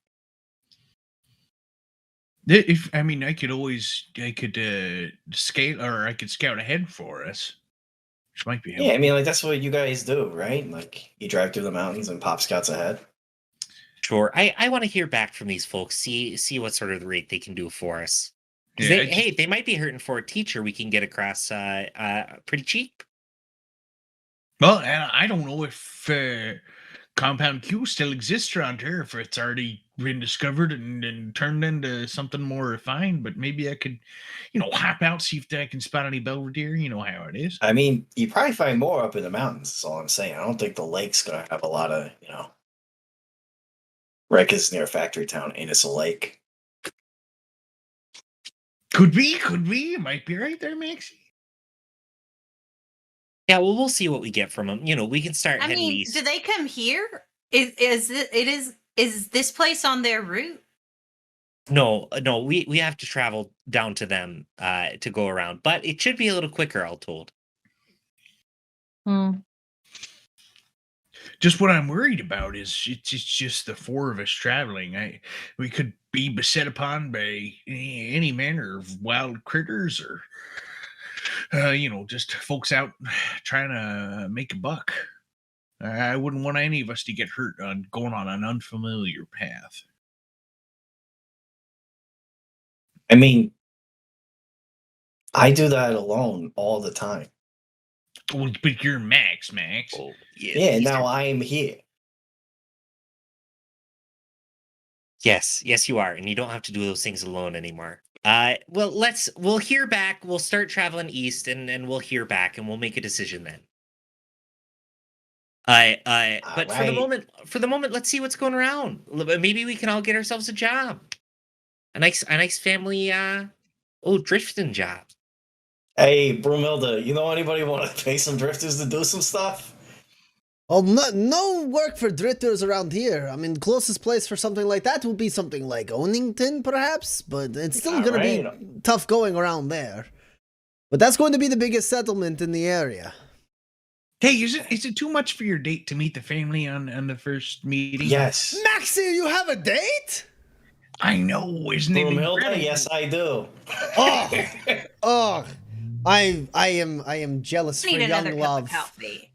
I could scale, or I could scout ahead for us, which might be helpful. Yeah, I mean, like that's what you guys do, right? Like you drive through the mountains and Pop scouts ahead. Sure. I want to hear back from these folks. See what sort of rate they can do for us. 'Cause Yeah, they might be hurting for a teacher we can get across pretty cheap. well, and I don't know if Compound Q still exists around here, if it's already been discovered and turned into something more refined. But maybe I could, hop out, see if I can spot any Belvedere. You know how it is. I mean, you probably find more up in the mountains. That's all I'm saying. I don't think the lake's gonna have a lot of, right, 'cause it's near Factory Town and it's a lake. Could be. You might be right there, Maxie. Yeah, well, we'll see what we get from them. We can start I heading mean, east. do they come here? Is this place on their route? No, we have to travel down to them to go around, but it should be a little quicker, all told. Just what I'm worried about is it's just the four of us traveling. We could be beset upon by any manner of wild critters or just folks out trying to make a buck. I wouldn't want any of us to get hurt on going on an unfamiliar path. I mean, I do that alone all the time. Well, but you're Max. Oh, Yeah, now I am here. Yes, you are, and you don't have to do those things alone anymore. Well, we'll hear back. We'll start traveling east, and we'll hear back, and we'll make a decision then. But for the moment, let's see what's going around. Maybe we can all get ourselves a job, a nice family, drifting job. Hey, Brumilda, you know anybody want to pay some drifters to do some stuff? Well, no work for drifters around here. I mean, closest place for something like that would be something like Onington, perhaps, but it's still going to be tough going around there. But that's going to be the biggest settlement in the area. Hey, is it too much for your date to meet the family on the first meeting? Yes. Maxie, you have a date? I know, isn't it? Brumilda, yes, I do. Oh, I am jealous for Need another young cup love. of coffee.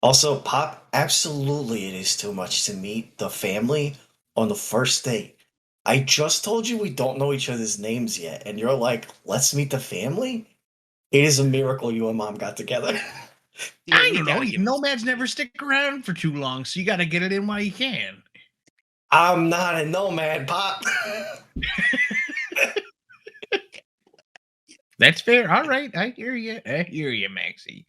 Also, Pop, absolutely it is too much to meet the family on the first date. I just told you we don't know each other's names yet, and you're like, let's meet the family? It is a miracle you and Mom got together. I don't know. Nomads never stick around for too long, so you got to get it in while you can. I'm not a nomad, Pop. That's fair. All right. I hear you, Maxie.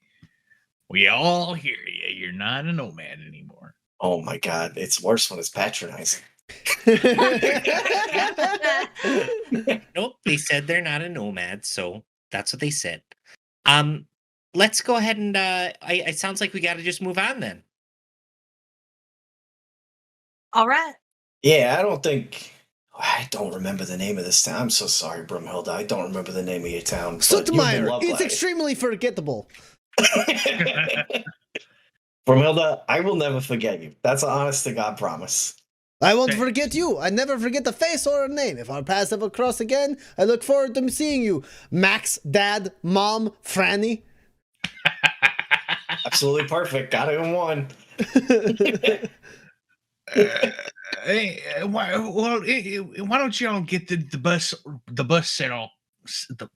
We all hear you. You're not a nomad anymore. Oh my God, it's worse when it's patronizing. Nope, they said they're not a nomad, so that's what they said. Let's go ahead and it sounds like we got to just move on then. All right. Yeah, I don't remember the name of this town. I'm so sorry, Brumhilda. I don't remember the name of your town. but you've been Sotomayor, lovely. it's extremely forgettable. Brumhilda, I will never forget you. That's an honest to God promise. I won't forget you. I never forget the face or a name. If our paths ever cross again, I look forward to seeing you. Max, Dad, Mom, Franny. Absolutely perfect. Got it in one. Why don't y'all get the bus set all the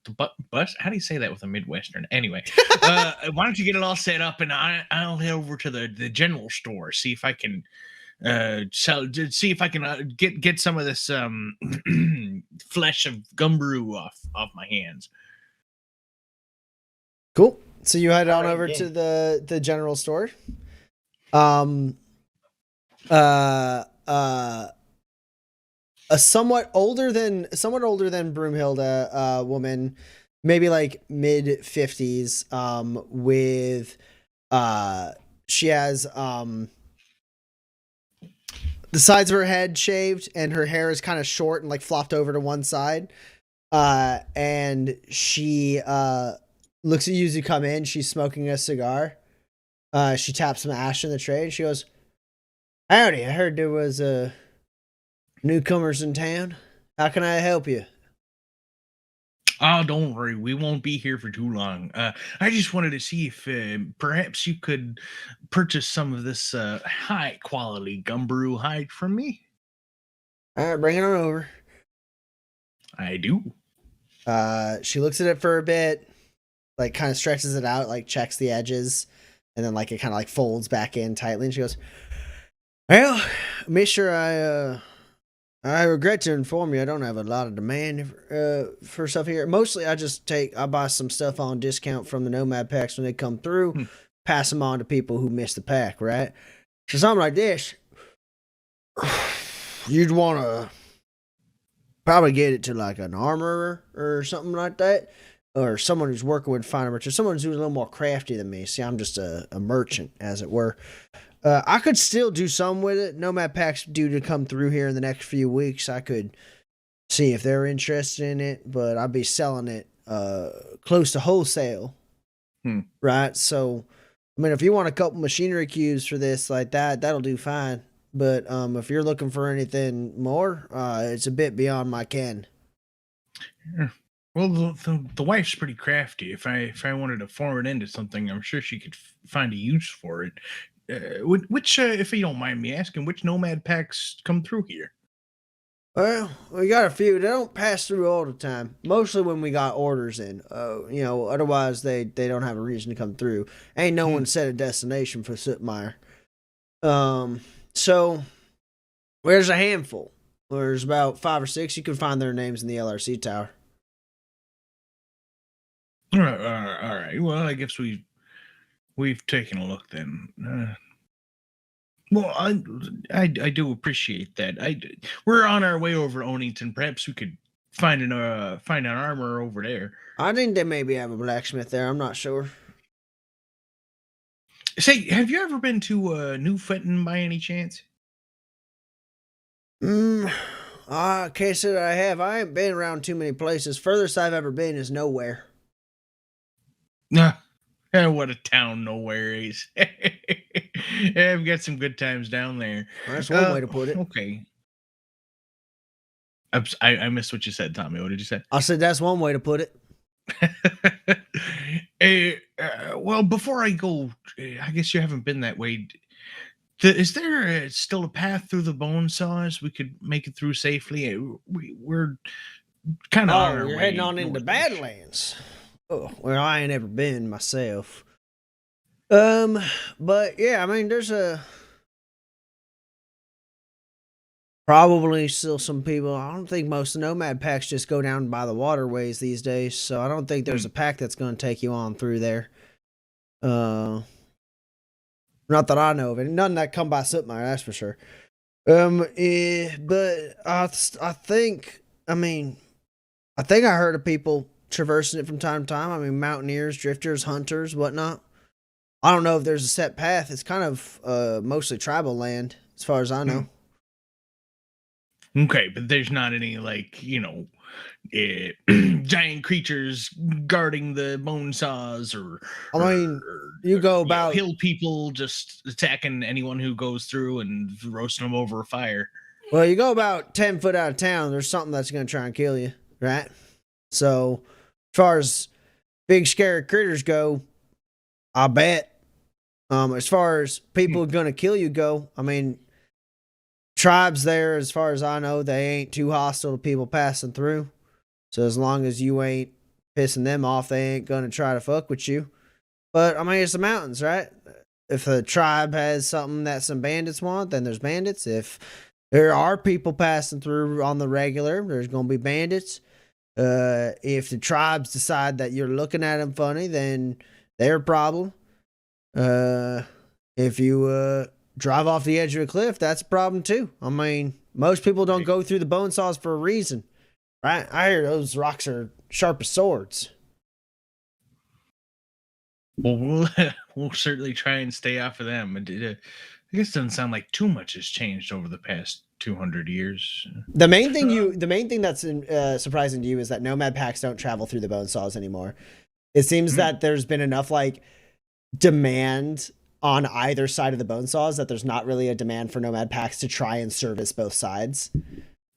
bus? How do you say that with a Midwestern? Anyway, why don't you get it all set up and I'll head over to the general store, see if I can get some of this flesh of gumbaroo off my hands. Cool. So you head on Alright, over yeah. to the general store. A somewhat older than Broomhilda woman, maybe like mid 50s, with she has the sides of her head shaved and her hair is kind of short and like flopped over to one side. And she looks at you as you come in. She's smoking a cigar. She taps some ash in the tray and she goes, "Howdy, I heard there was newcomers in town. How can I help you?" Oh, don't worry. We won't be here for too long. I just wanted to see if perhaps you could purchase some of this high quality gumbaroo hide from me. All right, bring it on over. I do. She looks at it for a bit, like kind of stretches it out, like checks the edges, and then like it kind of like folds back in tightly. And she goes, "Well, Mister, I regret to inform you, I don't have a lot of demand for stuff here. Mostly, I buy some stuff on discount from the Nomad packs when they come through, pass them on to people who miss the pack, right? So something like this, you'd want to probably get it to like an armorer or something like that, or someone who's working with fine merchant, someone who's a little more crafty than me. See, I'm just a merchant, as it were. I could still do some with it. Nomad packs due to come through here in the next few weeks. I could see if they're interested in it, but I'd be selling it close to wholesale, right? So, I mean, if you want a couple machinery cubes for this like that, that'll do fine. But if you're looking for anything more, it's a bit beyond my ken. Yeah. Well, the wife's pretty crafty. If I wanted to form it into something, I'm sure she could find a use for it. Which, if you don't mind me asking, which Nomad packs come through here? Well, we got a few. They don't pass through all the time. Mostly when we got orders in. Otherwise they don't have a reason to come through. Ain't no one set a destination for Sootmeyer. So there's a handful. There's about 5 or 6. You can find their names in the LRC tower. All right. Well, I guess we've taken a look then. Well, I do appreciate that. We're on our way over to Onington. Perhaps we could find an armor over there. I think they maybe have a blacksmith there. I'm not sure. Say, have you ever been to New Fenton by any chance? I can't say that I have. I ain't been around too many places. Furthest I've ever been is nowhere. Nah. What a town nowhere is. Yeah, I've got some good times down there. That's one way to put it. Okay. I missed what you said, Tommy. What did you say? I said that's one way to put it. Well, before I go, I guess you haven't been that way. Is there still a path through the bone saws we could make it through safely? We're kind of on our you're way heading on into Badlands. Oh, well, I ain't ever been myself. But yeah, I mean, there's probably still some people. I don't think most Nomad packs just go down by the waterways these days, so I don't think there's a pack that's going to take you on through there. Not that I know of it. None that come by Sootmeyer, that's for sure. But I think I heard of people traversing it from time to time. I mean, mountaineers, drifters, hunters, whatnot. I don't know if there's a set path. It's kind of mostly tribal land, as far as I know. Okay, but there's not any, like, giant creatures guarding the bone saws, or you go about hill people just attacking anyone who goes through and roasting them over a fire. Well, you go about 10 foot out of town, there's something that's going to try and kill you, right? So, as far as big scary critters go, I bet. As far as people going to kill you go, I mean, tribes there, as far as I know, they ain't too hostile to people passing through. So as long as you ain't pissing them off, they ain't going to try to fuck with you. But, I mean, it's the mountains, right? If a tribe has something that some bandits want, then there's bandits. If there are people passing through on the regular, there's going to be bandits. If the tribes decide that you're looking at them funny, then they're a problem. If you drive off the edge of a cliff, that's a problem too. I mean, most people don't go through the bone saws for a reason, right? I hear those rocks are sharp as swords. Well, we'll certainly try and stay off of them. I guess it doesn't sound like too much has changed over the past 200 years. The main thing that's surprising to you is that Nomad packs don't travel through the bone saws anymore. It seems that there's been enough like demand on either side of the bone saws that there's not really a demand for Nomad packs to try and service both sides.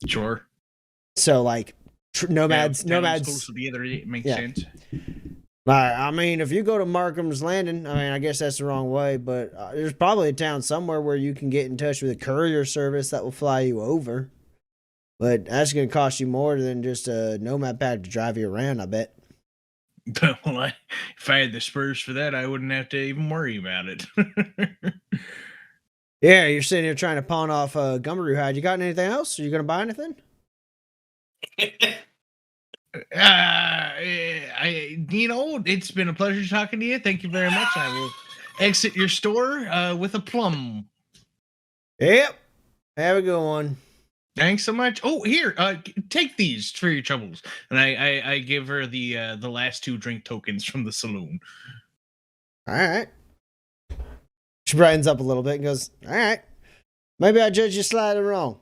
Sure. So like nomads. Close to the other, it makes sense. I mean, if you go to Markham's Landing, I mean, I guess that's the wrong way, but there's probably a town somewhere where you can get in touch with a courier service that will fly you over. But that's going to cost you more than just a nomad pack to drive you around, I bet. Well, if I had the spurs for that, I wouldn't have to even worry about it. Yeah, you're sitting here trying to pawn off a Gumbaroo hide. You got anything else? Are you going to buy anything? It's been a pleasure talking to you. Thank you very much. I will exit your store with a plum. Yep. Have a good one. Thanks so much. Oh, here, take these for your troubles. And I give her the last 2 drink tokens from the saloon. All right. She brightens up a little bit and goes, all right. Maybe I judged you slightly wrong.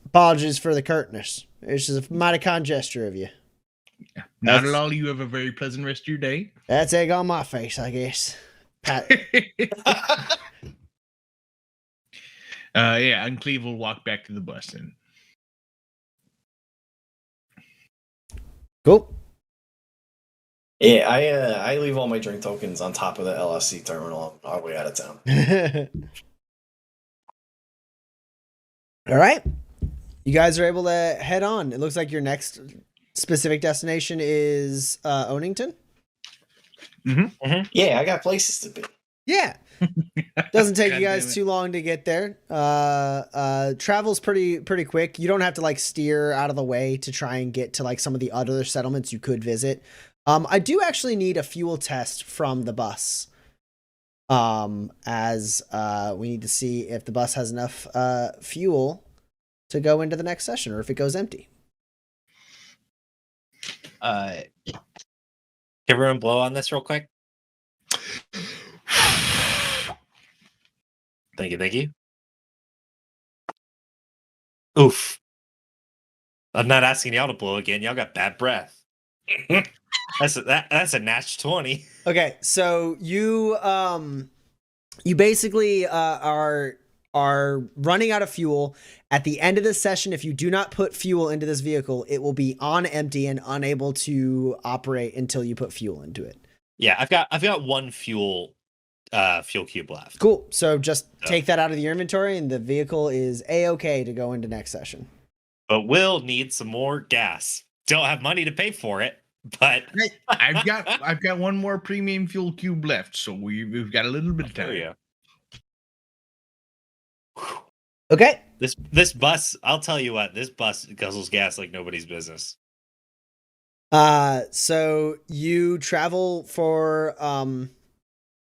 Apologies for the curtness. It's just a mighty kind gesture of you. Not at all. You have a very pleasant rest of your day. That's egg on my face, I guess. And Cleve will walk back to the bus then. Cool. Yeah, I leave all my drink tokens on top of the LSC terminal on our way out of town. All right. You guys are able to head on. It looks like your next specific destination is Onington. Yeah, I got places to be. Yeah. Doesn't take you guys too long to get there. Travel's pretty quick. You don't have to like steer out of the way to try and get to like some of the other settlements you could visit. I do actually need a fuel test from the bus. As we need to see if the bus has enough fuel to go into the next session or if it goes empty. Can everyone blow on this real quick? Thank you. Oof. I'm not asking y'all to blow again. Y'all got bad breath. That's a natch 20. Okay, so you basically are running out of fuel. At the end of this session, if you do not put fuel into this vehicle, it will be on empty and unable to operate until you put fuel into it. Yeah, I've got 1 fuel cube left. Cool. So just take that out of your inventory and the vehicle is A-okay to go into next session. But we'll need some more gas. Don't have money to pay for it, but I've got 1 more premium fuel cube left, so we've got a little bit of time. Oh, yeah. Okay. This bus, I'll tell you what, this bus guzzles gas like nobody's business. So you travel for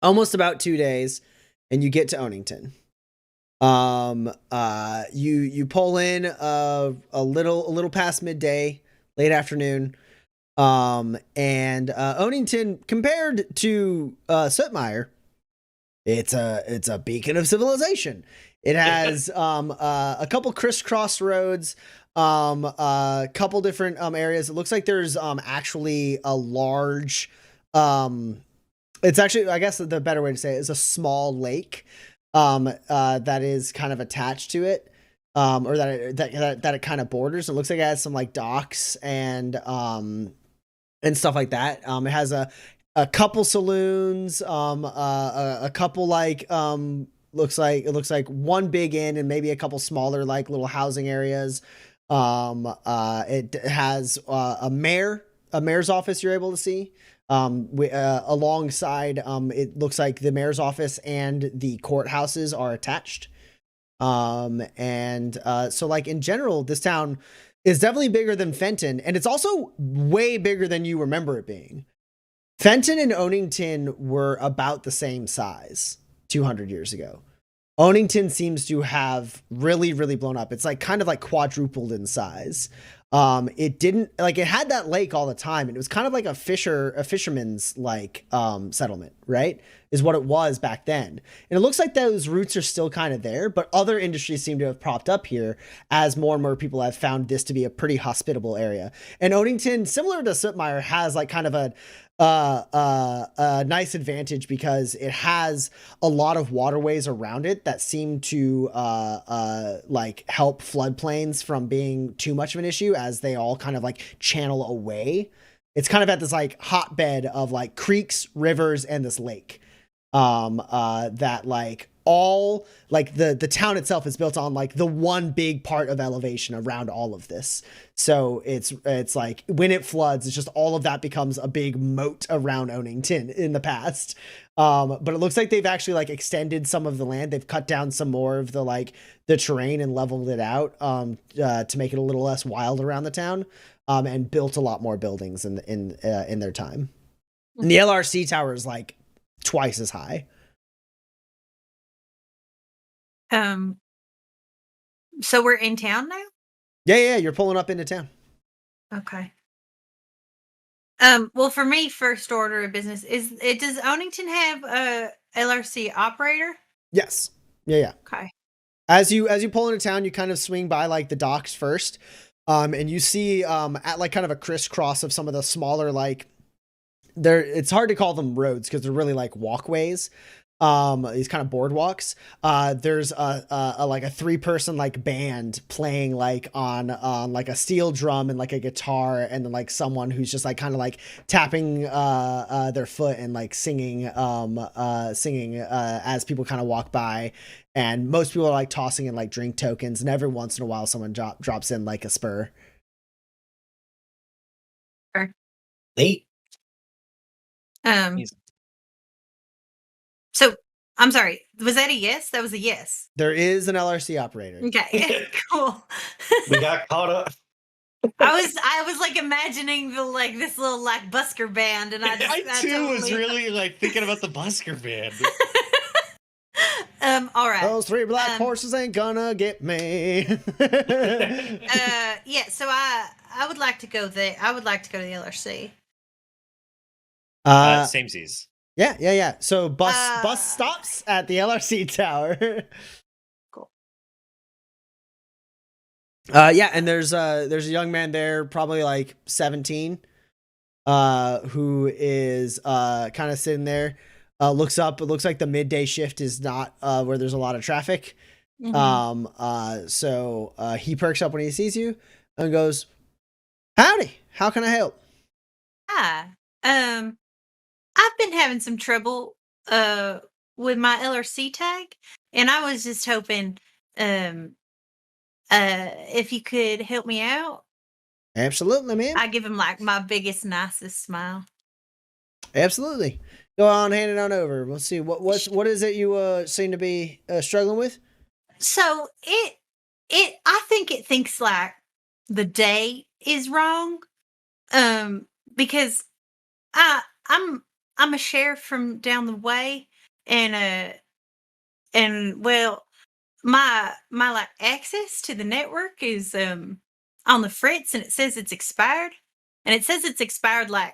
almost about 2 days and you get to Onington. You pull in a little past midday, late afternoon. And Onington, compared to Sootmire, it's a beacon of civilization. It has a couple crisscross roads, a couple different areas. It looks like there's actually a large it's actually, I guess the better way to say it is a small lake that is kind of attached to it, or that it kind of borders. It looks like it has some like docks and stuff like that. It has a couple saloons, a couple like looks like 1 big inn and maybe a couple smaller like little housing areas. It has a mayor's office you're able to see. Alongside, it looks like the mayor's office and the courthouses are attached. So like in general, this town is definitely bigger than Fenton, and it's also way bigger than you remember it being. Fenton and Onington were about the same size 200 years ago. Onington seems to have really, really blown up. It's like kind of like quadrupled in size. It didn't like it had that lake all the time, and it was kind of like a fisherman's like settlement, right? is what it was back then. And it looks like those roots are still kind of there, but other industries seem to have popped up here as more and more people have found this to be a pretty hospitable area. And Onington, similar to Sutmire, has like kind of a nice advantage because it has a lot of waterways around it that seem to like help floodplains from being too much of an issue as they all kind of like channel away. It's kind of at this like hotbed of like creeks, rivers, and this lake. That like all like the town itself is built on like the one big part of elevation around all of this. So it's like when it floods, it's just all of that becomes a big moat around Onington in the past. But it looks like they've actually like extended some of the land. They've cut down some more of the like the terrain and leveled it out to make it a little less wild around the town. And built a lot more buildings in their time. And the LRC tower is like twice as high. So we're in town now? Yeah, you're pulling up into town. Okay. Well, for me, first order of business does Onington have a LRC operator? Yes. Yeah. Okay. As you pull into town, you kind of swing by like the docks first. And you see at like kind of a crisscross of some of the smaller like it's hard to call them roads because they're really like walkways. These kind of boardwalks. There's a like a 3-person like band playing like on like a steel drum and like a guitar, and then like someone who's just like kind of like tapping their foot and like singing as people kind of walk by. And most people are like tossing in like drink tokens, and every once in a while someone drops in like a spur. Sure. Neat. So I'm sorry. Was that a yes? That was a yes. There is an LRC operator. Okay. Cool. We got caught up. I was like imagining this little like busker band, and I too was really like thinking about the busker band. All right. Those 3 black horses ain't gonna get me. Yeah. So I would like to go there. I would like to go to the LRC. Samesies. Yeah. So bus stops at the LRC tower. Cool. Yeah, and there's a young man there, probably like 17, who is kind of sitting there. Looks up. It looks like the midday shift is not where there's a lot of traffic. Mm-hmm. So he perks up when he sees you and goes, "Howdy, how can I help?" Hi. I've been having some trouble with my LRC tag, and I was just hoping if you could help me out. Absolutely, man. I give him like my biggest, nicest smile. Absolutely. Go on, hand it on over. We'll see what is it you seem to be struggling with. So I think it thinks like the day is wrong, because I'm a sheriff from down the way, and well, my like access to the network is on the fritz, and it says it's expired, like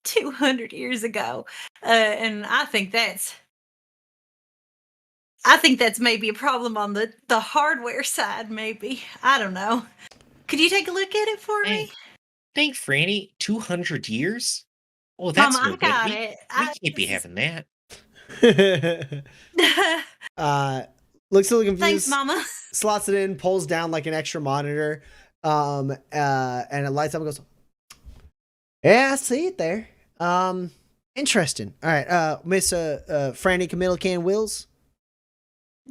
200 years ago, and I think that's maybe a problem on the hardware side. Maybe, I don't know. Could you take a look at it for me? Thank Franny. 200 years? Oh, that's Mama, no I got good. it. We can't be having that. Looks a little confused. Thanks, Mama. Slots it in, pulls down like an extra monitor, and it lights up and goes, "Yeah, I see it there. Interesting. All right, Miss Franny Kumilican Wills."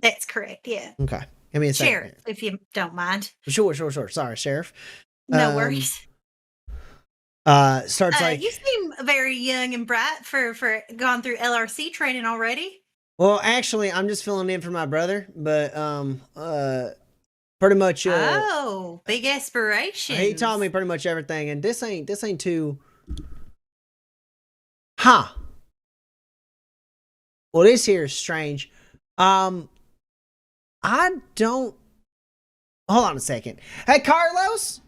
That's correct. Yeah. Okay, give me a second. Sheriff, if you don't mind. Sure. Sorry, Sheriff. No worries. Starts like, you seem very young and bright for going through LRC training already. well, actually, I'm just filling in for my brother, but pretty much. Big aspirations. He taught me pretty much everything, and this ain't too. Huh. Well, this here is strange. I don't. Hold on a second. Hey, Carlos.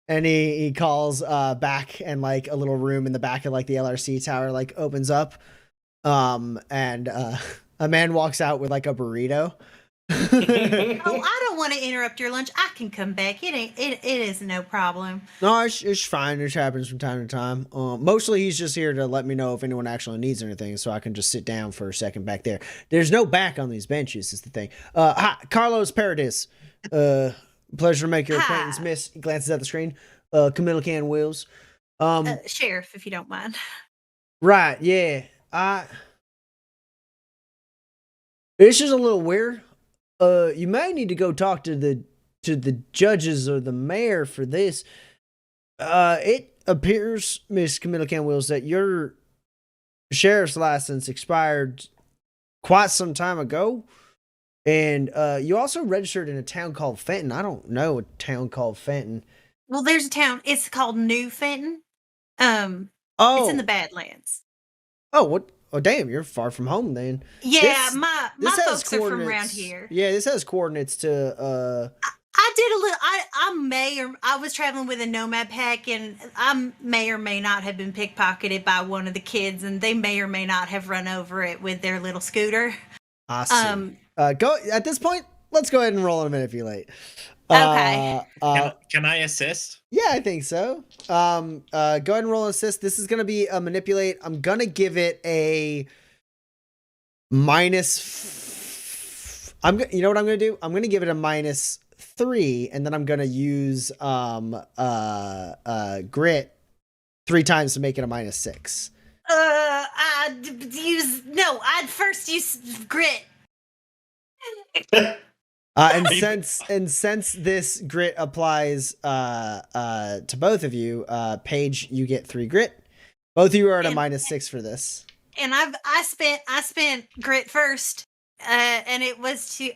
And he calls back, and like a little room in the back of like the LRC tower like opens up. And a man walks out with like a burrito. Oh, I don't want to interrupt your lunch. I can come back. It is no problem. No, it's fine. It happens from time to time. Mostly he's just here to let me know if anyone actually needs anything, so I can just sit down for a second back there. There's no back on these benches, is the thing. Hi, Carlos Paradis. Pleasure to make your acquaintance, miss. He glances at the screen. Kumilican Wills. Sheriff, if you don't mind. Right, yeah. It's just a little weird. You may need to go talk to the judges or the mayor for this. It appears, Miss Kumilican Wills, that your sheriff's license expired quite some time ago. And you also registered in a town called Fenton. I don't know a town called Fenton. Well, there's a town. It's called New Fenton. Oh, it's in the Badlands. Oh, what? Oh, damn! You're far from home then. Yeah, my folks are from around here. Yeah, this has coordinates to. I did a little. I was traveling with a nomad pack, and I may or may not have been pickpocketed by one of the kids, and they may or may not have run over it with their little scooter. Awesome. Go at this point. Let's go ahead and roll in a minute if you're late. Okay. Can I assist? Yeah, I think so. Go ahead and roll an assist. This is gonna be a manipulate. I'm gonna give it a minus. You know what I'm gonna do? I'm gonna give it a -3, and then I'm gonna use grit 3 times to make it a -6. I'd first use grit. And since this grit applies to both of you, Paige, you get 3 grit. Both of you are at a -6 for this. And I spent grit first, and it was to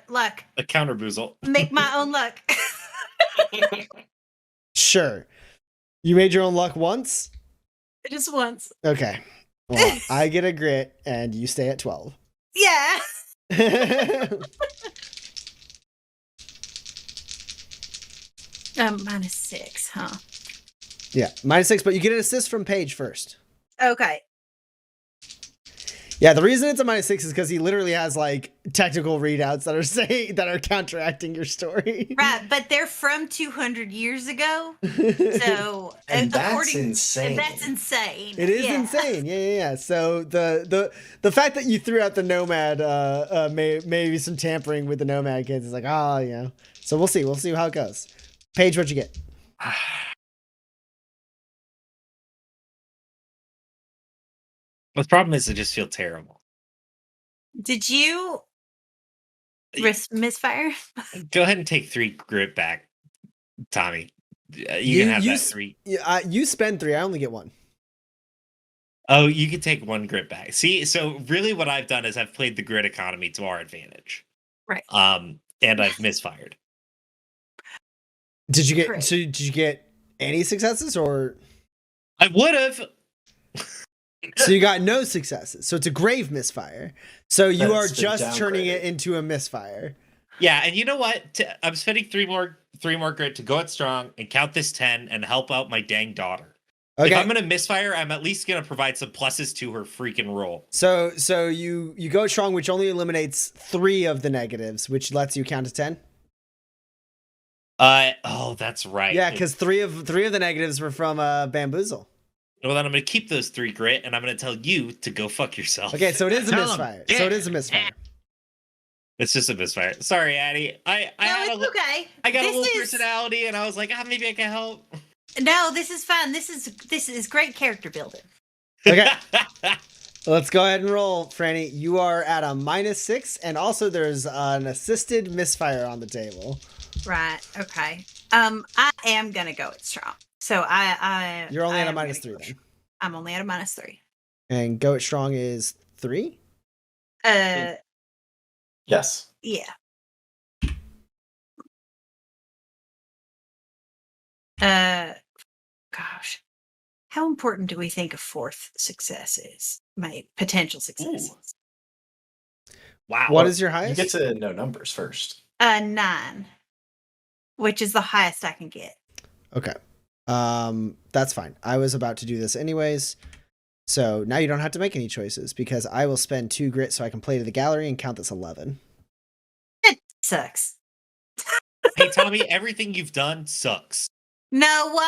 luck. A counterboozle. Make my own luck. Sure. You made your own luck once? Just once. Okay. Well, I get a grit, and you stay at 12. Yeah. -6, huh? Yeah, -6, but you get an assist from Paige first. Okay. Yeah, the reason it's a -6 is because he literally has like technical readouts that are counteracting your story. Right, but they're from 200 years ago. So and that's insane. That's insane. It is insane. Yeah. So the fact that you threw out the nomad, maybe some tampering with the nomad kids is like, yeah. So we'll see. We'll see how it goes. Paige, what'd you get? The problem is I just feel terrible. Did you risk misfire? Go ahead and take 3 grit back, Tommy. You can have that 3. You spend 3. I only get 1. Oh, you can take 1 grit back. See, so really what I've done is I've played the grit economy to our advantage. Right. And I've misfired. Did you get any successes or? I would have. So you got no successes. So it's a grave misfire. So you are just turning it into a misfire. Yeah, and you know what? I'm spending 3 more grit to go out strong and count this 10 and help out my dang daughter. Okay. If I'm gonna misfire, I'm at least gonna provide some pluses to her freaking roll. So you go strong, which only eliminates 3 of the negatives, which lets you count to 10. Oh, that's right. Yeah, because 3 of the negatives were from bamboozle. Well, then I'm going to keep those 3 grit, and I'm going to tell you to go fuck yourself. Okay, so it is a misfire. It's just a misfire. Sorry, Addie. Okay. I got a little personality, and I was like, maybe I can help. No, this is fine. This is great character building. Okay. Let's go ahead and roll, Franny. You are at a -6, and also there's an assisted misfire on the table. Right. Okay. I am gonna go it strong. So You're only at a -3 then. I'm only at a -3. And go it strong is 3? Yes. Yeah. Gosh. How important do we think a 4th success is? My potential success. Wow. What is your highest? You get to know numbers first. 9, which is the highest I can get. Okay. That's fine. I was about to do this anyways. So now you don't have to make any choices because I will spend 2 grit so I can play to the gallery and count this 11. It sucks. Hey, Tommy, everything you've done sucks. No,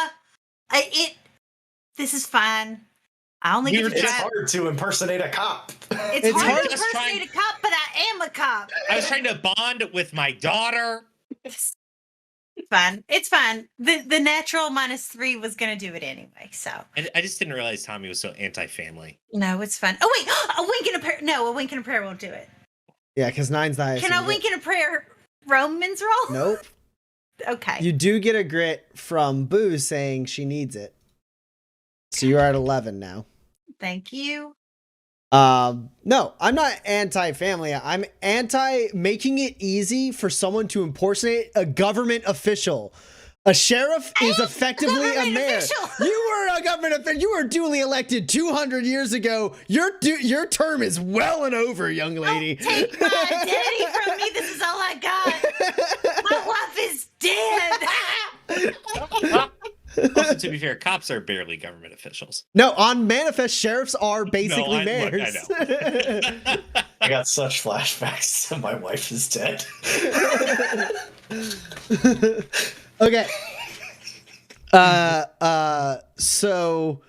this is fine. I only We get were to It's drive. hard to impersonate a cop. It's hard to just impersonate a cop, but I am a cop. I was trying to bond with my daughter. It's fine. It's fine. The natural -3 was gonna do it anyway. So I just didn't realize Tommy was so anti-family. no, it's fine. Oh wait, a wink and a prayer. No, a wink and a prayer won't do it. Yeah, because 9's the highest. Can a wink and a prayer Romans roll? Nope. Okay. You do get a grit from Boo saying she needs it. So you are at 11 now. Thank you. No, I'm not anti-family. I'm anti making it easy for someone to impersonate a government official. A sheriff is effectively a mayor. official. You were a government official. You were duly elected 200 years ago. Your term is well and over, young lady. Don't take my identity from me. This is all I got. My wife is dead. Also, to be fair, cops are barely government officials. No, on Manifest, sheriffs are basically I mayors. I got such flashbacks to my wife is dead. Okay. So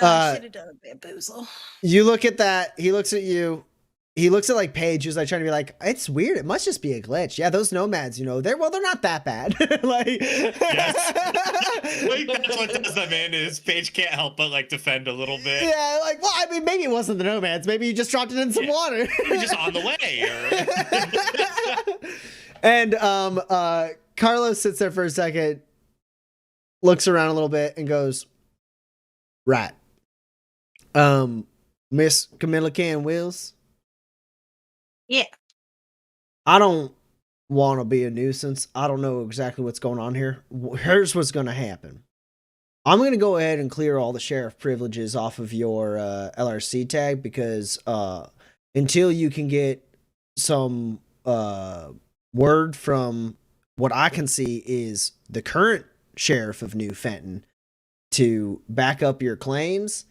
I should have done a bamboozle. you look at that. He looks at you. He looks at like Paige, who's like trying to be like, it's weird. It must just be a glitch. Yeah, those nomads, they're not that bad. Like, Like, that's what does that man is. Paige can't help but like defend a little bit. yeah, like, well, I mean, maybe it wasn't the nomads. Maybe you just dropped it in some water. You're just on the way. And Carlos sits there for a second, looks around a little bit, and goes, right. Miss Kumilican Wills? Yeah. I don't want to be a nuisance. I don't know exactly what's going on here. Here's what's going to happen. I'm going to go ahead and clear all the sheriff privileges off of your LRC tag because until you can get some word from what I can see is the current sheriff of New Fenton to back up your claims,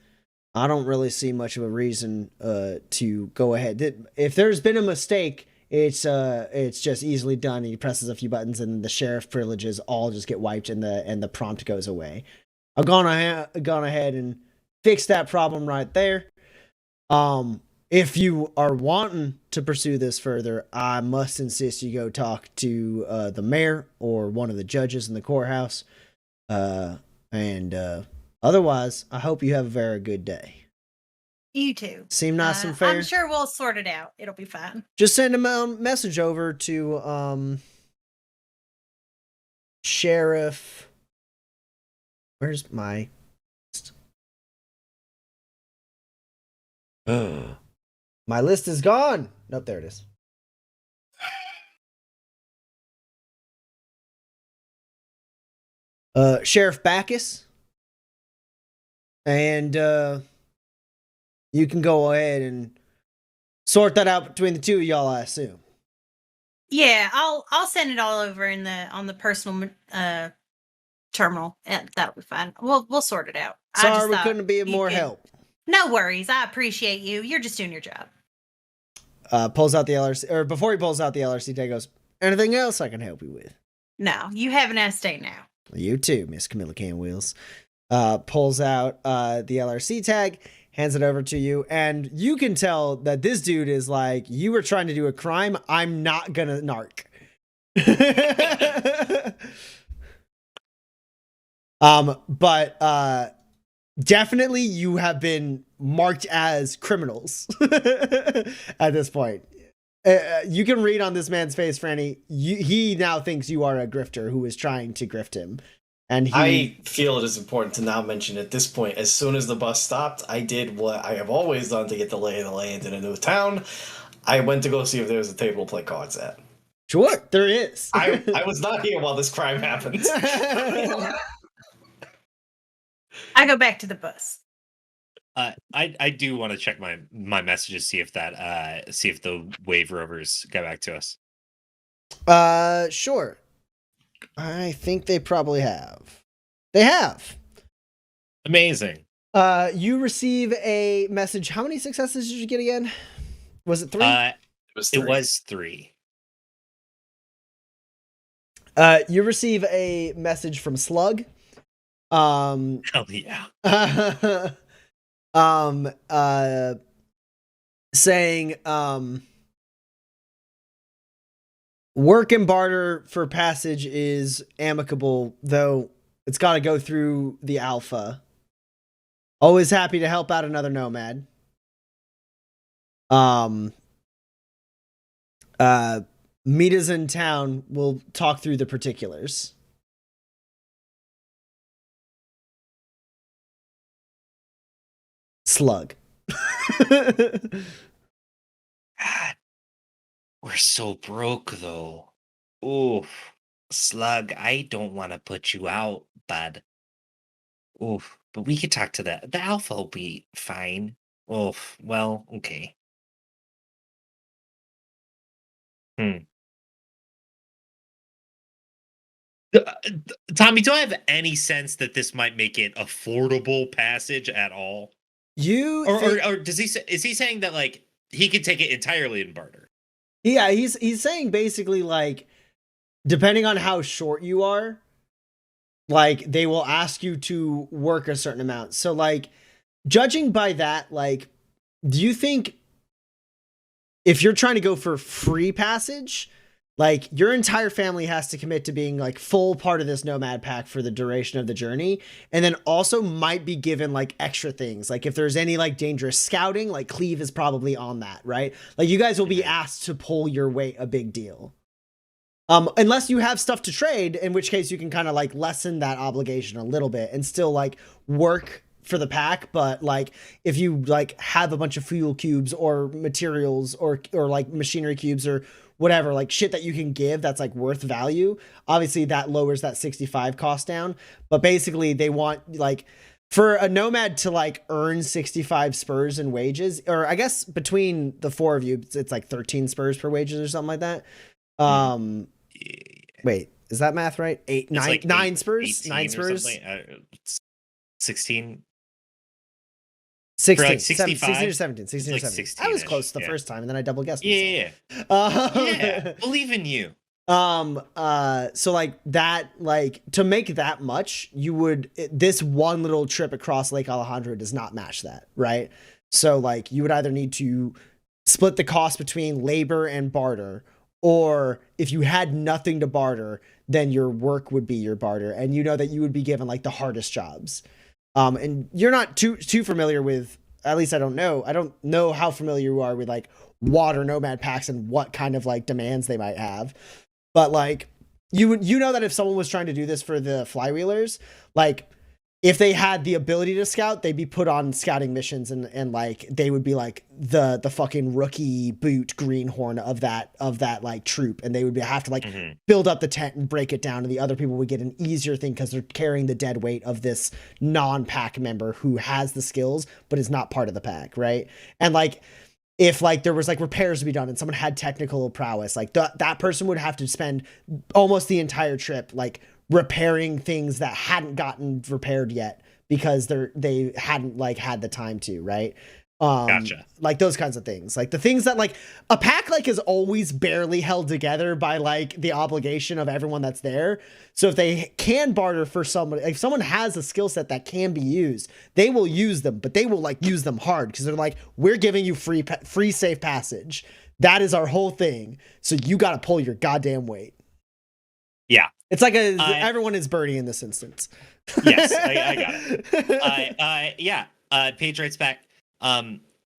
I don't really see much of a reason to go ahead. If there's been a mistake, it's just easily done. And he presses a few buttons, and the sheriff privileges all just get wiped, and the prompt goes away. I've gone ahead and fixed that problem right there. If you are wanting to pursue this further, I must insist you go talk to the mayor or one of the judges in the courthouse. Otherwise, I hope you have a very good day. You too. Seem nice and fair? I'm sure we'll sort it out. It'll be fine. Just send a message over to Sheriff. Where's my list? My list is gone. Nope, there it is. Sheriff Bacchus. And you can go ahead and sort that out between the two of y'all, I assume. Yeah, I'll send it all over on the personal terminal, and that'll be fine. We'll sort it out. I just Sorry we thought couldn't be of you more could- help. No worries. I appreciate you. You're just doing your job. Pulls out the LRC, or before he pulls out the LRC tag, goes, anything else I can help you with? No, you have a nice day now. You too, Miss Kumilican Wheels. Pulls out the LRC tag, hands it over to you, and you can tell that this dude is like, you were trying to do a crime, I'm not gonna narc. But definitely you have been marked as criminals at this point. You can read on this man's face, Franny, he now thinks you are a grifter who is trying to grift him. And I feel it is important to now mention at this point, as soon as the bus stopped, I did what I have always done to get the lay of the land in a new town. I went to go see if there was a table to play cards at. Sure, there is. I was not here while this crime happened. I go back to the bus. I do want to check my messages, see if the wave rovers got back to us. Sure. I think they probably have. They have. Amazing. You receive a message. How many successes did you get again? Was it 3? It was it 3. was 3. You receive a message from Slug. Hell yeah. Saying, work and barter for passage is amicable, though it's got to go through the alpha. Always happy to help out another nomad. Meet us in town. We'll talk through the particulars. Slug. God, we're so broke though. Oof. Slug, I don't want to put you out, bud. Oof. But we could talk to the alpha will be fine. Oof. Well, okay. Tommy, do I have any sense that this might make it affordable passage at all? Or does he is he saying that like he could take it entirely in barter? Yeah, he's saying basically like, depending on how short you are, like they will ask you to work a certain amount. So like, judging by that, like, do you think if you're trying to go for free passage, like your entire family has to commit to being like full part of this nomad pack for the duration of the journey, and then also might be given like extra things, like if there's any like dangerous scouting, like Cleve is probably on that, right? Like you guys will be asked to pull your weight a big deal, unless you have stuff to trade, in which case you can kind of like lessen that obligation a little bit and still like work for the pack. But like if you like have a bunch of fuel cubes or materials or like machinery cubes or whatever, like shit that you can give that's like worth value, obviously that lowers that 65 cost down. But basically they want like for a nomad to like earn 65 spurs in wages, or I guess between the 4 of you it's like 13 spurs per wages or something like that. Wait, is that math right? 9 spurs? 9 spurs? 16. 16, like 65? 16 or 17. 16 or Like 17. I was close the 16-ish, first time, and then I double guessed Yeah. myself. Believe in you. So like that, like to make that much, this one little trip across Lake Alejandro does not match that, right? So like you would either need to split the cost between labor and barter, or if you had nothing to barter, then your work would be your barter, and you know that you would be given like the hardest jobs. And you're not too familiar with, at least I don't know how familiar you are with like water nomad packs and what kind of like demands they might have. But like you know that if someone was trying to do this for the flywheelers, like if they had the ability to scout, they'd be put on scouting missions, and like they would be like the fucking rookie boot greenhorn of that like troop, and they would have to like build up the tent and break it down, and the other people would get an easier thing because they're carrying the dead weight of this non-pack member who has the skills but is not part of the pack, right? And like if like there was like repairs to be done and someone had technical prowess, like that person would have to spend almost the entire trip like repairing things that hadn't gotten repaired yet because they hadn't like had the time to, right? Gotcha. Like those kinds of things, like the things that like a pack like is always barely held together by like the obligation of everyone that's there. So if they can barter for someone, if someone has a skill set that can be used, they will use them, but they will like use them hard because they're like, we're giving you free safe passage. That is our whole thing. So you got to pull your goddamn weight. Yeah. It's like everyone is Birdie in this instance. Yes, I got it. Yeah. Paige writes back.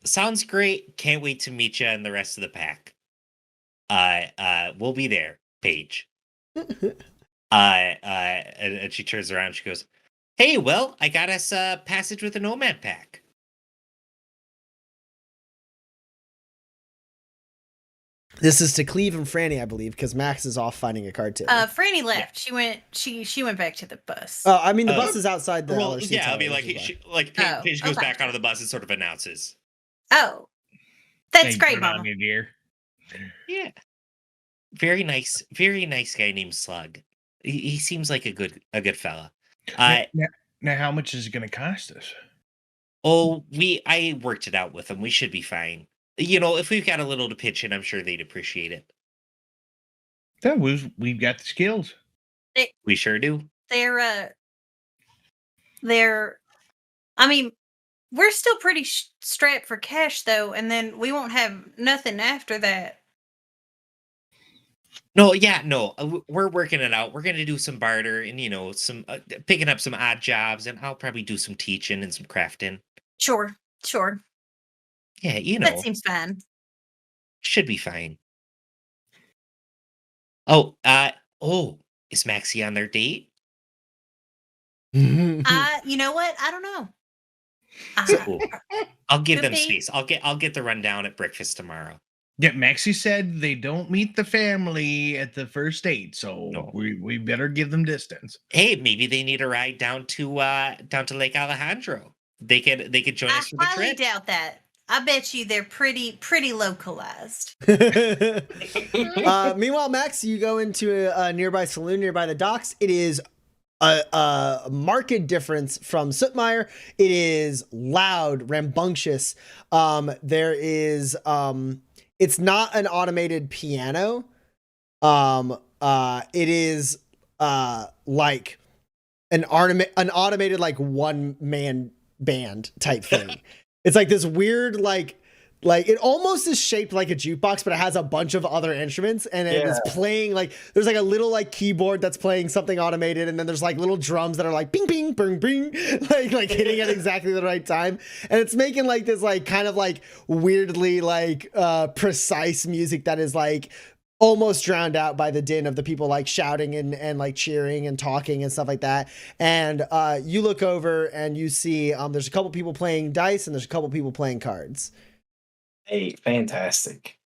Sounds great. Can't wait to meet you and the rest of the pack. We'll be there, Paige. And she turns around. She goes, "Hey, well, I got us a passage with a nomad pack." This is to Cleve and Franny, I believe, because Max is off finding a card table. Franny left. She went back to the bus. Oh, I mean, the bus is outside the LRC. Yeah, tower, I mean, like Paige goes back onto the bus and sort of announces. Oh, that's great, Mama. Yeah, very nice guy named Slug. He seems like a good fella. Now, how much is it going to cost us? Oh, I worked it out with them. We should be fine. You know, if we've got a little to pitch in, I'm sure they'd appreciate it. Yeah, we've got the skills. We sure do. They're I mean, we're still pretty strapped for cash though, and then we won't have nothing after that. No, yeah, no. We're working it out. We're gonna do some barter and some picking up some odd jobs, and I'll probably do some teaching and some crafting. Sure. Yeah, That seems fine. should be fine. Oh, is Maxie on their date? You know what? I don't know. Cool. I'll give Could them be. space. I'll get the rundown at breakfast tomorrow. Yeah, Maxie said they don't meet the family at the first date, so No. we better give them distance. Hey, maybe they need a ride down to Lake Alejandro. They could join I us for the highly trip. doubt that. I bet you they're pretty localized. Meanwhile, Max, you go into a nearby saloon nearby the docks. It is a marked difference from Sootmeyer. It is loud, rambunctious. There is it's not an automated piano. It is like an automated like one man band type thing. It's like this weird like it almost is shaped like a jukebox, but it has a bunch of other instruments, and it is playing like there's like a little like keyboard that's playing something automated, and then there's like little drums that are like bing bing bing bing like hitting at exactly the right time, and it's making like this like kind of like weirdly like precise music that is like almost drowned out by the din of the people like shouting and like cheering and talking and stuff like that. And you look over and you see there's a couple people playing dice and there's a couple people playing cards. Hey, fantastic.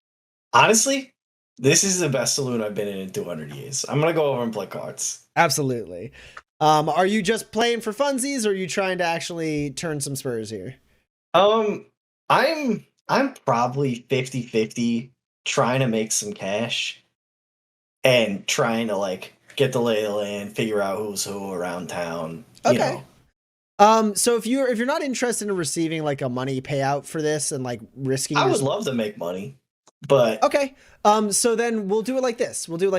Honestly, this is the best saloon I've been in 200 years. I'm going to go over and play cards. Absolutely. Are you just playing for funsies, or are you trying to actually turn some spurs here? I'm probably 50-50 trying to make some cash and trying to like get the lay of the land, figure out who's who around town. Okay. You know. So if you're not interested in receiving like a money payout for this and like risking, I would love to make money, but okay. So then we'll do it like this. You're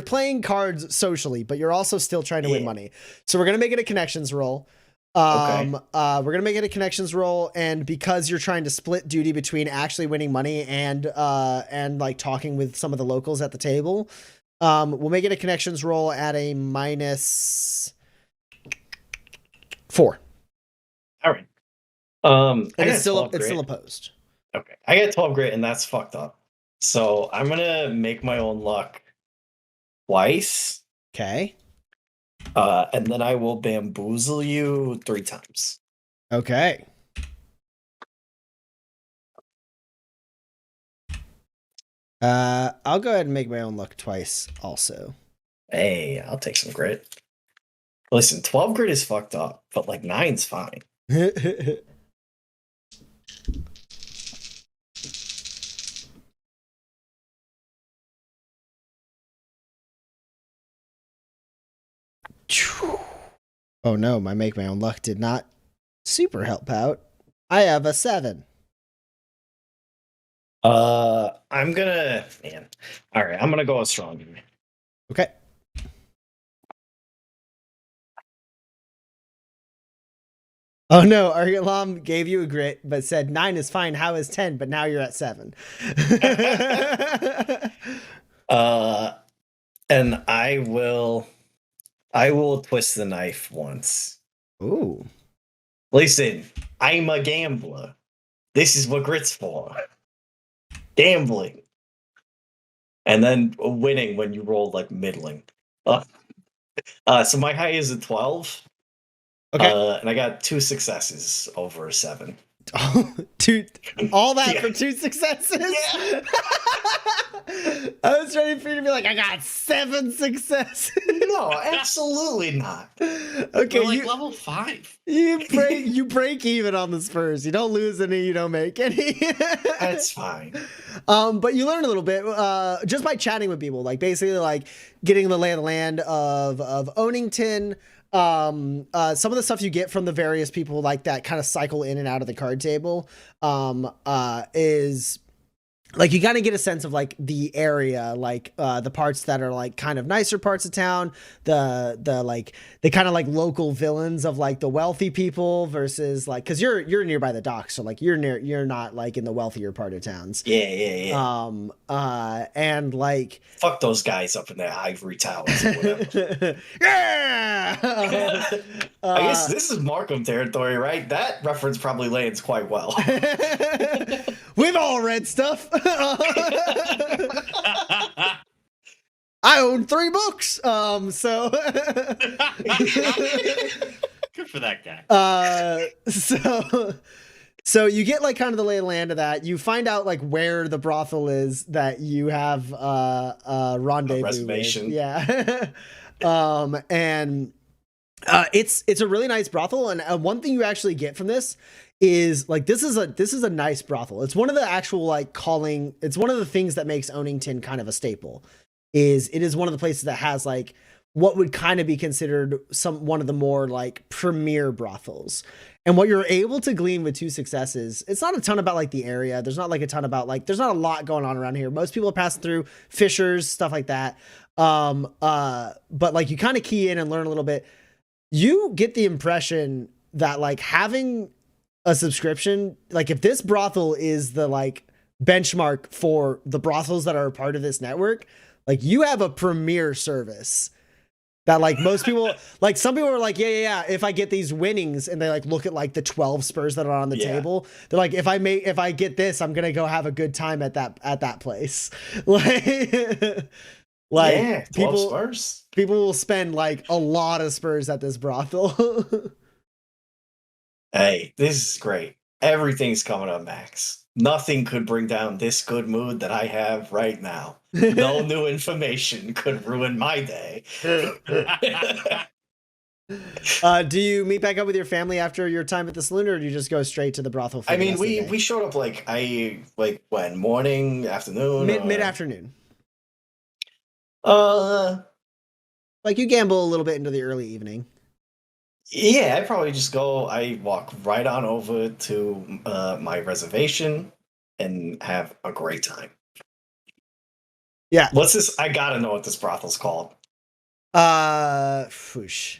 playing cards socially, but you're also still trying to win money. So we're gonna make it a connections roll. We're gonna make it a connections roll, and because you're trying to split duty between actually winning money and like talking with some of the locals at the table, we'll make it a connections roll at a -4. all right. And I got it's 12 still grit. opposed. Okay. I got 12 grit, and that's fucked up. So I'm gonna make my own luck twice. Okay. And then I will bamboozle you 3 times. Okay. I'll go ahead and make my own luck twice also. Hey, I'll take some grit. Listen, 12 grit is fucked up, but like 9's fine. Oh no, my make my own luck did not super help out. I have a 7. I'm gonna All right, I'm gonna go with strong. Okay. Oh no, Argalam gave you a grit, but said 9 is fine. How is 10? But now you're at 7. And I will twist the knife once. Ooh. Listen, I'm a gambler. This is what grit's for. Gambling. And then winning when you roll like middling. So my high is a 12. Okay. And I got 2 successes over a 7. All that Yeah. for 2 successes? Yeah. I was ready for you to be like, I got 7 successes. No, absolutely not. Okay, We're like level 5. you break even on the Spurs. You don't lose any, you don't make any. That's fine. But you learn a little bit just by chatting with people, like basically like getting the lay of the land of Onington, some of the stuff you get from the various people like that kind of cycle in and out of the card table is like you kind of get a sense of like the area, like the parts that are like kind of nicer parts of town, the like the kind of like local villains of like the wealthy people versus like, because you're nearby the docks, so like you're not like in the wealthier part of towns. Yeah. And like Fuck those guys up in their ivory towers or whatever. yeah. I guess this is Markham territory, right? That reference probably lands quite well. We've all read stuff. I own 3 books. So Good for that guy. So you get like kind of the lay of the land of that. You find out like where the brothel is that you have a rendezvous reservation. with. Yeah. And it's a really nice brothel, and one thing you actually get from this is like this is a nice brothel. It's one of the actual like calling. It's one of the things that makes Onington kind of a staple. It is one of the places that has like what would kind of be considered one of the more like premier brothels. And what you're able to glean with 2 successes, it's not a ton about like the area. There's not like a ton about like there's not a lot going on around here. Most people are passing through, fishers, stuff like that. But like you kind of key in and learn a little bit. You get the impression that like having a subscription, like if this brothel is the like benchmark for the brothels that are a part of this network, like you have a premier service that like most people, like some people are like, yeah. If I get these winnings, and they like look at like the 12 spurs that are on the table, they're like, if I get this, I'm gonna go have a good time at that place. Like yeah, 12 spurs. People will spend like a lot of spurs at this brothel. Hey, this is great. Everything's coming up, Max. Nothing could bring down this good mood that I have right now. No new information could ruin my day. Do you meet back up with your family after your time at the saloon, or do you just go straight to the brothel? For I mean, we showed up like when morning, afternoon, mid afternoon. Like you gamble a little bit into the early evening. Yeah, I probably just go. I walk right on over to my reservation and have a great time. Yeah. What's this? I gotta know what this brothel's called. Foosh.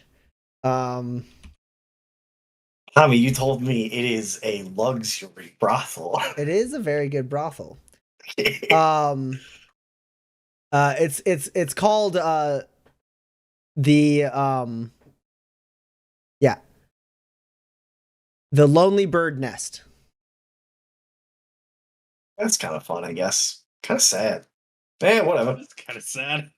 Tommy, you told me it is a luxury brothel. It is a very good brothel. It's called the Lonely Bird Nest. That's kind of fun, I guess. Kind of sad. Whatever. It's kind of sad.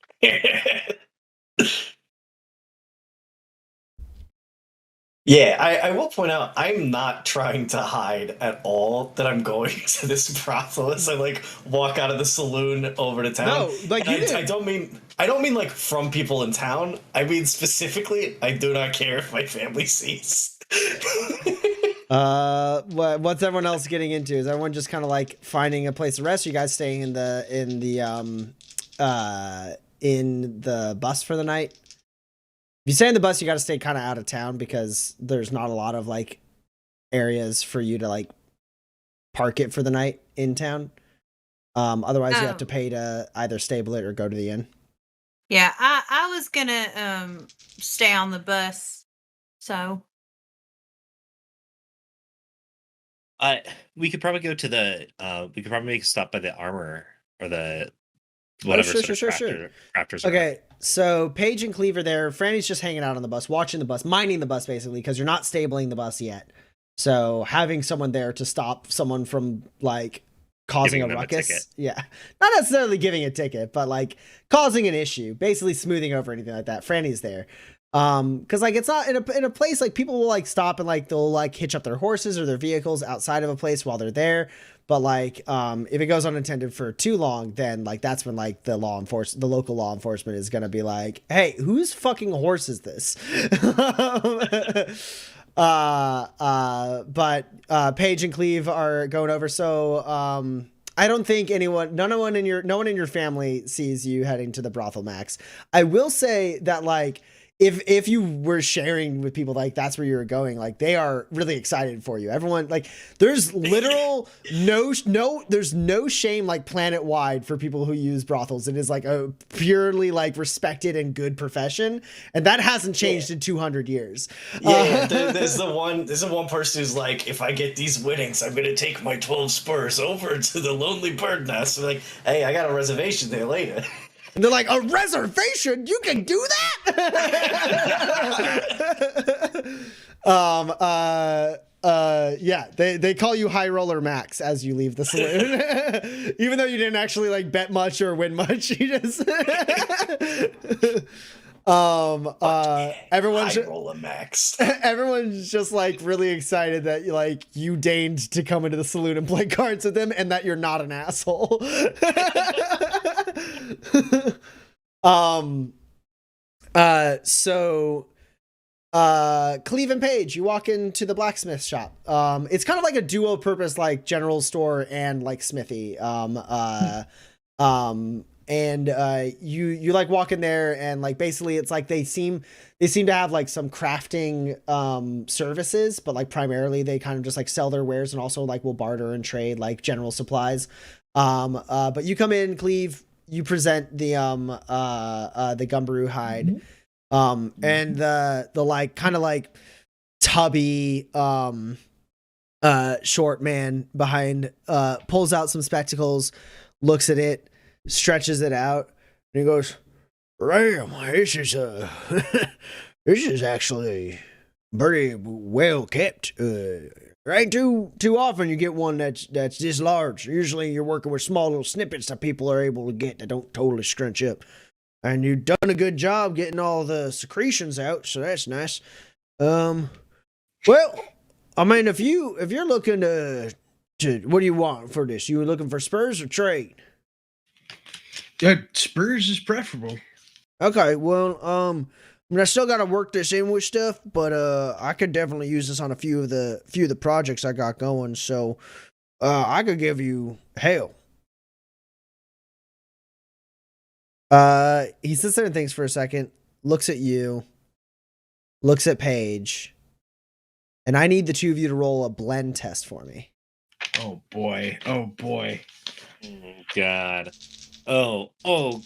Yeah, I will point out I'm not trying to hide at all that I'm going to this brothel as I like walk out of the saloon over to town. No, like you I don't mean like from people in town. I mean specifically, I do not care if my family sees. What's everyone else getting into? Is everyone just kind of like finding a place to rest? Are you guys staying in the bus for the night? If you stay in the bus, you got to stay kind of out of town because there's not a lot of like areas for you to like park it for the night in town. Otherwise, you have to pay to either stable it or go to the inn. Yeah, I was gonna stay on the bus, so. We could probably go to the. We could probably make a stop by the armor or the whatever. Sure. Raptors. Okay, so Paige and Cleaver there. Franny's just hanging out on the bus, watching the bus, minding the bus basically, because you're not stabling the bus yet. So having someone there to stop someone from like causing a ruckus, yeah, not necessarily giving a ticket, but like causing an issue, basically smoothing over anything like that. Franny's there. Because like it's not in a place like people will like stop and like they'll like hitch up their horses or their vehicles outside of a place while they're there, but like if it goes unattended for too long, then like that's when like the local law enforcement is gonna be like, hey, whose fucking horse is this? But Paige and Cleve are going over, so I don't think no one in your family sees you heading to the brothel, Max. I will say that like if you were sharing with people like that's where you were going, like they are really excited for you. Everyone, like there's literal there's no shame like planet wide for people who use brothels. It is like a purely like respected and good profession, and that hasn't changed in 200 years. There's the one person who's like, if I get these winnings, I'm gonna take my 12 spurs over to the Lonely Bird Nest. We're like, hey, I got a reservation there later. And they're like, a reservation? You can do that? Yeah, they call you High Roller Max as you leave the saloon. Even though you didn't actually like bet much or win much, you just everyone's High Roller Max. Everyone's just like really excited that like you deigned to come into the saloon and play cards with them and that you're not an asshole. So Cleve and Page, you walk into the blacksmith shop. It's kind of like a duo purpose like general store and like smithy. And you like walk in there and like basically it's like they seem to have like some crafting services, but like primarily they kind of just like sell their wares and also like will barter and trade like general supplies. But you come in, Cleve, you present the gumbaroo hide, and the like kind of like tubby short man behind pulls out some spectacles, looks at it, stretches it out, and he goes, "Ram, this is actually pretty well kept. Ain't too often you get one that's this large. Usually you're working with small little snippets that people are able to get that don't totally scrunch up. And you've done a good job getting all the secretions out, so that's nice. Well, I mean, if you're looking to what do you want for this? You looking for spurs or trade? Spurs is preferable. Okay, well, I mean, I still got to work this in with stuff, but I could definitely use this on a few of the projects I got going. So, I could give you hell. He sits there and thinks for a second, looks at you, looks at Paige, and I need the two of you to roll a blend test for me. Oh boy! Oh boy! Oh God! Oh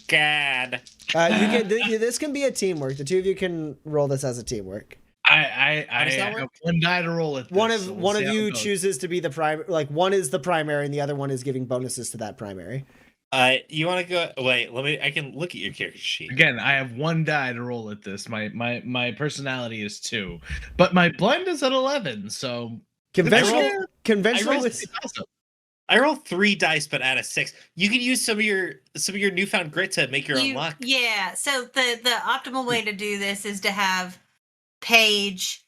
God! This can be a teamwork. The two of you can roll this as a teamwork. I have one die to roll it. One of you chooses to be the primary. Like one is the primary, and the other one is giving bonuses to that primary. You want to go? Wait, I can look at your character sheet. Again, I have one die to roll at this. My personality is 2, but my blend is at 11. So conventional is awesome. I roll 3 dice, but add a 6. You can use some of your newfound grit to make your own luck. Yeah. So the optimal way to do this is to have Paige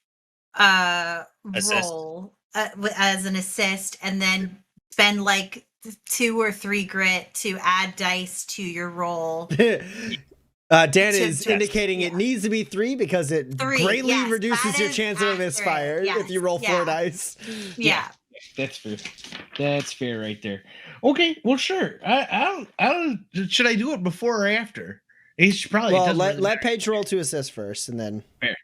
roll as an assist, and then spend like 2 or 3 grit to add dice to your roll. Dan is indicating it needs to be 3 because it greatly reduces your chance of a misfire if you roll 4 dice. Yeah. That's fair. That's fair right there. Okay, well, sure. I don't. Should I do it before or after? He should probably. Well, let Paige roll to assist first, and then. Fair.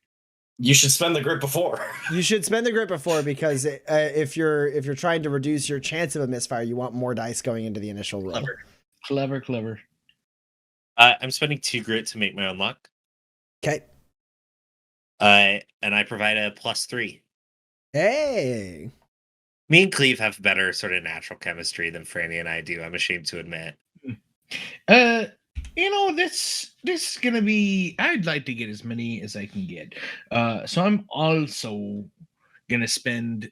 You should spend the grit before. You should spend the grit before because if you're trying to reduce your chance of a misfire, you want more dice going into the initial roll. Clever. I'm spending 2 grit to make my own luck. Okay. And I provide a +3. Hey. Me and Cleve have better sort of natural chemistry than Franny and I do. I'm ashamed to admit. This is gonna be. I'd like to get as many as I can get. So I'm also gonna spend.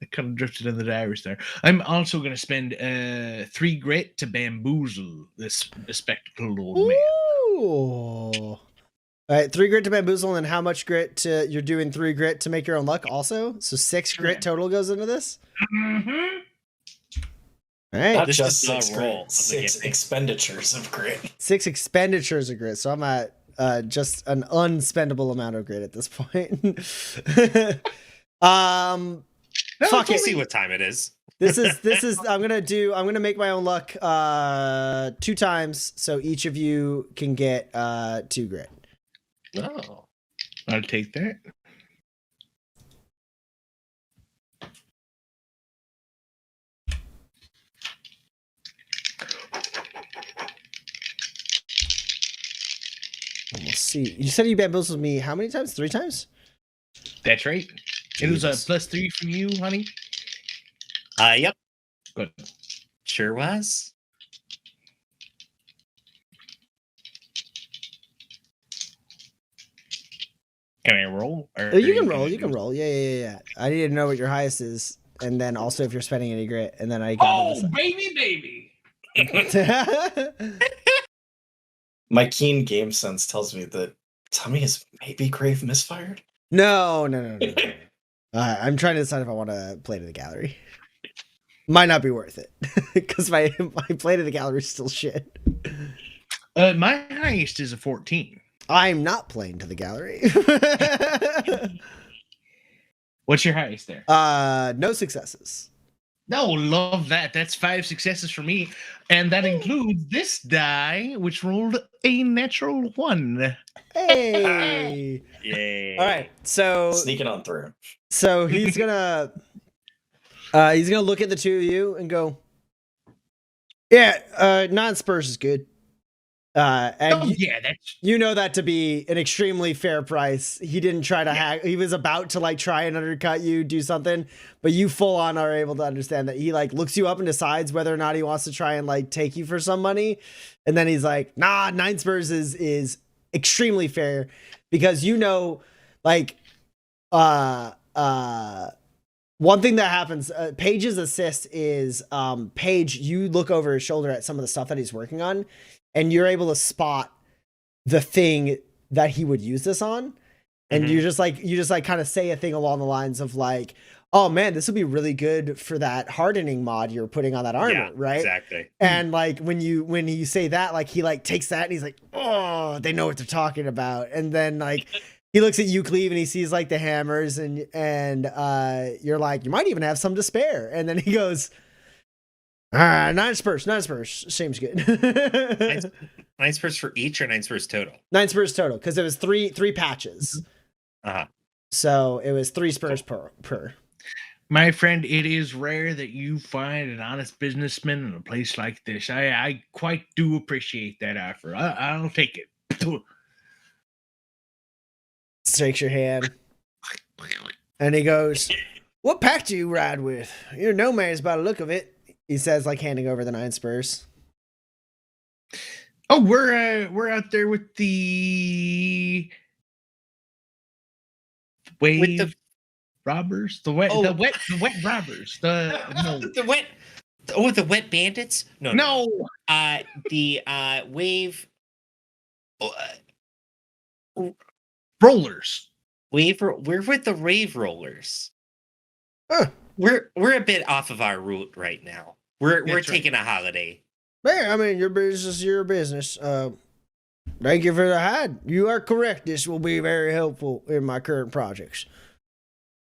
I kind of drifted in the diaries there. I'm also gonna spend 3 grit to bamboozle this spectacled old man. Ooh. All right, 3 grit to bamboozle, and how much grit you're doing 3 grit to make your own luck also? So 6 grit total goes into this? Mm-hmm. All right. Not This just is not 6 roll. grit, 6 expenditures of grit. 6 expenditures of grit. So I'm at just an unspendable amount of grit at this point. Fuck it. See what time it is. This is I'm gonna make my own luck 2 times, so each of you can get 2 grit. Oh. I'll take that. We'll see. You said you bamboozled me how many times? 3 times? That's right. It was a Jesus. +3 from you, honey. Yep, Good. sure was. Can I roll? Or You can are roll. gonna You can do- roll. Yeah. I need to know what your highest is, and then also if you're spending any grit, and then I got Oh, baby. My keen game sense tells me that Tommy is maybe grave misfired. No. I'm trying to decide if I want to play to the gallery. Might not be worth it because my play to the gallery is still shit. My highest is a 14. I'm not playing to the gallery. What's your highest there? No successes. No, love that. That's 5 successes for me. And that includes this die, which rolled a natural 1. Hey. Yay! All right. So Sneaking on through. he's gonna look at the two of you and go, yeah, non-Spurs is good. And Yeah, that's you know that to be an extremely fair price. He didn't try to hack. He was about to like try and undercut you, do something, but you full on are able to understand that he like looks you up and decides whether or not he wants to try and like take you for some money. And then he's like, nah, 9 Spurs is extremely fair because you know, like, one thing that happens, Paige's assist is Paige, you look over his shoulder at some of the stuff that he's working on, and you're able to spot the thing that he would use this on. And you just like kind of say a thing along the lines of like, oh man, this would be really good for that hardening mod you're putting on that armor, Yeah, right? exactly. And like when you say that, like he like takes that and he's like, oh, they know what they're talking about. And then like he looks at you, Cleve, and he sees like the hammers and you're like, you might even have some to spare. And then he goes, 9 Spurs seems good. 9 Spurs for each or 9 Spurs total? 9 Spurs total, because it was three patches. Uh-huh. So it was 3 Spurs per. my friend. It is rare that you find an honest businessman in a place like this. I quite do appreciate that offer. I'll take it. Shakes your hand. And he goes, what pack do you ride with? You're no man's by the look of it. He says, like handing over the 9 Spurs. Oh, we're out there with the wave With the robbers, the wet robbers, the wet bandits? No. The wave rollers. we're with the rave rollers. Huh. We're a bit off of our route right now. We're That's right. taking a holiday. Man, I mean, your business is your business. Thank you for the hide. You are correct. This will be very helpful in my current projects.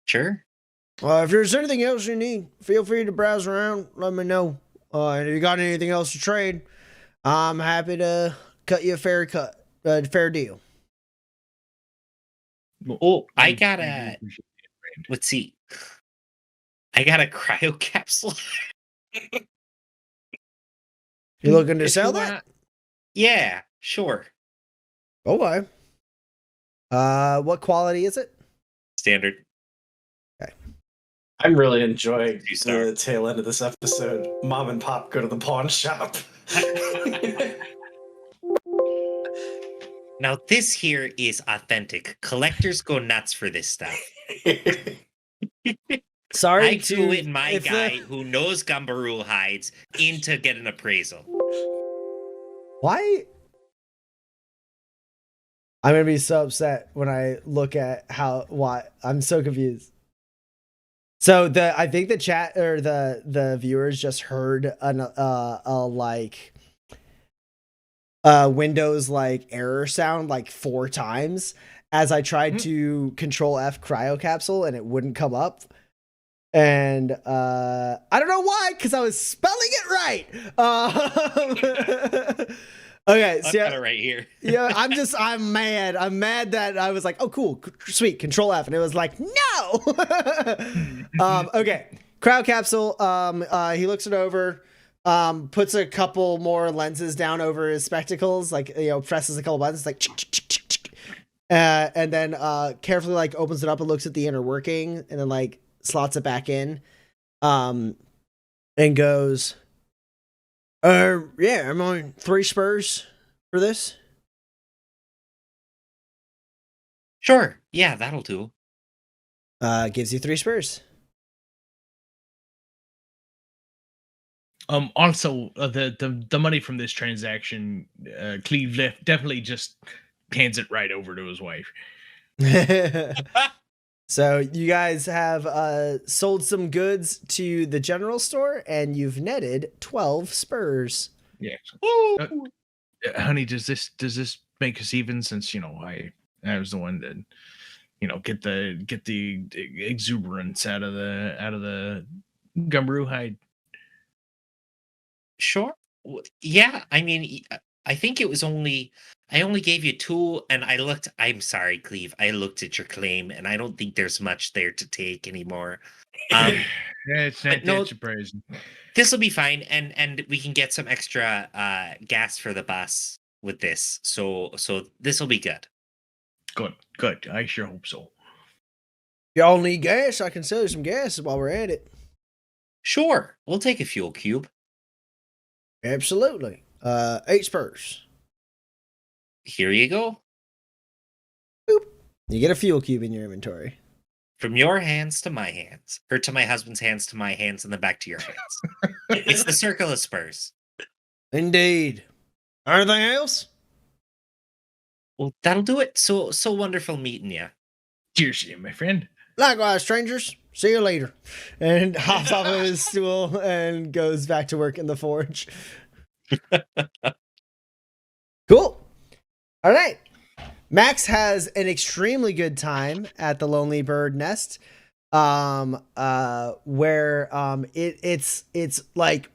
Sure. If there's anything else you need, feel free to browse around. Let me know. And if you got anything else to trade, I'm happy to cut you a fair deal. Oh, I got a. Let's see. I got a cryo capsule. You looking to If sell you that? want- Yeah, sure. Okay. What quality is it? Standard. I'm really enjoying 2-star. the tail end of this episode. Mom and Pop go to the pawn shop. Now this here is authentic. Collectors go nuts for this stuff. Sorry I to flew in my if the- guy who knows Gumbaroo hides in to get an appraisal. Why? I'm gonna be so upset when I look at why I'm so confused. So I think the chat or the viewers just heard Windows like error sound like 4 times as I tried to Control F cryo capsule and it wouldn't come up. And I don't know why, because I was spelling it right. Okay, I've so got it right here. yeah, I'm mad. I'm mad that I was like, oh, cool, sweet, Control F, and it was like, no. Okay, crowd capsule. He looks it over, puts a couple more lenses down over his spectacles, like presses a couple buttons, like, and then carefully like opens it up and looks at the inner working, and then like slots it back in, and goes. Yeah, I'm on 3 spurs for this. Sure. Yeah, that'll do. Gives you 3 spurs. Also, the money from this transaction, Cleve definitely just hands it right over to his wife. So you guys have sold some goods to the general store, and you've netted 12 spurs. Yeah. Honey, does this make us even? Since I was the one that get the exuberance out of the gumbroo hide. Sure. Yeah, I mean, I think it was I only gave you 2, and I'm sorry, Cleve. I looked at your claim, and I don't think there's much there to take anymore. Yeah, it's not no, that surprising. This will be fine, and we can get some extra gas for the bus with this. So this will be good. Good. I sure hope so. Y'all need gas? I can sell you some gas while we're at it. Sure, we'll take a fuel cube. Absolutely. 8 spurs. Here you go. Boop. You get a fuel cube in your inventory. From your hands to my hands, or to my husband's hands to my hands, and then back to your hands. It's the circle of spurs. Indeed. Anything else? Well, that'll do it. So wonderful meeting you. Cheers to you, my friend. Likewise, strangers. See you later. And hops off of his stool and goes back to work in the forge. Cool. All right. Max has an extremely good time at the Lonely Bird Nest, where it's like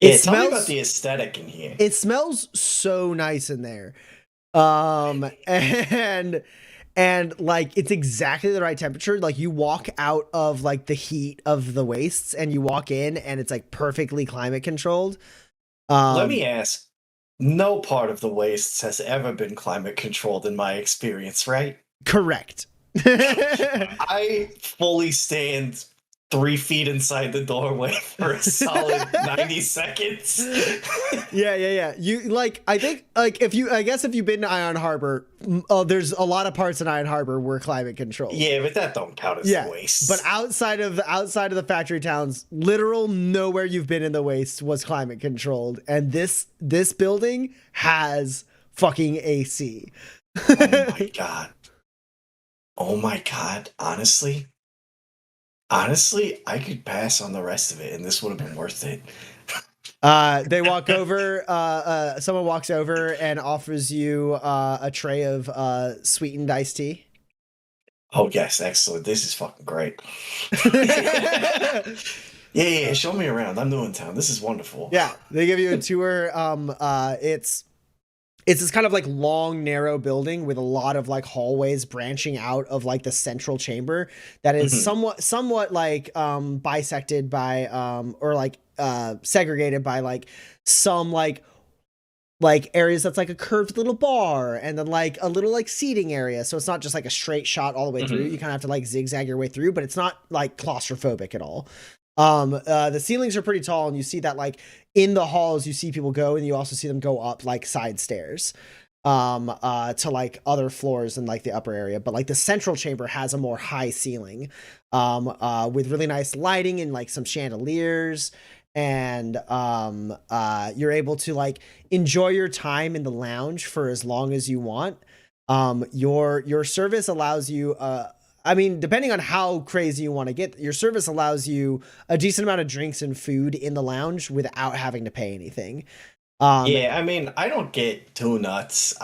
it smells. Tell me about the aesthetic in here. It smells so nice in there, and like it's exactly the right temperature. Like you walk out of like the heat of the wastes, and you walk in, and it's like perfectly climate controlled. Let me ask. No part of the wastes has ever been climate controlled in my experience, right? Correct. I fully stand 3 feet inside the doorway for a solid 90 seconds. Yeah. You like, I think like if you've been to Iron Harbor, there's a lot of parts in Iron Harbor were climate controlled. Yeah, but that don't count as waste. But outside of the factory towns, literal nowhere you've been in the waste was climate controlled. And this building has fucking AC. Oh my god. Honestly, I could pass on the rest of it, and this would have been worth it. They walk over. Someone walks over and offers you a tray of sweetened iced tea. Oh yes, excellent. This is fucking great. Yeah. Show me around. I'm new in town. This is wonderful. Yeah, they give you a tour. It's this kind of like long, narrow building with a lot of like hallways branching out of like the central chamber that is somewhat like bisected by or like segregated by like some like areas that's like a curved little bar and then like a little like seating area. So it's not just like a straight shot all the way through. You kind of have to like zigzag your way through, but it's not like claustrophobic at all. The ceilings are pretty tall, and you see that like in the halls you see people go, and you also see them go up like side stairs to like other floors in like the upper area. But like the central chamber has a more high ceiling with really nice lighting and like some chandeliers, and you're able to like enjoy your time in the lounge for as long as you want. Your service allows you I mean, depending on how crazy you want to get, your service allows you a decent amount of drinks and food in the lounge without having to pay anything. Yeah, I mean, I don't get too nuts.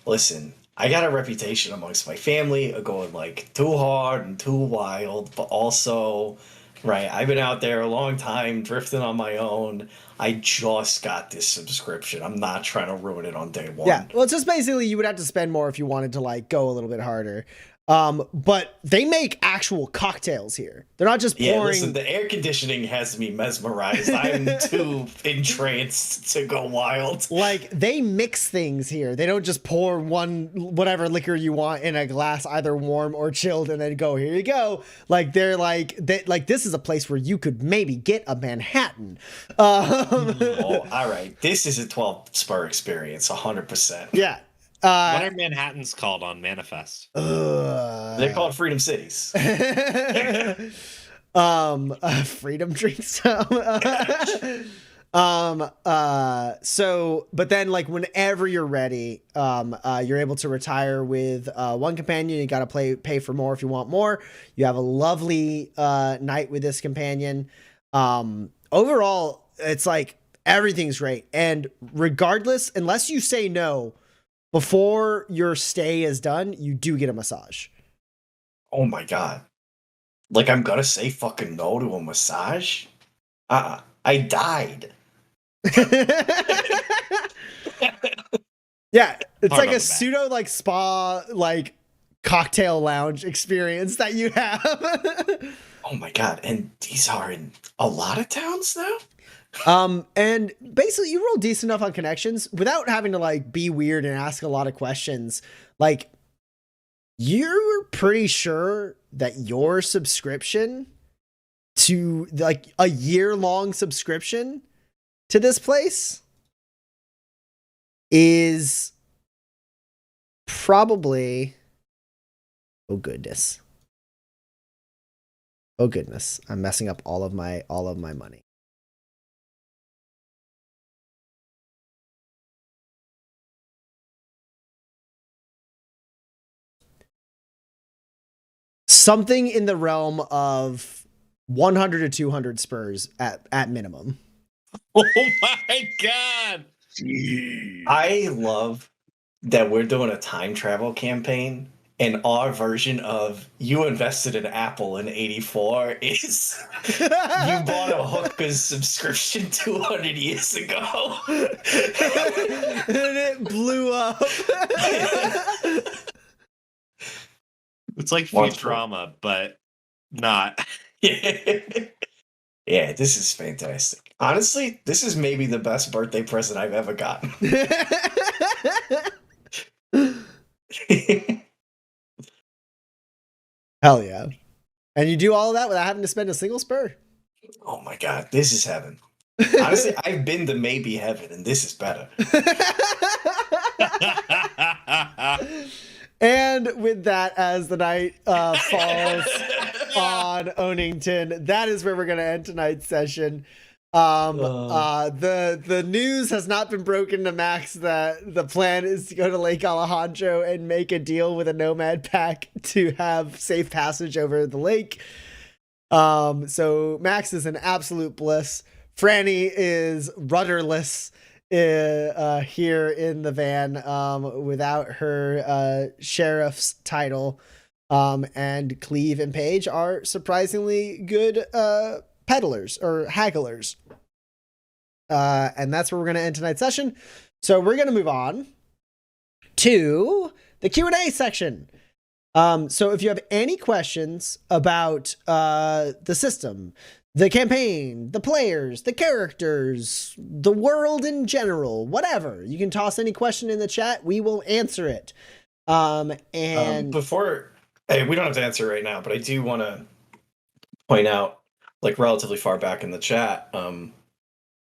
Listen, I got a reputation amongst my family of going like too hard and too wild, but also right? I've been out there a long time, drifting on my own. I just got this subscription. I'm not trying to ruin it on day one. Yeah, well, it's just basically you would have to spend more if you wanted to like go a little bit harder. But they make actual cocktails here. They're not just pouring. Yeah, listen, the air conditioning has me mesmerized. I'm too entranced to go wild. Like, they mix things here. They don't just pour whatever liquor you want in a glass, either warm or chilled, and then go, here you go. Like, this is a place where you could maybe get a Manhattan. Oh, all right. This is a 12 spur experience, 100%. Yeah. What are Manhattans called on Manifest? They're called Freedom Cities. Freedom drinks. But then like whenever you're ready, you're able to retire with one companion. You got to pay for more if you want more. You have a lovely night with this companion. Overall, it's like everything's great, and regardless, unless you say no before your stay is done, you do get a massage. Oh my god. Like, I'm gonna say fucking no to a massage? I died. Yeah, it's Hard like on a the pseudo like spa like cocktail lounge experience that you have. Oh my god. And these are in a lot of towns now? And basically you roll decent enough on connections without having to like be weird and ask a lot of questions. Like, you're pretty sure that your subscription to like a year-long subscription to this place is probably, oh goodness, I'm messing up all of my money. Something in the realm of 100 to 200 spurs at minimum. Oh my god! I love that we're doing a time travel campaign, and our version of you invested in Apple in '84 is you bought a hooker's subscription 200 years ago. And it blew up. It's like Wonderful. Futurama, but not. Yeah, this is fantastic. Honestly, this is maybe the best birthday present I've ever gotten. Hell yeah. And you do all of that without having to spend a single spur. Oh my god, this is heaven. Honestly, I've been to maybe heaven, and this is better. And with that, as the night falls on Onington, that is where we're going to end tonight's session. The news has not been broken to Max that the plan is to go to Lake Alejandro and make a deal with a nomad pack to have safe passage over the lake. So Max is in absolute bliss. Franny is rudderless here in the van without her sheriff's title. And Cleve and Paige are surprisingly good peddlers or hagglers. And that's where we're going to end tonight's session. So we're going to move on to the Q&A section. So if you have any questions about the system, the campaign, the players, the characters, the world in general, whatever, you can toss any question in the chat. We will answer it. Before, hey, we don't have to answer right now, but I do want to point out, like relatively far back in the chat,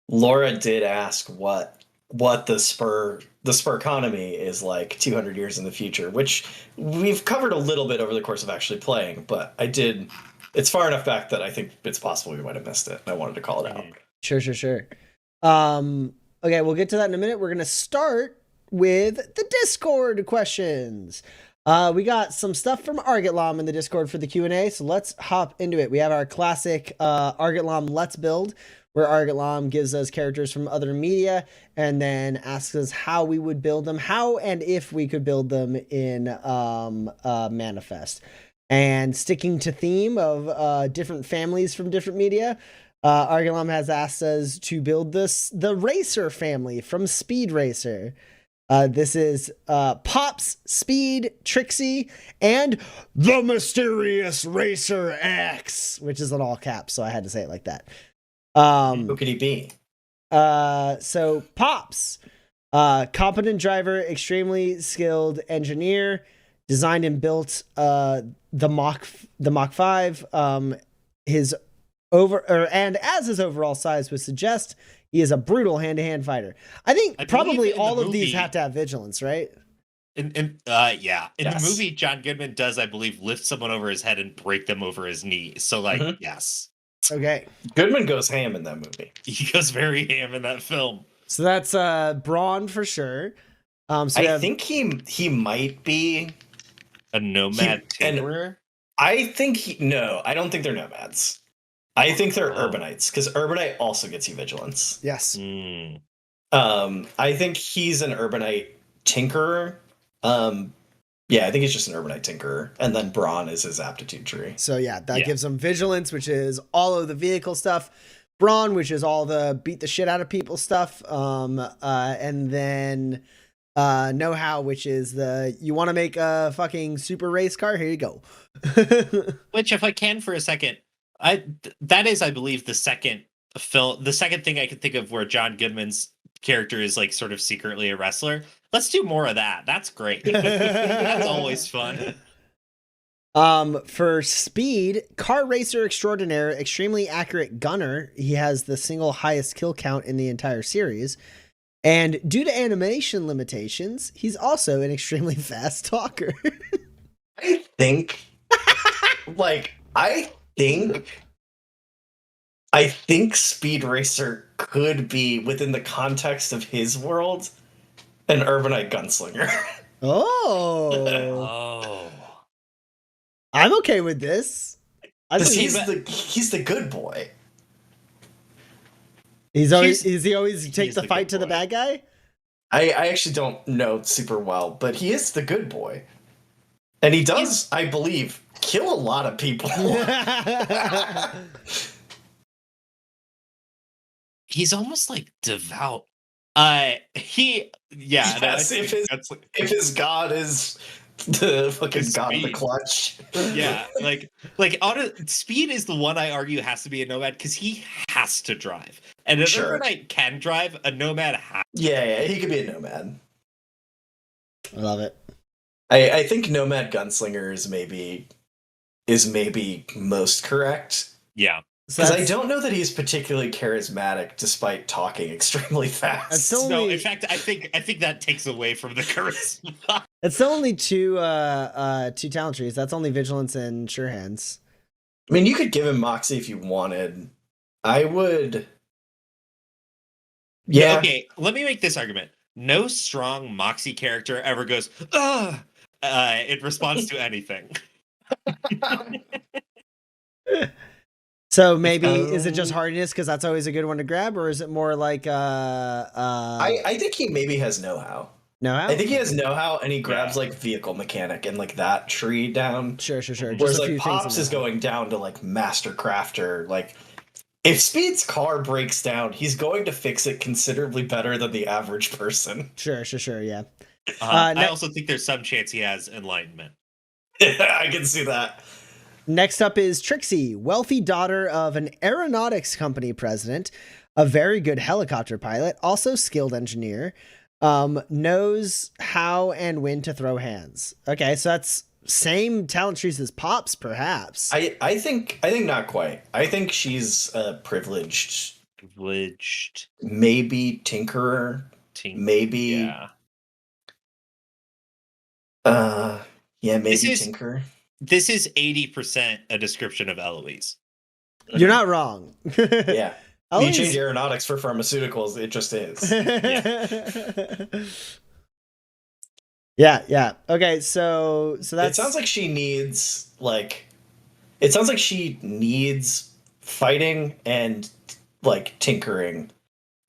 Laura did ask what the spur economy is like 200 years in the future, which we've covered a little bit over the course of actually playing, but it's far enough back that I think it's possible we might have missed it. I wanted to call it out. Sure. Okay, we'll get to that in a minute. We're going to start with the Discord questions. We got some stuff from Argitlam in the Discord for the Q&A, so let's hop into it. We have our classic Argitlam Let's Build, where Argitlam gives us characters from other media and then asks us how we would build them, how and if we could build them in Manifest. And sticking to theme of different families from different media, Argilum has asked us to build the Racer family from Speed Racer. This is Pops, Speed, Trixie, and the Mysterious Racer X, which is in all caps, so I had to say it like that. Who could he be? So Pops, competent driver, extremely skilled engineer, designed and built the Mach 5. His and as his overall size would suggest, he is a brutal hand-to-hand fighter. I think probably all of these have to have vigilance, right? In the movie, John Goodman does, I believe, lift someone over his head and break them over his knee. So, like, yes. Okay. Goodman goes ham in that movie. He goes very ham in that film. So that's Braun for sure. So I think he might be a nomad tinkerer. I don't think they're nomads. I think they're urbanites, because urbanite also gets you vigilance. Yes. I think he's an urbanite tinkerer. Yeah, I think he's just an urbanite tinkerer, and then Braun is his aptitude tree. So yeah, that gives him vigilance, which is all of the vehicle stuff. Braun, which is all the beat the shit out of people stuff. And then know-how, which is you want to make a fucking super race car? Here you go. Which, if I can for a second, that is, I believe, the second thing I can think of where John Goodman's character is like sort of secretly a wrestler. Let's do more of that. That's great. That's always fun. For Speed, car racer extraordinaire, extremely accurate gunner. He has the single highest kill count in the entire series. And due to animation limitations, he's also an extremely fast talker. I think Speed Racer could be, within the context of his world, an urbanite gunslinger. Oh. I'm okay with this. He's the good boy. Is he always take the fight to the bad guy? I actually don't know super well, but he is the good boy. And he does, I believe, kill a lot of people. He's almost like devout. If his god is the fucking god of the clutch. Yeah, Speed is the one I argue has to be a nomad because he has to drive. And an urbanite can drive, a nomad has to. Yeah, he could be a nomad. I love it. I think nomad gunslinger is maybe most correct. Yeah. Because I don't know that he's particularly charismatic, despite talking extremely fast. In fact, I think that takes away from the charisma. It's only two talent trees. That's only vigilance and sure hands. I mean, you could give him Moxie if you wanted. I would. Yeah. Okay, let me make this argument. No strong Moxie character ever goes, ugh, in response to anything. So maybe is it just hardiness because that's always a good one to grab, or is it more like I think he maybe has know-how. Know-how? I think he has know-how, and he grabs like vehicle mechanic and like that tree down. Sure. Whereas like Pops is going down to like master crafter. Like if Speed's car breaks down, he's going to fix it considerably better than the average person. Sure, yeah. I also think there's some chance he has enlightenment. I can see that. Next up is Trixie, wealthy daughter of an aeronautics company president, a very good helicopter pilot, also skilled engineer, knows how and when to throw hands. Okay, so that's same talent trees as Pops, perhaps. I think not quite. I think she's privileged. Maybe tinkerer. Maybe. Yeah. Maybe tinkerer. This is 80% a description of Eloise. You're not wrong. Yeah. You change aeronautics for pharmaceuticals, it just is. Yeah. Okay, so that's. It sounds like she needs fighting and like tinkering.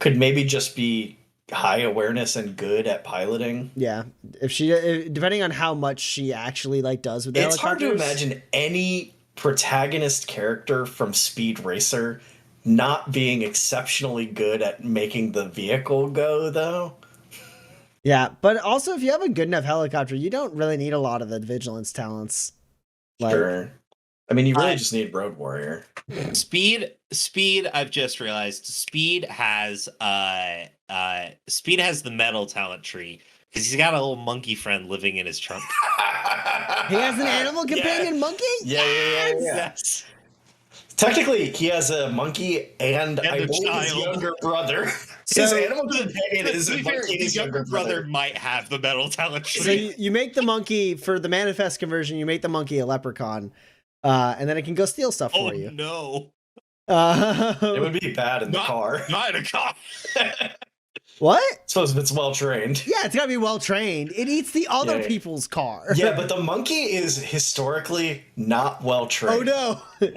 Could maybe just be high awareness and good at piloting. Yeah, depending on how much she actually like does with the It's hard to helicopters. imagine any protagonist character from Speed Racer not being exceptionally good at making the vehicle go, though. Yeah, but also if you have a good enough helicopter, you don't really need a lot of the vigilance talents. Like, Sure. I mean, you really just need Road Warrior. Speed. I've just realized Speed has the metal talent tree because he's got a little monkey friend living in his trunk. he has an animal companion monkey? Yeah. Yes. Technically, he has a monkey and I a believe his child. younger brother. So- His animal companion is To a be fair, monkey and his his younger brother might have the metal talent So tree. you make the monkey, for the manifest conversion, you make the monkey a leprechaun, and then it can go steal stuff Oh for you. no! It would be bad in the Not- car. Not in a car. What? Suppose if it's well trained. Yeah, it's gotta be well trained. It eats the other Yeah. people's car. Yeah, but the monkey is historically not well trained. Oh no.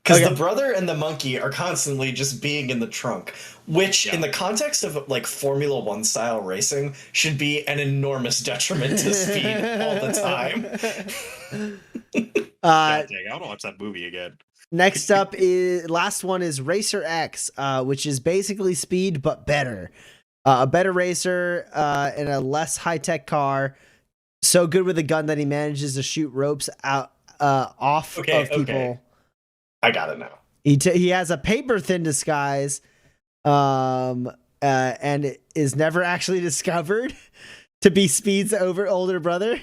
Because Okay. the brother and the monkey are constantly just being in the trunk, which in the context of like Formula One style racing should be an enormous detriment to speed all the time. God dang, I want to watch that movie again. Next up is last one is Racer X, which is basically Speed but better. A better racer in a less high tech car, so good with a gun that he manages to shoot ropes out off of people. Okay. I got it now. He has a paper thin disguise, and is never actually discovered to be Speed's older brother.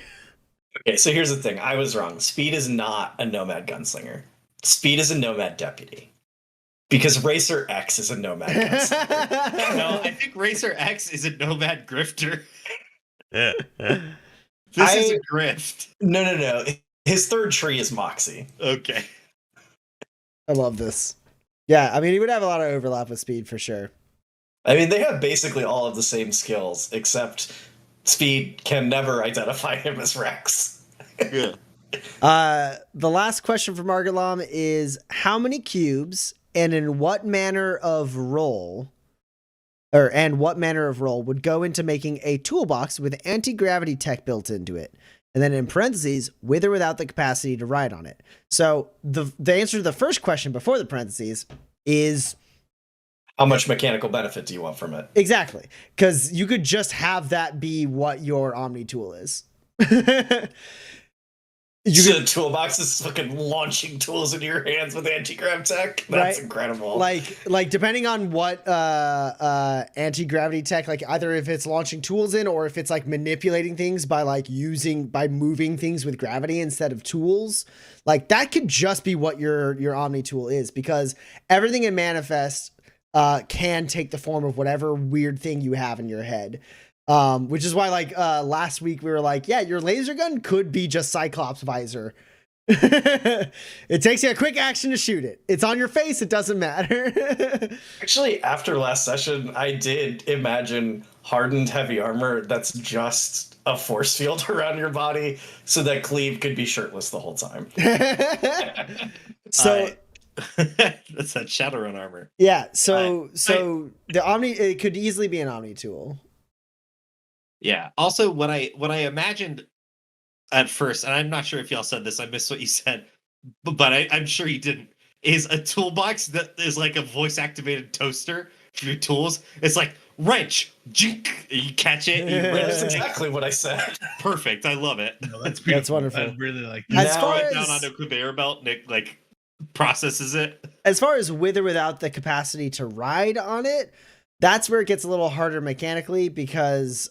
Okay, so here's the thing. I was wrong. Speed is not a nomad gunslinger. Speed is a nomad deputy. Because Racer X is a nomad gunslinger. No, I think Racer X is a nomad grifter. This I- is a grift. No. His third tree is Moxie. Okay. I love this. Yeah, I mean, he would have a lot of overlap with Speed for sure. I mean, they have basically all of the same skills, except Speed can never identify him as Rex. Yeah. The last question for Margalam is how many cubes and in what manner of role would go into making a toolbox with anti-gravity tech built into it? And then in parentheses, with or without the capacity to ride on it. So the answer to the first question before the parentheses is How much mechanical benefit do you want from it? exactly, because you could just have that be what your Omni tool is. The toolbox is fucking launching tools into your hands with anti-grav tech. That's Right. incredible. like depending on what anti-gravity tech, like either if it's launching tools in or if it's like manipulating things by moving things with gravity instead of tools, like that could just be what your Omni tool is, because everything in Manifest can take the form of whatever weird thing you have in your head. Which is why, like, last week we were like, yeah, your laser gun could be just Cyclops visor. It takes you a quick action to shoot it. It's on your face. It doesn't matter. Actually, after last session, I did imagine hardened heavy armor that's just a force field around your body so that Cleve could be shirtless the whole time. So, That's that Shadowrun armor. yeah. So the Omni, it could easily be an Omni tool. Yeah. Also, what I imagined at first, and I'm not sure if y'all said this, I missed what you said, but I'm sure you didn't, is a toolbox that is like a voice activated toaster for your tools. It's like wrench, jink, you catch it, you That's wrench. exactly what I said. Perfect. I love it. No, that's beautiful. That's wonderful. I really like As that. far Throw it as- down on a conveyor belt, Nick like processes it. As far as with or without the capacity to ride on it, that's where it gets a little harder mechanically, because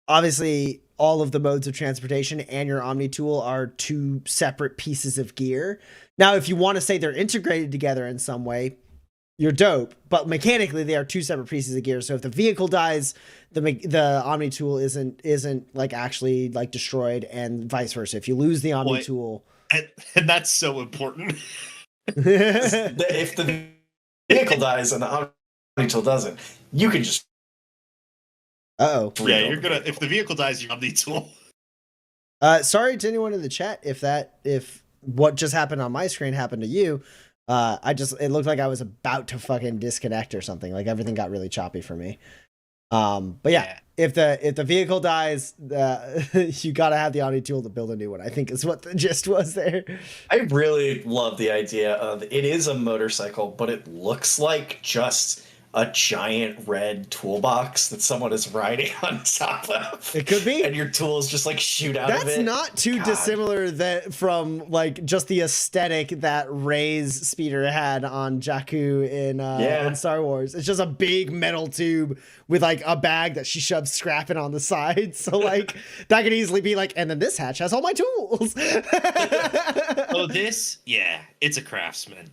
obviously all of the modes of transportation and your Omni tool are two separate pieces of gear. Now, if you want to say they're integrated together in some way, you're dope, but mechanically they are two separate pieces of gear. So if the vehicle dies, the Omni tool isn't like actually like destroyed, and vice versa. If you lose the Omni What? tool, And that's so important. If the vehicle dies and the Omni tool doesn't, you can just uh-oh. Yeah, you're gonna, if the vehicle dies, you have the tool. Sorry to anyone in the chat if what just happened on my screen happened to you. It looked like I was about to fucking disconnect or something. Like everything got really choppy for me. But yeah, if the vehicle dies, you gotta have the Omni tool to build a new one, I think is what the gist was there. I really love the idea of it is a motorcycle, but it looks like just a giant red toolbox that someone is riding on top of. It could be. And your tools just like shoot out of it. That's not too dissimilar from like just the aesthetic that Rey's speeder had on Jakku in Star Wars. It's just a big metal tube with like a bag that she shoves scrap in on the side. So like that could easily be like, and then this hatch has all my tools. It's a Craftsman.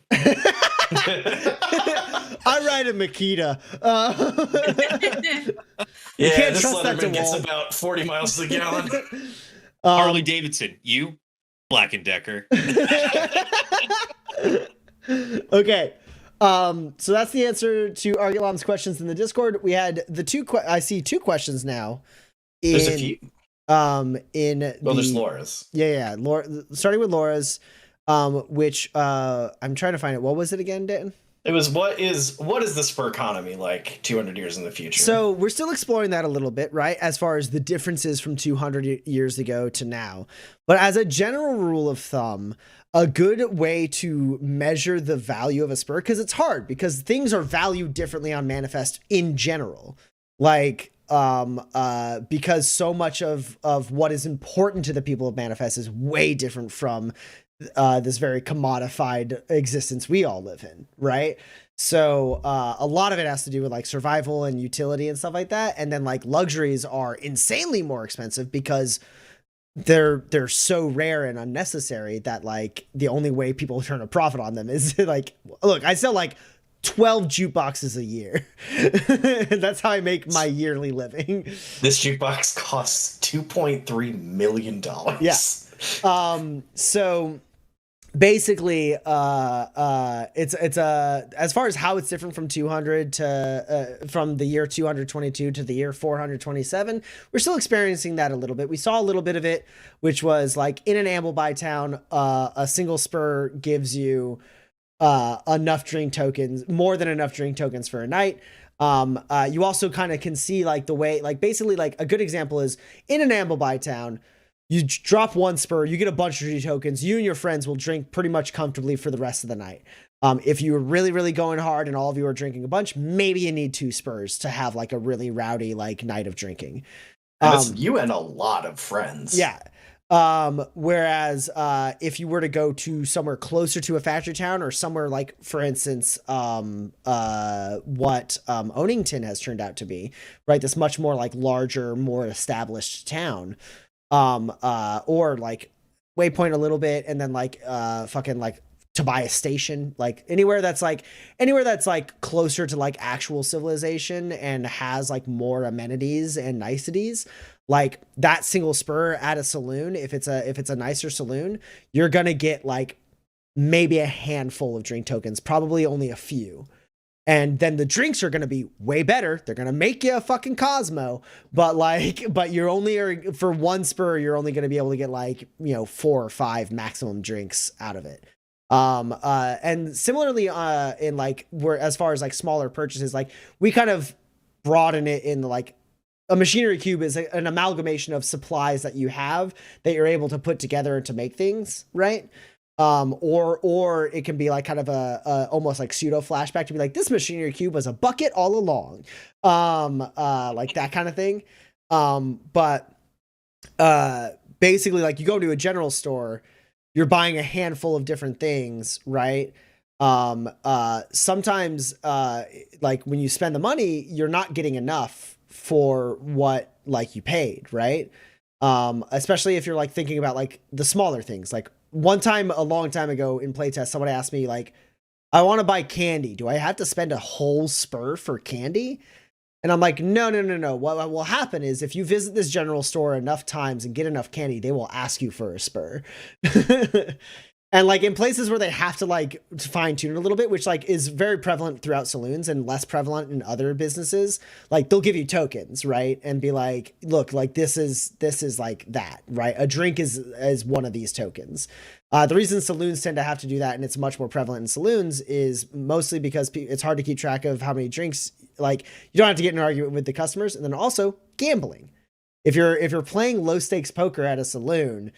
I ride a Makita. You Yeah, can't this trust that Leatherman gets DeWalt. about 40 miles a gallon. Harley Davidson, you Black & Decker. Okay. So that's the answer to Argilam's questions in the Discord. We had I see two questions now. There's a few. There's Laura's. Yeah. Laura, starting with Laura's, which I'm trying to find it. What was it again, Dan? It was what is the spur economy like 200 years in the future? So we're still exploring that a little bit, right? As far as the differences from 200 years ago to now. But as a general rule of thumb, a good way to measure the value of a spur, because it's hard, because things are valued differently on Manifest in general. Like, because so much of what is important to the people of Manifest is way different from this very commodified existence we all live in, right? So a lot of it has to do with like survival and utility and stuff like that. And then like luxuries are insanely more expensive because they're so rare and unnecessary that like the only way people turn a profit on them is like, look, I sell like 12 jukeboxes a year. That's how I make my yearly living. This jukebox costs $2.3 million. Yeah. So basically, it's as far as how it's different from 200 to from the year 222 to the year 427, we're still experiencing that a little bit. We saw a little bit of it, which was like in an amble by town, a single spur gives you enough drink tokens, more than enough drink tokens for a night. You also kind of can see like the way, like basically like a good example is in an amble by town, you drop one spur, you get a bunch of tokens, you and your friends will drink pretty much comfortably for the rest of the night. If you're really, really going hard and all of you are drinking a bunch, maybe you need 2 spurs to have like a really rowdy like night of drinking. And it's you and a lot of friends. Yeah. Whereas if you were to go to somewhere closer to a factory town or somewhere like, for instance, what Onington has turned out to be, right? This much more like larger, more established town. Or like Waypoint a little bit, and then like fucking like Tobias Station, like anywhere that's like closer to like actual civilization and has like more amenities and niceties. Like that single spur at a saloon, if it's a nicer saloon, you're gonna get like maybe a handful of drink tokens, probably only a few. And then the drinks are going to be way better. They're going to make you a fucking Cosmo, but you're only, for one spur, you're only going to be able to get like, 4 or 5 maximum drinks out of it. And similarly, in like, where, as far as like smaller purchases, like we kind of broaden it in like a machinery cube is an amalgamation of supplies that you have that you're able to put together to make things, right? Or it can be like kind of a almost like pseudo flashback to be like, this machinery cube was a bucket all along. Like that kind of thing. Basically like you go to a general store, you're buying a handful of different things, right? Sometimes, like when you spend the money, you're not getting enough for what like you paid, right? Especially if you're like thinking about like the smaller things, like one time, a long time ago in playtest, someone asked me like, I want to buy candy. Do I have to spend a whole spur for candy? And I'm like, no. What will happen is if you visit this general store enough times and get enough candy, they will ask you for a spur. And like in places where they have to like fine tune it a little bit, which like is very prevalent throughout saloons and less prevalent in other businesses, like they'll give you tokens, right? And be like, look, like this is like that, right? A drink is one of these tokens. The reason saloons tend to have to do that, and it's much more prevalent in saloons, is mostly because it's hard to keep track of how many drinks. Like you don't have to get in an argument with the customers, and then also gambling. If you're playing low stakes poker at a saloon,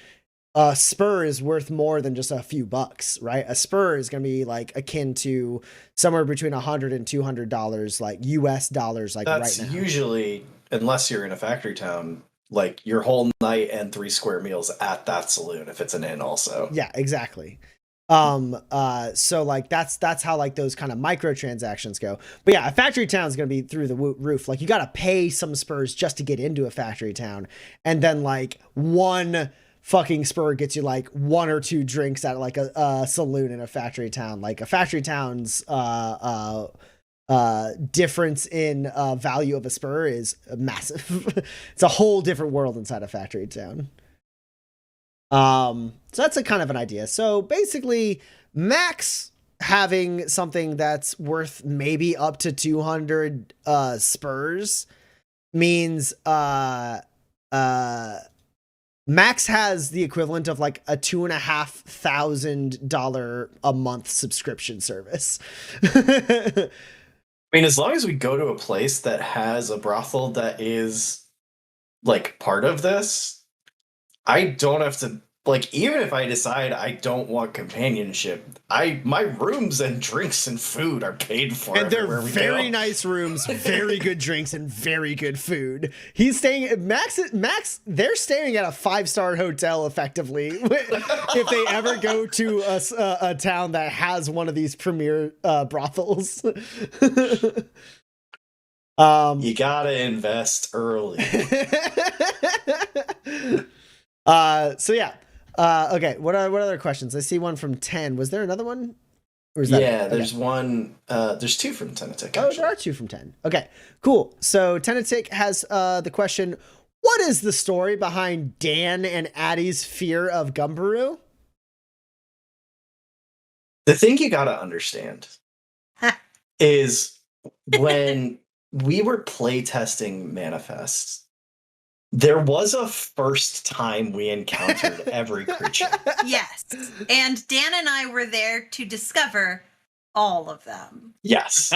a spur is worth more than just a few bucks, right? A spur is going to be like akin to somewhere between $100 and $200, like US dollars, like That's right now. Usually, unless you're in a factory town, like your whole night and 3 square meals at that saloon, if it's an inn also. Yeah, exactly. So like that's how like those kind of microtransactions go. But yeah, a factory town is going to be through the roof. Like you got to pay some spurs just to get into a factory town. And then like one fucking spur gets you like 1 or 2 drinks at like a saloon in a factory town. Like a factory town's difference in value of a spur is massive. It's a whole different world inside a factory town. So that's a kind of an idea. So basically max having something that's worth maybe up to 200 spurs means Max has the equivalent of like a $2,500 a month subscription service. I mean, as long as we go to a place that has a brothel that is like part of this, I don't have to, like, even if I decide I don't want companionship, my rooms and drinks and food are paid for. And they're very nice rooms, very good drinks, and very good food. He's staying at Max, they're staying at a 5-star hotel effectively. If they ever go to a town that has one of these premier brothels. You gotta invest early. So yeah. Okay, what other questions? I see one from 10. Was there another one? Or is that there's one. There's 2 from Tenetic. Oh, there are 2 from 10. Okay, cool. So Tenetic has the question: what is the story behind Dan and Addie's fear of Gumbaroo? The thing you gotta understand is when we were playtesting Manifest, there was a first time we encountered every creature. Yes. And Dan and I were there to discover all of them. Yes.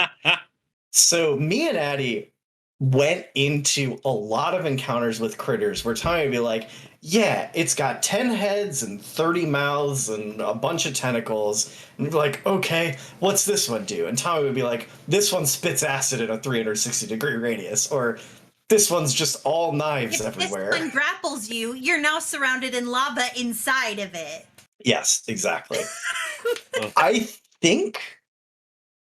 So me and Addie went into a lot of encounters with critters where Tommy would be like, yeah, it's got 10 heads and 30 mouths and a bunch of tentacles. And we'd be like, okay, what's this one do? And Tommy would be like, this one spits acid in a 360-degree radius. Or this one's just all knives everywhere. If this one grapples you, you're now surrounded in lava inside of it. Yes, exactly. I think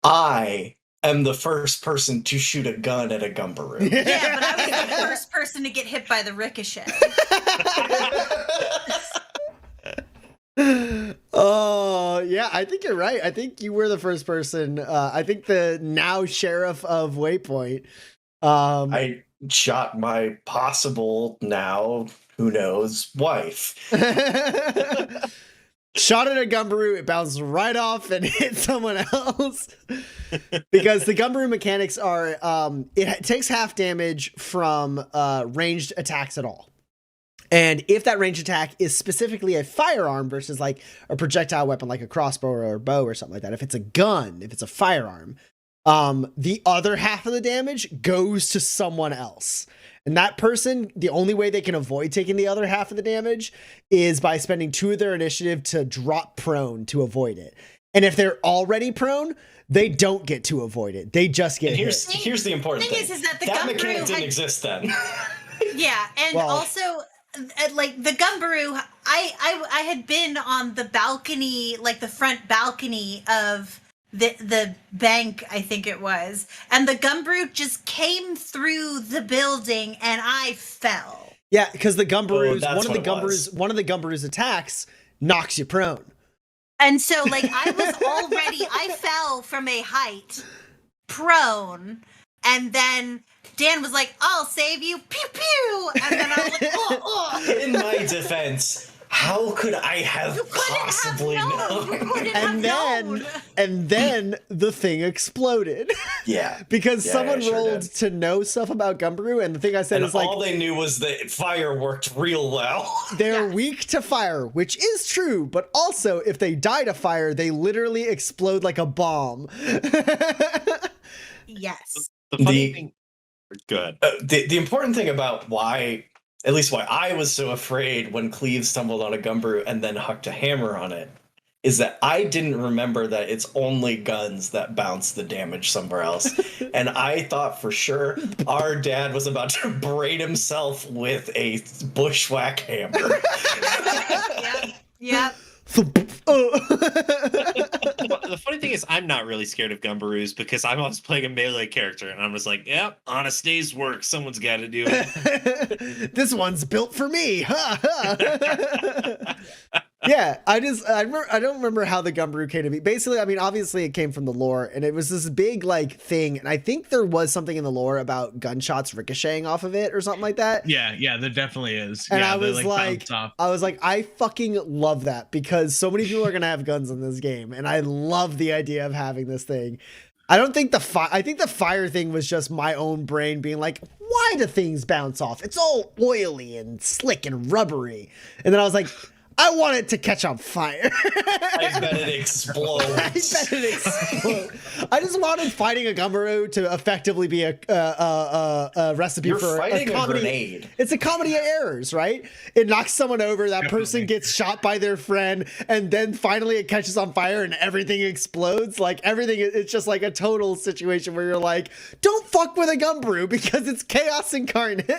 I am the first person to shoot a gun at a Gumbaroo. Yeah, but I was the first person to get hit by the ricochet. Oh, yeah, I think you're right. I think you were the first person. I think the now sheriff of Waypoint. I shot my possible now, who knows, wife. Shot at a Gumbaroo, it bounced right off and hit someone else. Because the Gumbaroo mechanics are, it takes half damage from ranged attacks at all. And if that ranged attack is specifically a firearm versus like a projectile weapon like a crossbow or a bow or something like that, if it's a gun, if it's a firearm, the other half of the damage goes to someone else. And that person, the only way they can avoid taking the other half of the damage is by spending 2 of their initiative to drop prone to avoid it. And if they're already prone, they don't get to avoid it. They just get hit. Here's the important thing. Is that the that Gumbaroo mechanic didn't exist then. Yeah, and also like the Gumbaroo, I had been on the balcony, like the front balcony of the bank, I think it was, and the Gumbaroo just came through the building and I fell. Yeah, because the Gumbaroos, one of the Gumbaroo's attacks knocks you prone. And so like I fell from a height prone, and then Dan was like, I'll save you, pew pew, and then I was like, oh. In my defense, How could I have You couldn't possibly have known. You known? couldn't have known. And then the thing exploded. Yeah. Because Yeah, someone yeah, sure rolled did. to know stuff about Gumberoo, and the thing I said And is like, all they knew was that fire worked real well. they're Yes. weak to fire, which is true, but also if they die to fire, they literally explode like a bomb. Yes. The funny The- thing. Good. The important thing about why, at least why I was so afraid when Cleve stumbled on a Gumberoo and then hucked a hammer on it, is that I didn't remember that it's only guns that bounce the damage somewhere else. And I thought for sure our dad was about to braid himself with a bushwhack hammer. Yep. The funny thing is, I'm not really scared of Gumbaroos because I'm always playing a melee character, and I'm just like, yep, on a day's work, someone's got to do it. This one's built for me. Yeah, I don't remember how the Gumberoo came to be. Basically, I mean, obviously it came from the lore, and it was this big like thing, and I think there was something in the lore about gunshots ricocheting off of it or something like that. Yeah, there definitely is. And yeah, I they, was like, bounce off. I fucking love that because so many people are gonna have guns in this game, and I love the idea of having this thing. I don't think I think the fire thing was just my own brain being like, why do things bounce off? It's all oily and slick and rubbery. And then I was like, I want it to catch on fire. I bet it explodes. I bet it explodes. I just wanted fighting a Gumberoo to effectively be a recipe You're for fighting a a comedy. grenade. It's a comedy of errors, right? It knocks someone over, that person Definitely. gets shot by their friend, and then finally it catches on fire and everything explodes. Like everything, it's just like a total situation where you're like, don't fuck with a Gumberoo because it's chaos incarnate.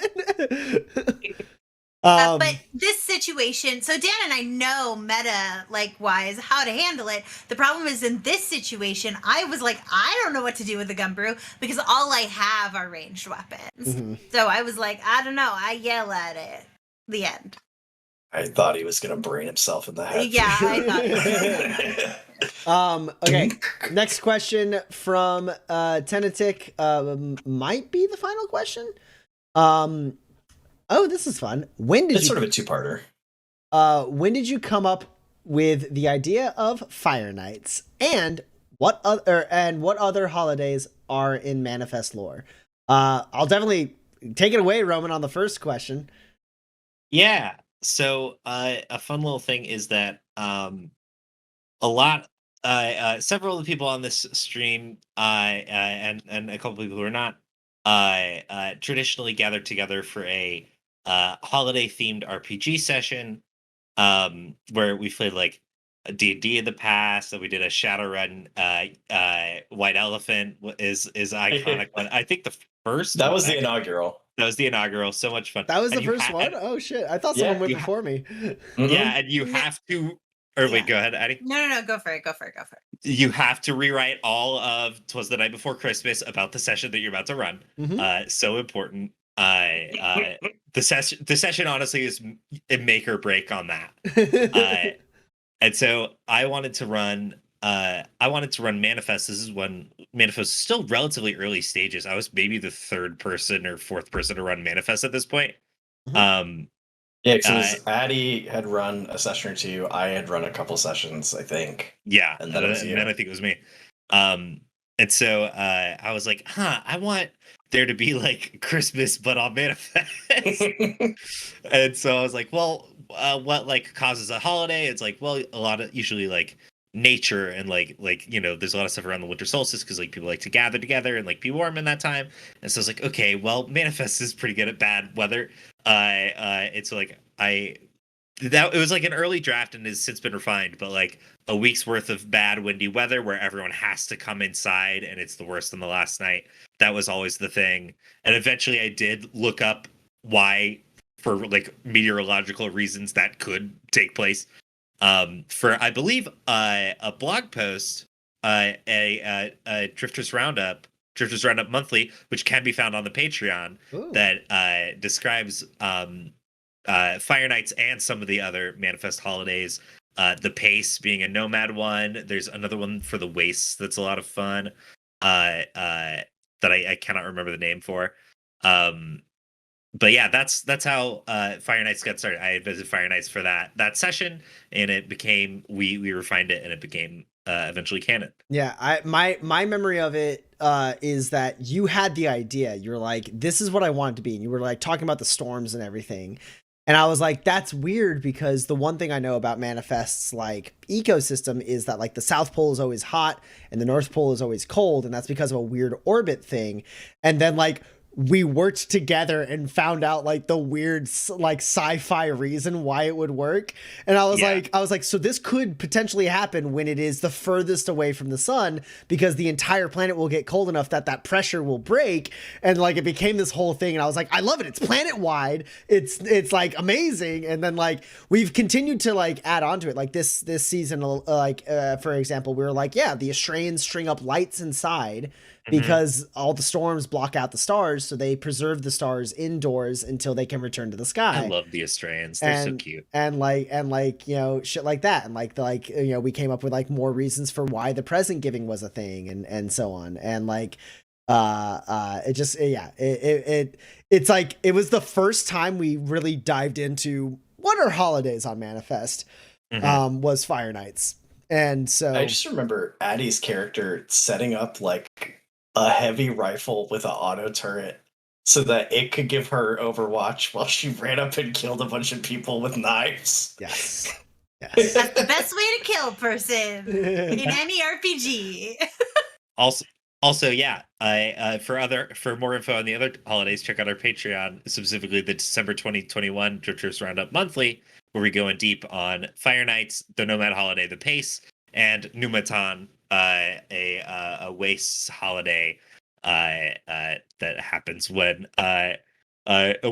But this situation, so Dan and I know meta like wise how to handle it. The problem is in this situation, I was like, I don't know what to do with the Gumberoo because all I have are ranged weapons. Mhm. So I was like, I don't know. I yell at it. The end. I thought he was going to brain himself in the head. Yeah, I thought. Okay. Next question from Tenetic. Might be the final question. Oh, this is fun. It's sort of a two-parter. When did you come up with the idea of Fire Nights, and what other holidays are in Manifest lore? I'll definitely take it away, Roman, on the first question. Yeah. So a fun little thing is that several of the people on this stream and a couple people who are not traditionally gathered together for a holiday themed RPG session where we played like a D&D in the past, and we did a Shadowrun White Elephant is iconic one. I think the first That one, was the actually. inaugural. That was the inaugural. So much fun. That was And the you first ha- one? Oh, shit. I thought Yeah, someone went you before me. Mhm. Yeah, and you Yeah. have to. Or wait, Yeah. go ahead, Addie. No, go for it. You have to rewrite all of "Twas the Night Before Christmas" about the session that you're about to run. Mhm. So important. The session honestly is a make or break on that. And so I wanted to run Manifest. This is when Manifest is still relatively early stages. I was maybe the third person or fourth person to run Manifest at this point. Mhm. Yeah, because Addie had run a session or two. I had run a couple sessions, I think. Yeah, And then it was you. then I think it was me. And so I was like, I want there to be like Christmas, but on Manifest. And so I was like, well, what like causes a holiday? It's like, well, a lot of usually like nature and like there's a lot of stuff around the winter solstice because like people like to gather together and like be warm in that time. And so I was like, okay, well, Manifest is pretty good at bad weather. It's like it was like an early draft and has since been refined, but like a week's worth of bad windy weather where everyone has to come inside and it's the worst on the last night. That was always the thing. And eventually I did look up why, for like meteorological reasons, that could take place. For I believe a blog post, a Drifters Roundup Monthly, which can be found on the Patreon, Ooh. that describes Fire Nights and some of the other Manifest holidays. The Pace being a nomad one. There's another one for the Wastes that's a lot of fun. That I cannot remember the name for. yeah, that's how Fire Nights got started. I had visited Fire Nights for that session, and it became we refined it, and it became eventually canon. Yeah, my memory of it is that you had the idea. You're like, this is what I want it to be, and you were like talking about the storms and everything. And I was like, that's weird, because the one thing I know about Manifest's like ecosystem is that like the South Pole is always hot and the North Pole is always cold, and that's because of a weird orbit thing. And then like we worked together and found out like the weird like sci-fi reason why it would work. And I was like, so this could potentially happen when it is the furthest away from the sun, because the entire planet will get cold enough that that pressure will break. And like it became this whole thing, and I was like, I love it. It's planet wide. It's like amazing. And then like we've continued to like add on to it. Like this season, like for example, we were like, yeah, the Australians string up lights inside because all the storms block out the stars, so they preserve the stars indoors until they can return to the sky. I love the Australians. They're so cute. And like, you know, shit like that. And like, you know, we came up with like more reasons for why the present giving was a thing, and so on. And like, it just, yeah, it's like, it was the first time we really dived into what are holidays on Manifest, was Fire Nights. And so I just remember Addie's character setting up like a heavy rifle with an auto turret so that it could give her Overwatch while she ran up and killed a bunch of people with knives. Yes. That's the best way to kill a person in any RPG. Also, yeah. For more info on the other holidays, check out our Patreon, specifically the December 2021 Drifters Roundup Monthly, where we go in deep on Fire Nights, the Nomad Holiday, the Pace, and Numatan, a waste holiday that happens when a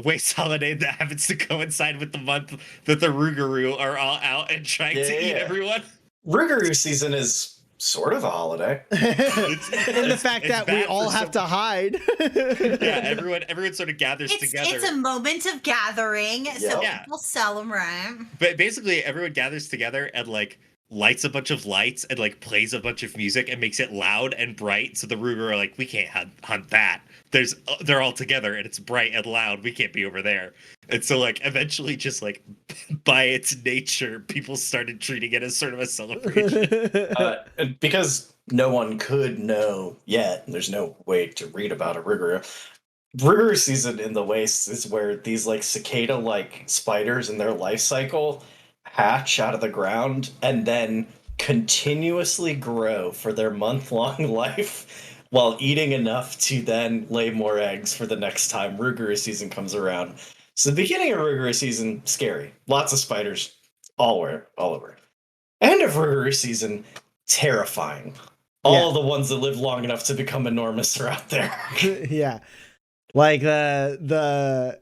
waste holiday that happens to coincide with the month that the Rougarou are all out and trying to eat everyone. Rougarou season is sort of a holiday. And the fact that we all have to hide. Yeah, everyone sort of gathers together. It's a moment of gathering, so people celebrate. But basically, everyone gathers together and like lights a bunch of lights and like plays a bunch of music and makes it loud and bright. So the Ruger are like, we can't hunt that. They're all together and it's bright and loud. We can't be over there. And so like eventually, just like by its nature, people started treating it as sort of a celebration. Because no one could know yet. There's no way to read about a Rougarou. Rougarou season in the Wastes is where these like cicada-like spiders in their life cycle hatch out of the ground and then continuously grow for their month-long life while eating enough to then lay more eggs for the next time Rougarou season comes around. So the beginning of Rougarou season, scary. Lots of spiders all over. End of Rougarou season, terrifying. All the ones that live long enough to become enormous are out there. Yeah. Like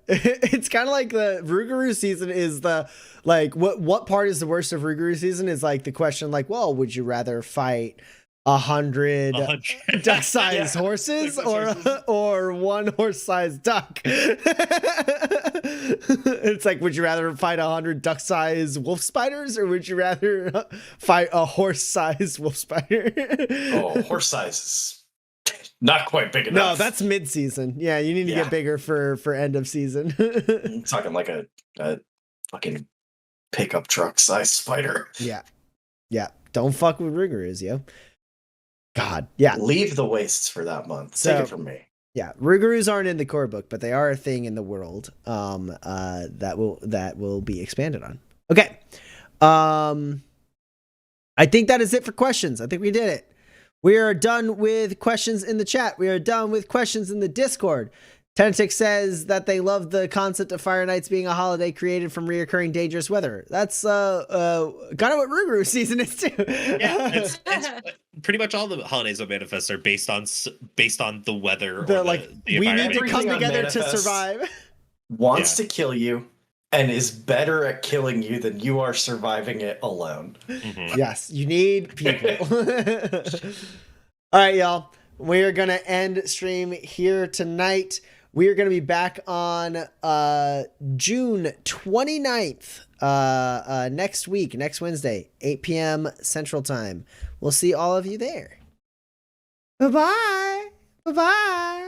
it's kind of like the Rougarou season is the, like, what part is the worst of Rougarou season is like the question, like, well, would you rather fight 100 duck-sized horses or one horse-sized duck? It's like, would you rather fight 100 duck-sized wolf spiders, or would you rather fight a horse-sized wolf spider? Oh, horse sizes. Not quite big enough. No, that's mid-season. Yeah, you need to get bigger for end of season. I'm talking like a fucking pickup truck size spider. Yeah. Don't fuck with Rougarous, yo. God, yeah. Leave the wastes for that month. Take it from me. Yeah, Rougarous aren't in the core book, but they are a thing in the world. That will be expanded on. Okay. I think that is it for questions. I think we did it. We are done with questions in the chat. We are done with questions in the Discord. Tentic says that they love the concept of Fire Nights being a holiday created from reoccurring dangerous weather. That's kind of what Rougarou season is too. Yeah, it's pretty much all the holidays of Manifest are based on the weather. The we need to come together to survive. Wants to kill you and is better at killing you than you are surviving it alone. Mm-hmm. Yes, you need people. All right, y'all. We are going to end stream here tonight. We are going to be back on June 29th, next week, next Wednesday, 8 p.m. Central Time. We'll see all of you there. Bye-bye. Bye-bye.